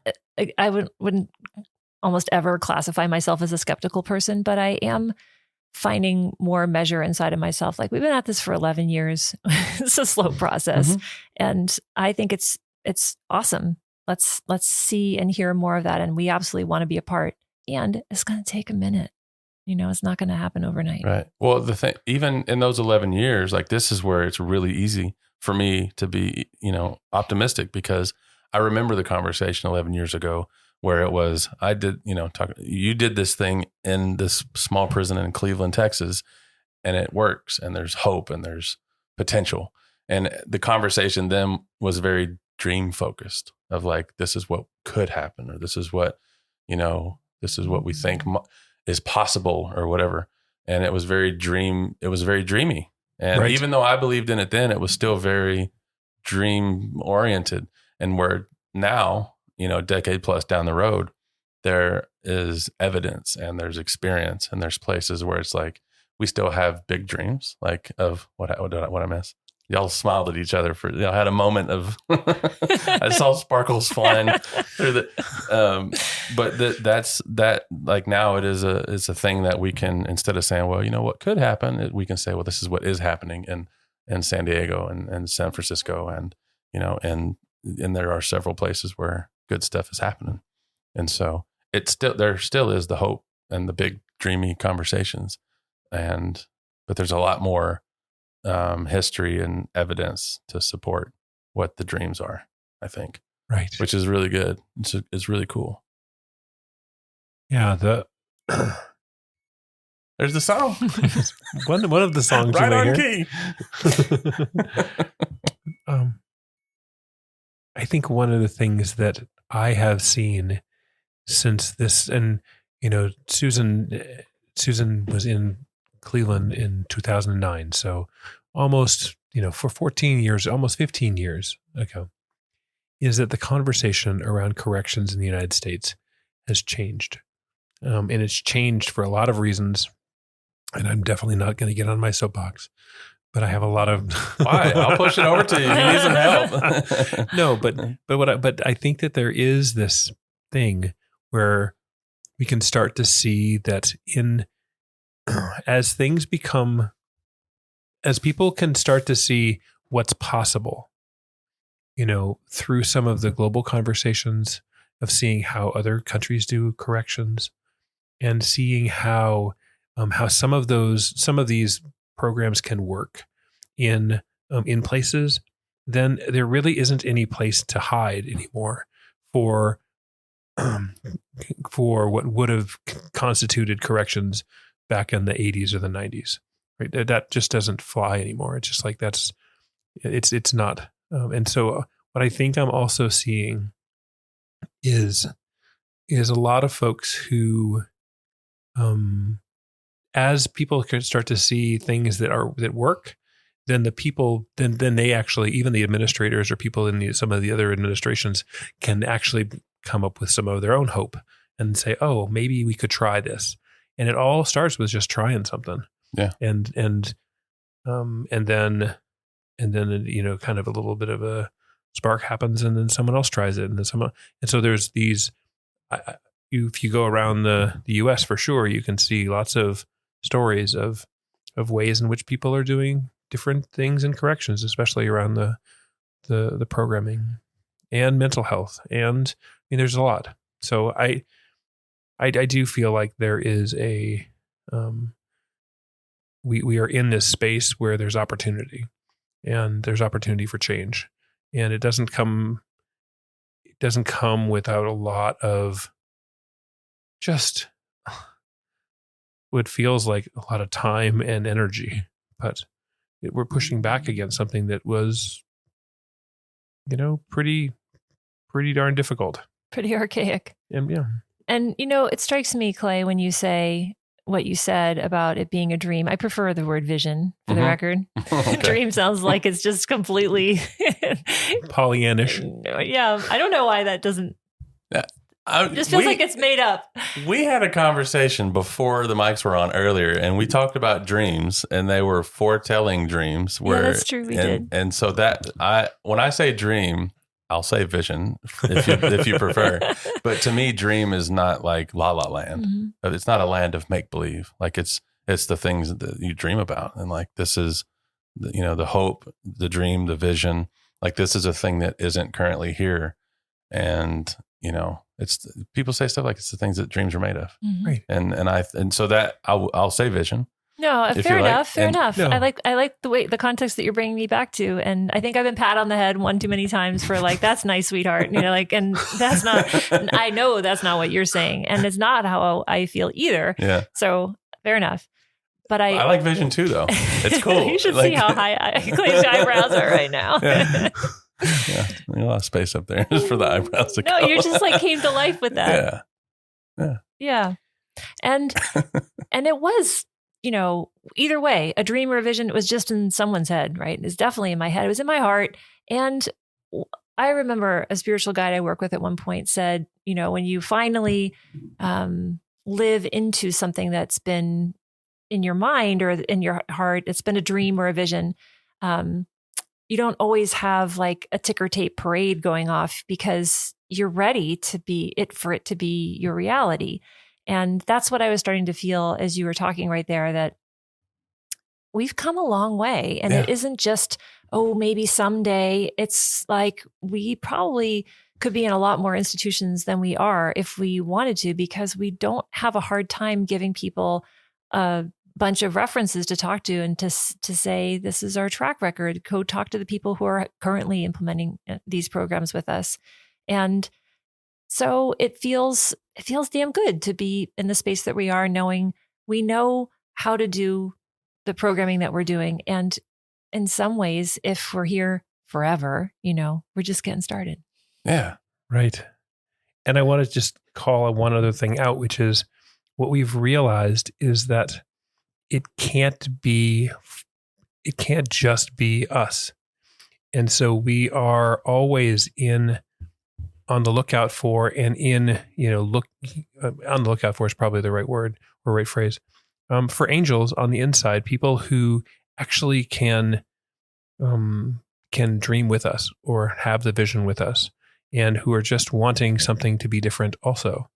I wouldn't almost ever classify myself as a skeptical person, but I am finding more measure inside of myself. Like, we've been at this for 11 years. It's a slow process. And I think it's awesome. Let's see and hear more of that. And we absolutely want to be a part. And it's going to take a minute. It's not going to happen overnight. Right. Well, the thing, even in those 11 years, like, this is where it's really easy for me to be, optimistic, because I remember the conversation 11 years ago where it was, you did this thing in this small prison in Cleveland, Texas, and it works, and there's hope and there's potential. And the conversation then was very dream focused, of like, this is what could happen, or this is what, this is what we think is possible, or whatever. And it was very dreamy. And Right. even though I believed in it then, it was still very dream oriented. And where now, a decade plus down the road, there is evidence and there's experience, and there's places where it's like, we still have big dreams, like, of what I miss. Y'all smiled at each other for, had a moment of, I saw sparkles flying through the, but that's like, now it's a thing that we can, instead of saying, well, what could happen, we can say, well, this is what is happening in San Diego and San Francisco. And, and there are several places where good stuff is happening. And so there still is the hope and the big dreamy conversations. But there's a lot more history and evidence to support what the dreams are, I think. Right. Which is really good. It's really cool. Yeah. There's the song. one of the songs right you on may hear. I think one of the things that I have seen since this, and Susan was in Cleveland in 2009, so almost for 14 years, almost 15 years ago, is that the conversation around corrections in the United States has changed, and it's changed for a lot of reasons. And I'm definitely not going to get on my soapbox, but I have a lot of. Why? I'll push it over to you if you need some help. No, but I think that there is this thing where we can start to see that as people can start to see what's possible, through some of the global conversations of seeing how other countries do corrections, and seeing how some of these programs can work in places, then there really isn't any place to hide anymore for what would have constituted corrections back in the 80s or the 90s. Right? That just doesn't fly anymore. It's just like it's not. And so what I think I'm also seeing is a lot of folks who, as people can start to see things that work, then the people, then they actually, even the administrators or people in some of the other administrations, can actually come up with some of their own hope and say, oh, maybe we could try this. And it all starts with just trying something. Yeah. And then kind of a little bit of a spark happens, and then someone else tries it, and so there's these. If you go around the U.S., for sure, you can see lots of stories of ways in which people are doing different things in corrections, especially around the programming and mental health. And there's a lot. So I do feel like there is we are in this space where there's opportunity, and there's opportunity for change, and it doesn't come without a lot of just what feels like a lot of time and energy, but we're pushing back against something that was, pretty darn difficult. Pretty archaic. And yeah. And, it strikes me, Clay, when you say what you said about it being a dream. I prefer the word vision, for the record. Okay. Dream sounds like it's just completely Pollyannish. Yeah. I don't know why that doesn't. It just feels like it's made up. We had a conversation before the mics were on earlier, and we talked about dreams, and they were foretelling dreams. Yeah, that's true. We did. And so when I say dream, I'll say vision if you prefer. But to me, dream is not like La La Land. Mm-hmm. It's not a land of make believe. Like it's the things that you dream about, and like this is, the hope, the dream, the vision. Like this is a thing that isn't currently here, and it's people say stuff like it's the things that dreams are made of, mm-hmm. Right? And so that I'll say vision. No, fair enough. Fair enough. No. I like the context that you're bringing me back to, and I think I've been pat on the head one too many times for like that's nice, sweetheart. And that's not. I know that's not what you're saying, and it's not how I feel either. Yeah. So fair enough. But I like vision too, though. It's cool. You should see how high Clay's eyebrows are right now. Yeah. Yeah, a lot of space up there just for the eyebrows to go. No, you just like came to life with that. Yeah. And it was, either way, a dream or a vision, it was just in someone's head, right? It's definitely in my head. It was in my heart. And I remember a spiritual guide I work with at one point said, when you finally live into something that's been in your mind or in your heart, it's been a dream or a vision, you don't always have like a ticker tape parade going off because you're ready for it to be your reality. And that's what I was starting to feel as you were talking right there, that we've come a long way. And it isn't just, maybe someday. It's like we probably could be in a lot more institutions than we are if we wanted to, because we don't have a hard time giving people a bunch of references to talk to and to say, this is our track record. Go talk to the people who are currently implementing these programs with us. And so it feels damn good to be in the space that we are, knowing we know how to do the programming that we're doing. And in some ways, if we're here forever, we're just getting started. Yeah. Right. And I want to just call one other thing out, which is what we've realized is that it can't just be us. And so we are always on the lookout for, and on the lookout for is probably the right word or right phrase, for angels on the inside, people who actually can dream with us or have the vision with us, and who are just wanting something to be different also,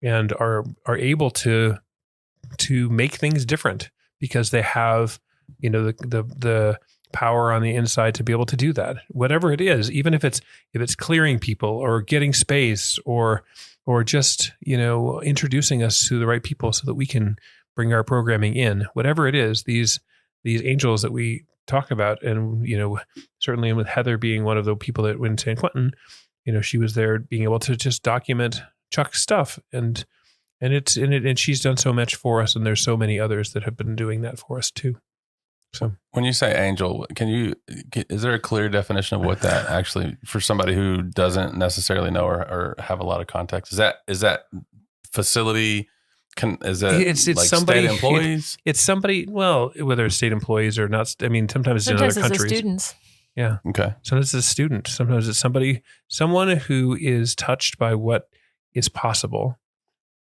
and are able to make things different because they have, the power on the inside to be able to do that. Whatever it is, even if it's clearing people or getting space or just, introducing us to the right people so that we can bring our programming in. Whatever it is, these angels that we talk about, and, certainly with Heather being one of the people that went in San Quentin, she was there being able to just document Chuck's stuff, and she's done so much for us, and there's so many others that have been doing that for us too. So when you say angel, is there a clear definition of what that actually, for somebody who doesn't necessarily know or have a lot of context, is that facility? It's like somebody, state employees? It's somebody, well, whether it's state employees or not. I mean, sometimes it's in other countries. It's students. Yeah. Okay. Sometimes it's a student. Sometimes it's someone who is touched by what is possible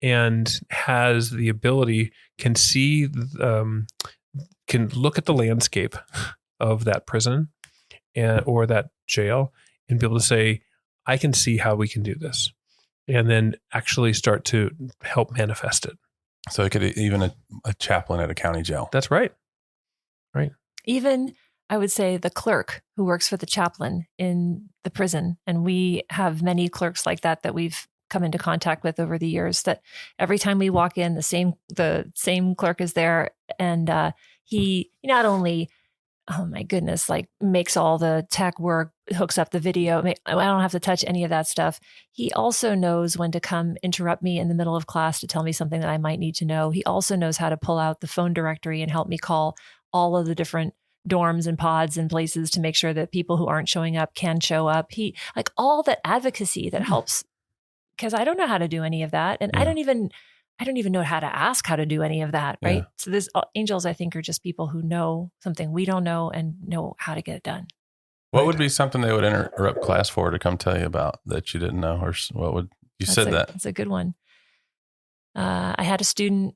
and has the ability, can see, can look at the landscape of that prison or that jail and be able to say, I can see how we can do this. And then actually start to help manifest it. So it could even a chaplain at a county jail. That's right. Right. Even, I would say, the clerk who works for the chaplain in the prison. And we have many clerks like that we've come into contact with over the years, that every time we walk in, the same clerk is there. And he not only, oh my goodness, like makes all the tech work, hooks up the video. I don't have to touch any of that stuff. He also knows when to come interrupt me in the middle of class to tell me something that I might need to know. He also knows how to pull out the phone directory and help me call all of the different dorms and pods and places to make sure that people who aren't showing up can show up. He, like, all that advocacy that helps, because I don't know how to do any of that. And I don't even know how to ask how to do any of that. Right. Yeah. So angels, I think, are just people who know something we don't know and know how to get it done. What would be something they would interrupt class for to come tell you about that you didn't know? Or what would You said that. That's a good one. I had a student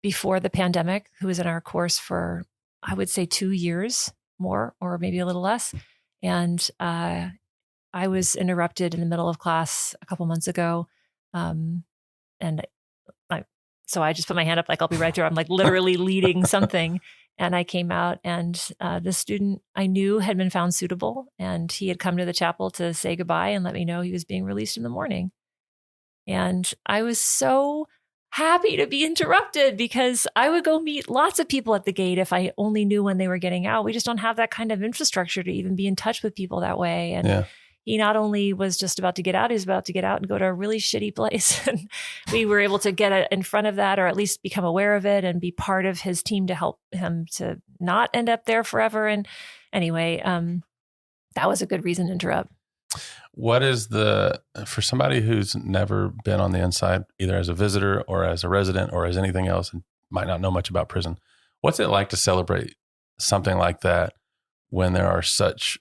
before the pandemic who was in our course for, I would say, 2 years more, or maybe a little less. And I was interrupted in the middle of class a couple months ago. So I just put my hand up, like, I'll be right there. I'm like literally leading something. And I came out, and the student I knew had been found suitable, and he had come to the chapel to say goodbye and let me know he was being released in the morning. And I was so happy to be interrupted, because I would go meet lots of people at the gate if I only knew when they were getting out. We just don't have that kind of infrastructure to even be in touch with people that way. And he not only was just about to get out, he was about to get out and go to a really shitty place. And we were able to get in front of that, or at least become aware of it and be part of his team to help him to not end up there forever. And anyway, that was a good reason to interrupt. What is for somebody who's never been on the inside, either as a visitor or as a resident or as anything else, and might not know much about prison, what's it like to celebrate something like that when there are such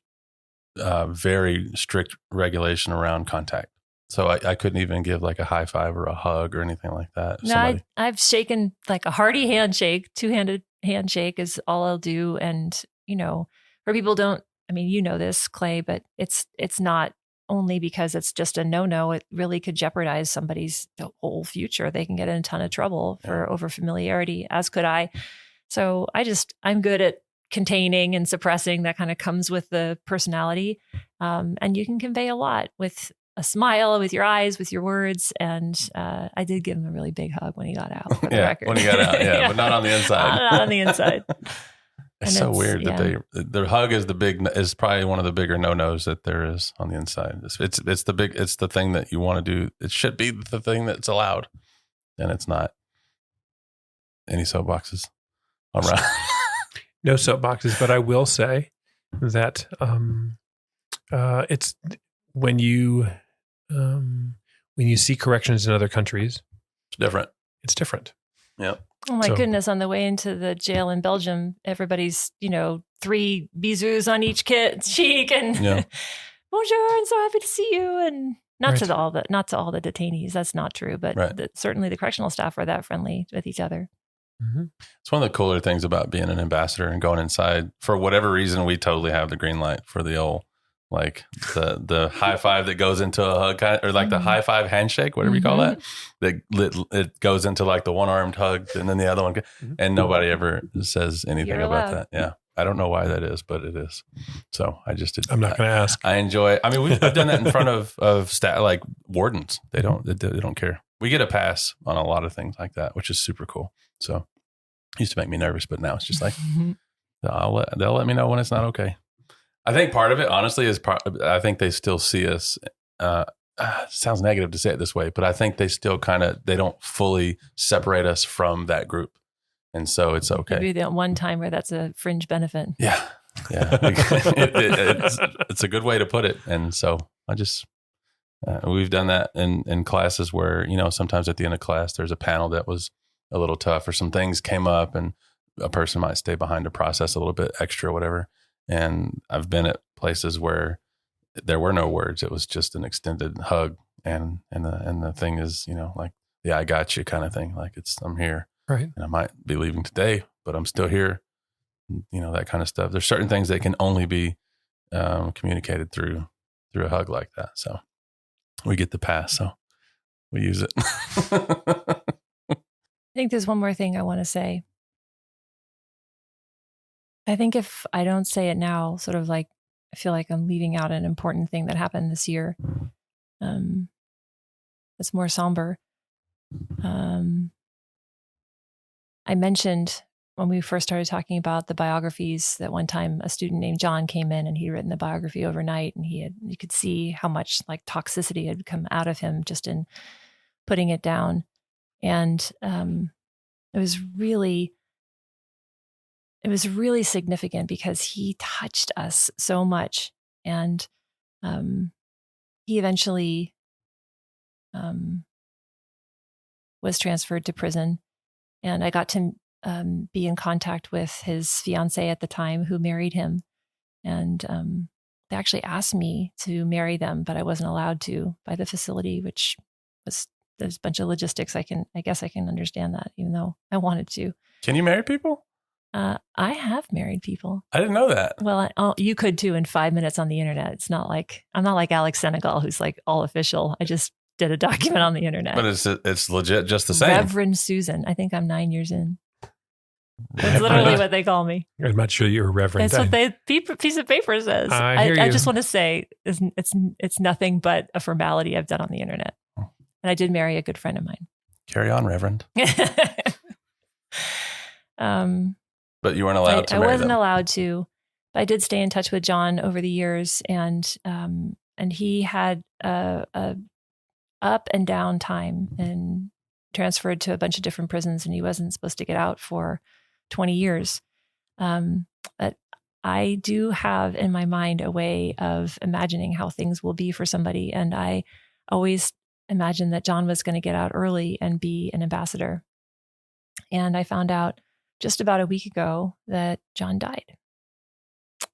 very strict regulation around contact? So I couldn't even give like a high five or a hug or anything like that. No, I've shaken like a hearty handshake. 2-handed handshake is all I'll do. And, for people you know this, Clay, but it's not only because it's just a no-no. It really could jeopardize somebody's whole future. They can get in a ton of trouble for over-familiarity, as could I. So I'm good at containing and suppressing. That kind of comes with the personality. And you can convey a lot with a smile, with your eyes, with your words. And I did give him a really big hug when he got out, for the record. When he got out, but not on the inside. Not on the inside. It's so weird that their hug is probably one of the bigger no-nos that there is on the inside. It's the thing that you want to do. It should be the thing that's allowed, and it's not. Any soapboxes around? No soapboxes, but I will say that it's when you see corrections in other countries, it's different. It's different. Yeah. Oh my goodness. On the way into the jail in Belgium, everybody's, 3 bisous on each cheek and bonjour, and so happy to see you. And not to all the detainees. That's not true. But certainly the correctional staff are that friendly with each other. Mm-hmm. It's one of the cooler things about being an ambassador and going inside. For whatever reason, we totally have the green light for the old, like the high five that goes into a hug, or like the high five handshake, whatever you call that. It goes into like the one-armed hug, and then the other one, and nobody ever says anything about that. Yeah. I don't know why that is, but it is. So I just did. I'm not going to ask. I enjoy. I mean, I've done that in front of staff, like wardens. They don't care. We get a pass on a lot of things like that, which is super cool. So it used to make me nervous, but now it's just like they'll let me know when it's not okay. I think part of it, honestly, I think they still see us. Sounds negative to say it this way, but I think they still they don't fully separate us from that group. And so it's okay. Maybe the one time where that's a fringe benefit. Yeah. It's a good way to put it. And so we've done that in classes where, sometimes at the end of class, there's a panel that was a little tough, or some things came up and a person might stay behind to process a little bit extra or whatever. And I've been at places where there were no words. It was just an extended hug. And the thing is, like the I got you kind of thing. Like I'm here. Right. And I might be leaving today, but I'm still here. That kind of stuff. There's certain things that can only be communicated through a hug like that. So we get the pass. So we use it. I think there's one more thing I want to say. I think if I don't say it now, sort of like, I feel like I'm leaving out an important thing that happened this year. It's more somber. I mentioned when we first started talking about the biographies that one time a student named John came in and he'd written the biography overnight, and you could see how much like toxicity had come out of him just in putting it down. And it was really significant because he touched us so much. And he eventually was transferred to prison. And I got to be in contact with his fiancée at the time, who married him. And they actually asked me to marry them, but I wasn't allowed to by the facility, which was, there's a bunch of logistics. I guess I can understand that, even though I wanted to. Can you marry people? I have married people. I didn't know that. Well, you could too in 5 minutes on the internet. It's not like, I'm not like Alex Senegal, who's like all official. I just did a document on the internet. But it's legit just the same. Reverend Susan. I think I'm 9 years in. That's literally what they call me. I'm not sure you're a reverend. That's what the piece of paper says. I just want to say it's nothing but a formality I've done on the internet. And I did marry a good friend of mine. Carry on, Reverend. But you weren't allowed to marry I wasn't them. allowed to. But I did stay in touch with John over the years, and he had a up and down time and transferred to a bunch of different prisons, and he wasn't supposed to get out for 20 years. But I do have in my mind a way of imagining how things will be for somebody, and I always imagined that John was going to get out early and be an ambassador. And I found out just about a week ago that John died.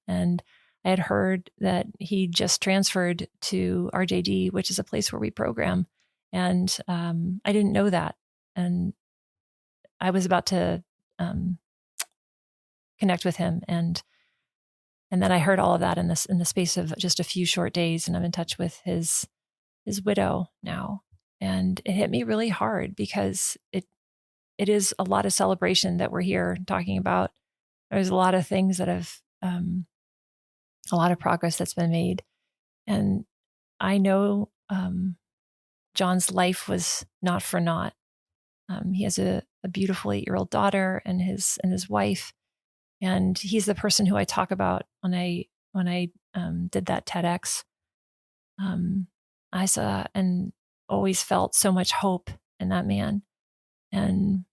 And I had heard that he just transferred to RJD, which is a place where we program. And I didn't know that. And I was about to connect with him. And then I heard all of that in the space of just a few short days. And I'm in touch with his widow now. And it hit me really hard because it is a lot of celebration that we're here talking about. There's a lot of things that have, a lot of progress that's been made. And I know John's life was not for naught. He has a beautiful 8-year-old daughter and his wife. And he's the person who I talk about when I did that TEDx. I saw and always felt so much hope in that man. And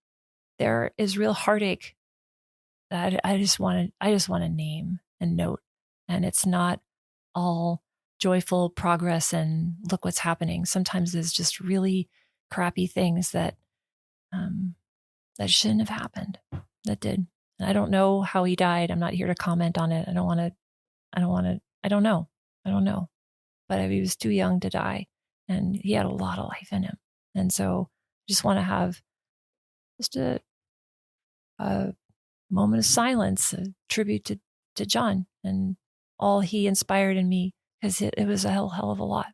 there is real heartache that I just want to name and note. And it's not all joyful progress and look what's happening. Sometimes there's just really crappy things that shouldn't have happened, that did. And I don't know how he died. I'm not here to comment on it. I don't know. But he was too young to die, and he had a lot of life in him. And so I just want to have just a moment of silence, a tribute to John and all he inspired in me, because it was a hell of a lot.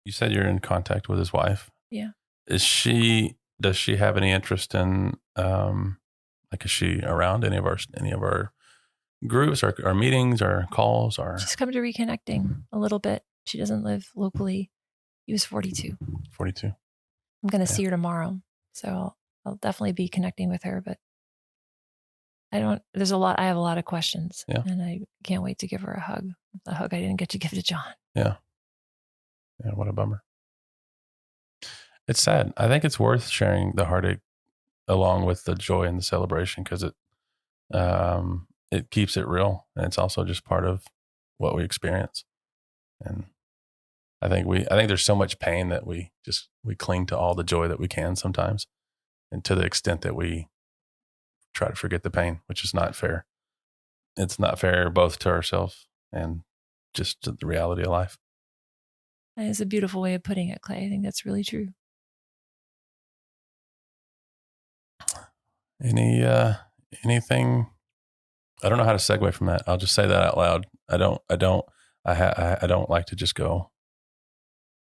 You said you're in contact with his wife. Yeah. Does she have any interest in, is she around any of our groups or our meetings or calls? Or she's come to reconnecting a little bit. She doesn't live locally. He was 42. 42. I'm going to see her tomorrow. So I'll definitely be connecting with her, but I have a lot of questions, and I can't wait to give her a hug I didn't get to give to John. Yeah. Yeah. What a bummer. It's sad. I think it's worth sharing the heartache along with the joy and the celebration, because it keeps it real, and it's also just part of what we experience. And I think there's so much pain that we cling to all the joy that we can sometimes, and to the extent that we try to forget the pain, which is not fair. It's not fair both to ourselves and just to the reality of life. That is a beautiful way of putting it, Clay. I think that's really true. Anything? I don't know how to segue from that. I'll just say that out loud. I don't like to just go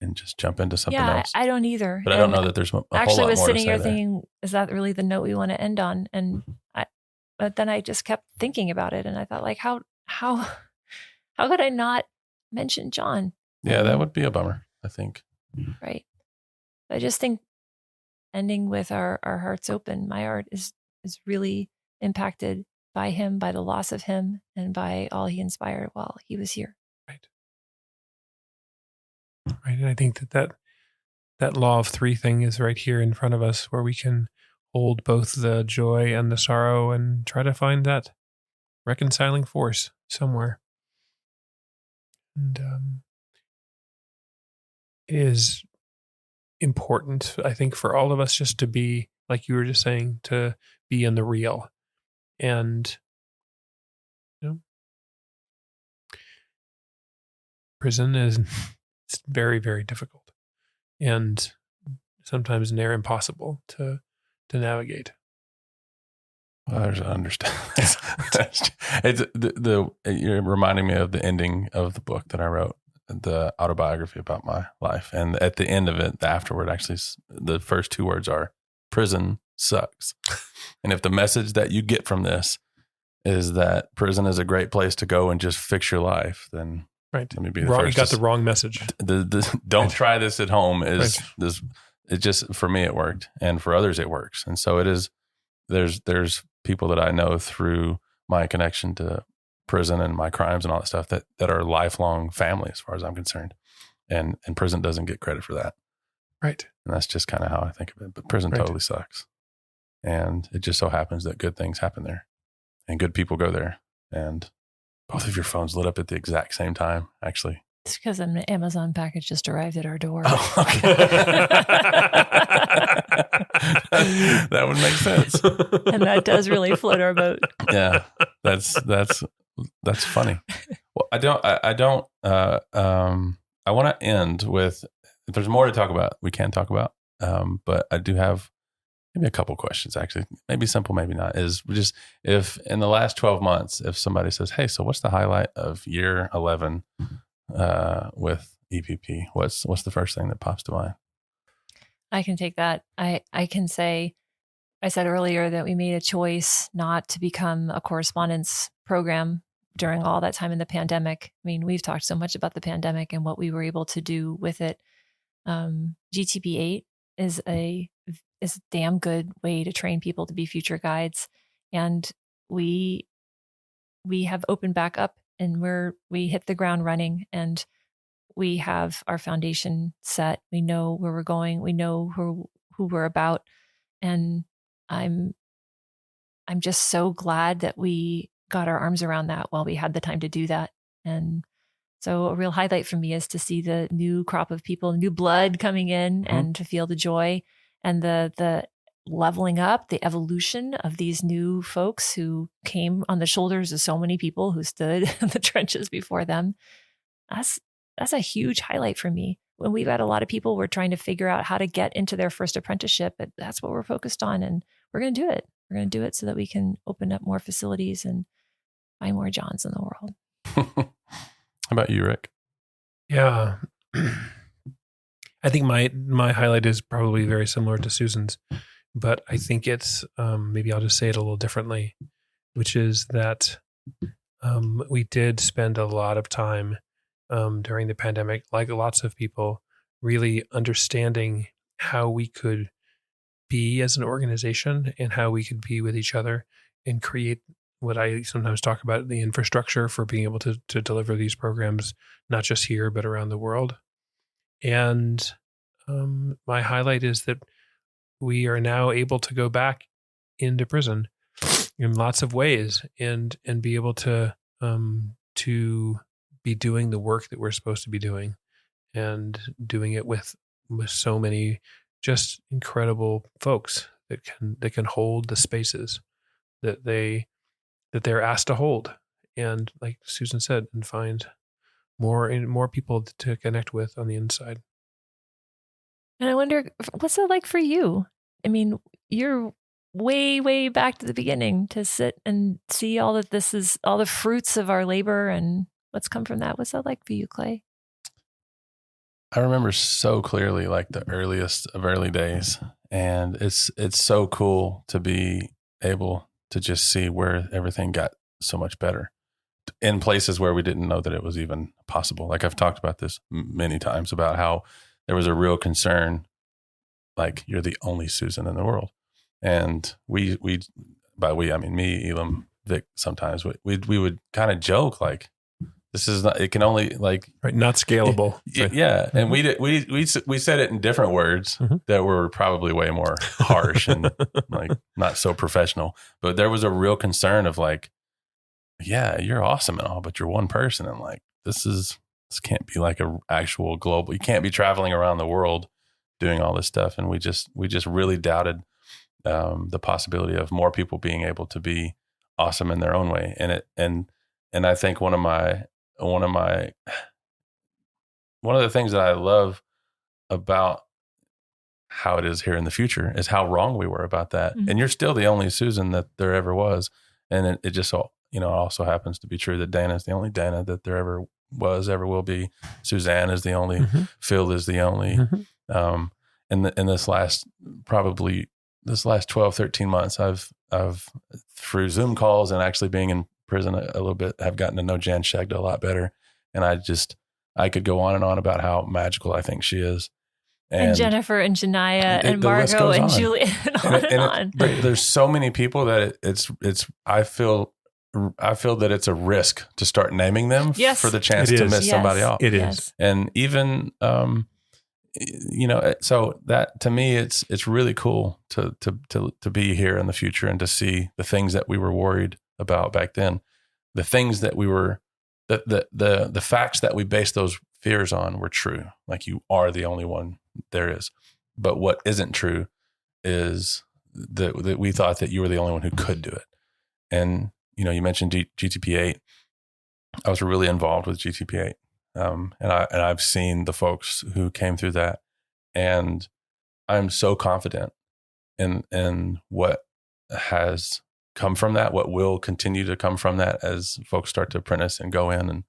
and just jump into something else. I don't either. But I don't know that there's a whole lot more to say. Actually, was sitting here thinking, is that really the note we want to end on? But then I just kept thinking about it, and I thought, like, how could I not mention John? Yeah, that would be a bummer, I think. Right. I just think ending with our hearts open. My heart is really impacted by him, by the loss of him, and by all he inspired while he was here. Right. And I think that law of three thing is right here in front of us, where we can hold both the joy and the sorrow and try to find that reconciling force somewhere. And it is important, I think, for all of us just to be, like you were just saying, to be in the real. And, you know, prison is it's very, very difficult and sometimes near impossible to navigate. Well, I understand. You're reminding me of the ending of the book that I wrote, the autobiography about my life. And at the end of it, the afterword, actually, the first 2 words are prison sucks. And if the message that you get from this is that prison is a great place to go and just fix your life, then right. Let me be the wrong, first. You got the wrong message. Don't try this at home is right. this. It just, for me, it worked. And for others, it works. And so it is, there's people that I know through my connection to prison and my crimes and all that stuff that are lifelong family as far as I'm concerned. And prison doesn't get credit for that. Right. And that's just kind of how I think of it. But prison totally sucks. And it just so happens that good things happen there and good people go there. And both of your phones lit up at the exact same time, actually. It's because an Amazon package just arrived at our door. Oh, okay. That would make sense. And that does really float our boat. Yeah, that's funny. Well, I want to end with, if there's more to talk about, we can talk about. But I do have maybe a couple questions, actually. Maybe simple, maybe not. Is just, if in the last 12 months, if somebody says, hey, so what's the highlight of year 11 with EPP? What's the first thing that pops to mind? I can take that. I can say, I said earlier that we made a choice not to become a correspondence program during all that time in the pandemic. I mean, we've talked so much about the pandemic and what we were able to do with it. GTP8 is a damn good way to train people to be future guides. And we have opened back up and we hit the ground running, and we have our foundation set. We know where we're going. We know who we're about. And I'm just so glad that we got our arms around that while we had the time to do that. And so a real highlight for me is to see the new crop of people, new blood coming in, and to feel the joy and the leveling up, the evolution of these new folks who came on the shoulders of so many people who stood in the trenches before them. That's a huge highlight for me. When we've had a lot of people, we're trying to figure out how to get into their first apprenticeship, but that's what we're focused on. And we're going to do it. We're going to do it so that we can open up more facilities and find more Johns in the world. How about you, Rick? Yeah. I think my highlight is probably very similar to Susan's, but I think it's, maybe I'll just say it a little differently, which is that we did spend a lot of time during the pandemic, like lots of people, really understanding how we could be as an organization and how we could be with each other and create what I sometimes talk about, the infrastructure for being able to deliver these programs, not just here, but around the world. And my highlight is that we are now able to go back into prison in lots of ways and be able to be doing the work that we're supposed to be doing, and doing it with so many just incredible folks that can hold the spaces that they're asked to hold, and like Susan said, and find more people to connect with on the inside. And I wonder, what's it like for you? I mean, you're way, way back to the beginning to sit and see all that this is, all the fruits of our labor and what's come from that. What's that like for you, Clay? I remember so clearly, like the earliest of early days, and it's so cool to be able to just see where everything got so much better in places where we didn't know that it was even possible. Like I've talked about this many times about how there was a real concern, like you're the only Susan in the world. And we by we, I mean me, Elam, Vic, sometimes we would kind of joke like, this is not, it can only like, right, not scalable. Yeah. And we said it in different words that were probably way more harsh and like not so professional, but there was a real concern of like, yeah, you're awesome and all, but you're one person. And like, this can't be like a actual global, you can't be traveling around the world doing all this stuff. And we just really doubted the possibility of more people being able to be awesome in their own way. And I think one of the things that I love about how it is here in the future is how wrong we were about that. Mm-hmm. And you're still the only Susan that there ever was. And it just, also happens to be true that Dana is the only Dana that there ever was, ever will be. Suzanne is the only, Mm-hmm. Phil is the only, in this last 12, 13 months, I've through Zoom calls and actually being in prison a little bit, have gotten to know Jan Shegda a lot better. And I could go on and on about how magical I think she is. And Jennifer and Janiyah and Margot and Julia and on. But there's so many people that I feel that it's a risk to start naming them for the chance to miss somebody off. It is. And even, so that to me, it's really cool to be here in the future and to see the things that we were worried about back then, the things that we were, the facts that we based those fears on were true. Like, you are the only one there is. But what isn't true is that we thought that you were the only one who could do it. And, you mentioned GTP8. I was really involved with GTP8. And I've seen the folks who came through that, and I'm so confident in what has come from that, what will continue to come from that as folks start to apprentice and go in. And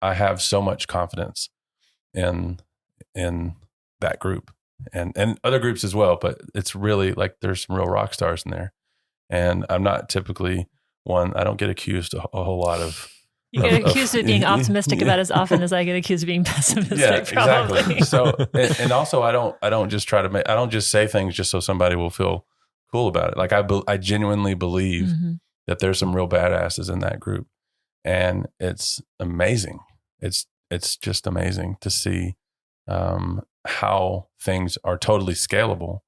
I have so much confidence in that group and other groups as well, but it's really like there's some real rock stars in there. And I'm not typically one, I don't get accused a whole lot of. You get accused of being optimistic about as often as I get accused of being pessimistic. Yeah, probably. exactly. So, and also I don't just I don't just say things just so somebody will feel cool about it. Like I genuinely believe that there's some real badasses in that group, and it's amazing. It's just amazing to see how things are totally scalable,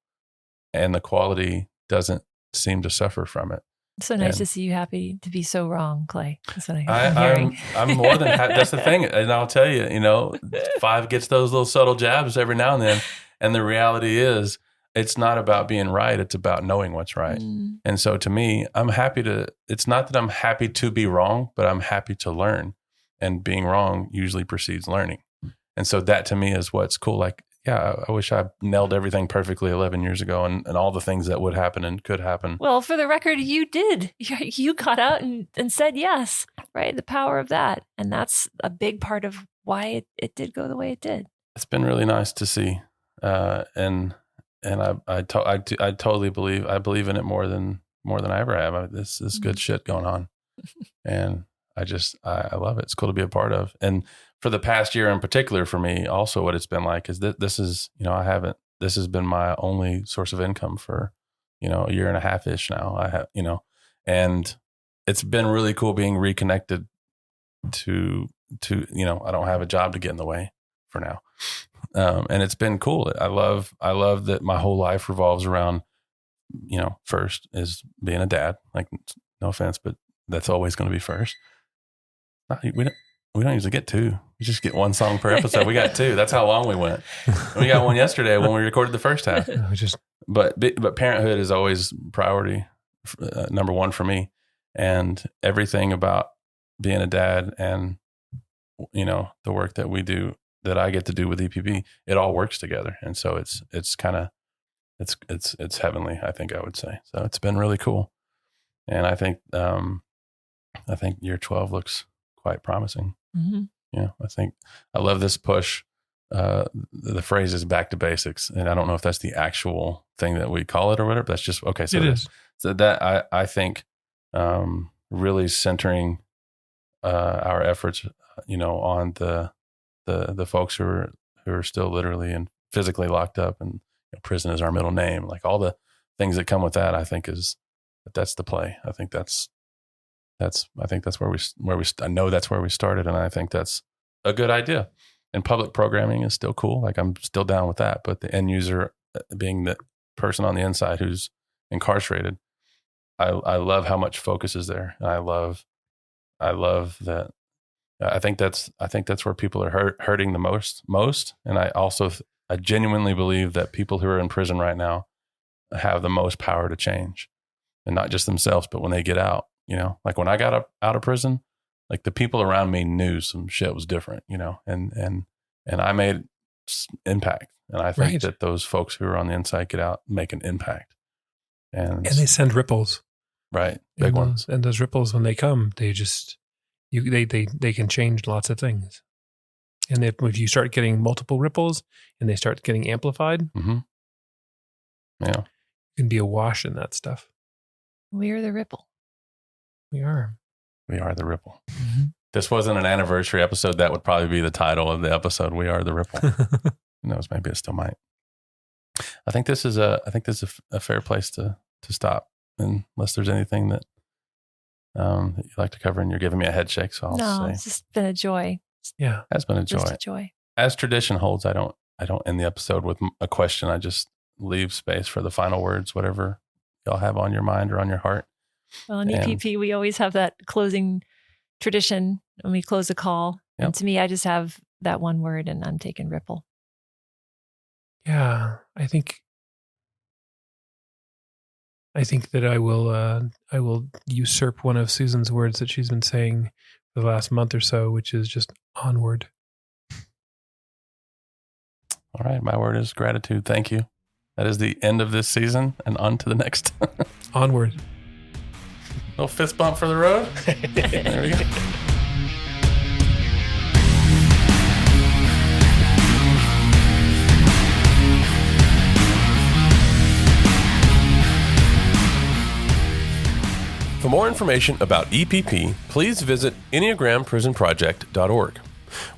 and the quality doesn't seem to suffer from it. So nice to see you happy to be so wrong, Clay. That's what I'm hearing. I'm more than happy. That's the thing. And I'll tell you, Five gets those little subtle jabs every now and then. And the reality is, it's not about being right. It's about knowing what's right. And so to me, it's not that I'm happy to be wrong, but I'm happy to learn. And being wrong usually precedes learning. And so that to me is what's cool. Like, yeah, I wish I nailed everything perfectly 11 years ago and all the things that would happen and could happen. Well, for the record, you did. You got out and said yes, right? The power of that. And that's a big part of why it did go the way it did. It's been really nice to see. And I totally believe in it more than I ever have. This good shit going on. And I love it. It's cool to be a part of. And for the past year in particular, for me, also what it's been like is that this has been my only source of income for, a year and a half ish now. And it's been really cool being reconnected to, I don't have a job to get in the way for now. And it's been cool. I love that my whole life revolves around, first is being a dad. Like, no offense, but that's always going to be first. We don't usually get two. We just get one song per episode. We got two. That's how long we went. We got one yesterday when we recorded the first half. But parenthood is always priority number one for me, and everything about being a dad and the work that we do, that I get to do with EPP, it all works together. And so it's heavenly, I think I would say. So it's been really cool, and I think year 12 looks quite promising. I love this push. The phrase is back to basics. And I don't know if that's the actual thing that we call it or whatever, but that's just, okay. So it is. So that I think, really centering, our efforts, on the folks who are still literally and physically locked up, and prison is our middle name. Like, all the things that come with that, I think that's the play. I think that's where I know that's where we started. And I think that's a good idea. And public programming is still cool. Like, I'm still down with that, but the end user being the person on the inside who's incarcerated, I love how much focus is there. And I love that. I think that's where people are hurting the most. And I genuinely believe that people who are in prison right now have the most power to change, and not just themselves, but when they get out, You know, like when I got out of prison, like the people around me knew some shit was different, you know, and I made impact. And I think that those folks who are on the inside get out, make an impact. And they send ripples. Right. Big ones. And those ripples, when they come, they just, they can change lots of things. And if you start getting multiple ripples and they start getting amplified, yeah, you can be awash in that stuff. We are the ripple. We are the ripple. Mm-hmm. This wasn't an anniversary episode. That would probably be the title of the episode. We are the ripple. Who knows? Maybe it still might. I think this is a fair place to stop, unless there's anything that that you'd like to cover. And you're giving me a head shake, so I'll say it's just been a joy. Yeah, has been a joy. Just a joy. As tradition holds, I don't end the episode with a question. I just leave space for the final words, whatever y'all have on your mind or on your heart. Well, in EPP, we always have that closing tradition when we close a call. Yep. And to me, I just have that one word, and I'm taking ripple. Yeah, I think that I will usurp one of Susan's words that she's been saying for the last month or so, which is just onward. All right, my word is gratitude. Thank you. That is the end of this season, and on to the next. Onward. Little fist bump for the road. There we go. For more information about EPP, please visit EnneagramPrisonProject.org.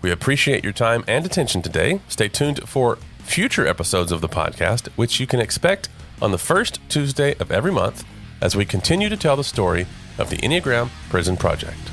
We appreciate your time and attention today. Stay tuned for future episodes of the podcast, which you can expect on the first Tuesday of every month as we continue to tell the story of the Enneagram Prison Project.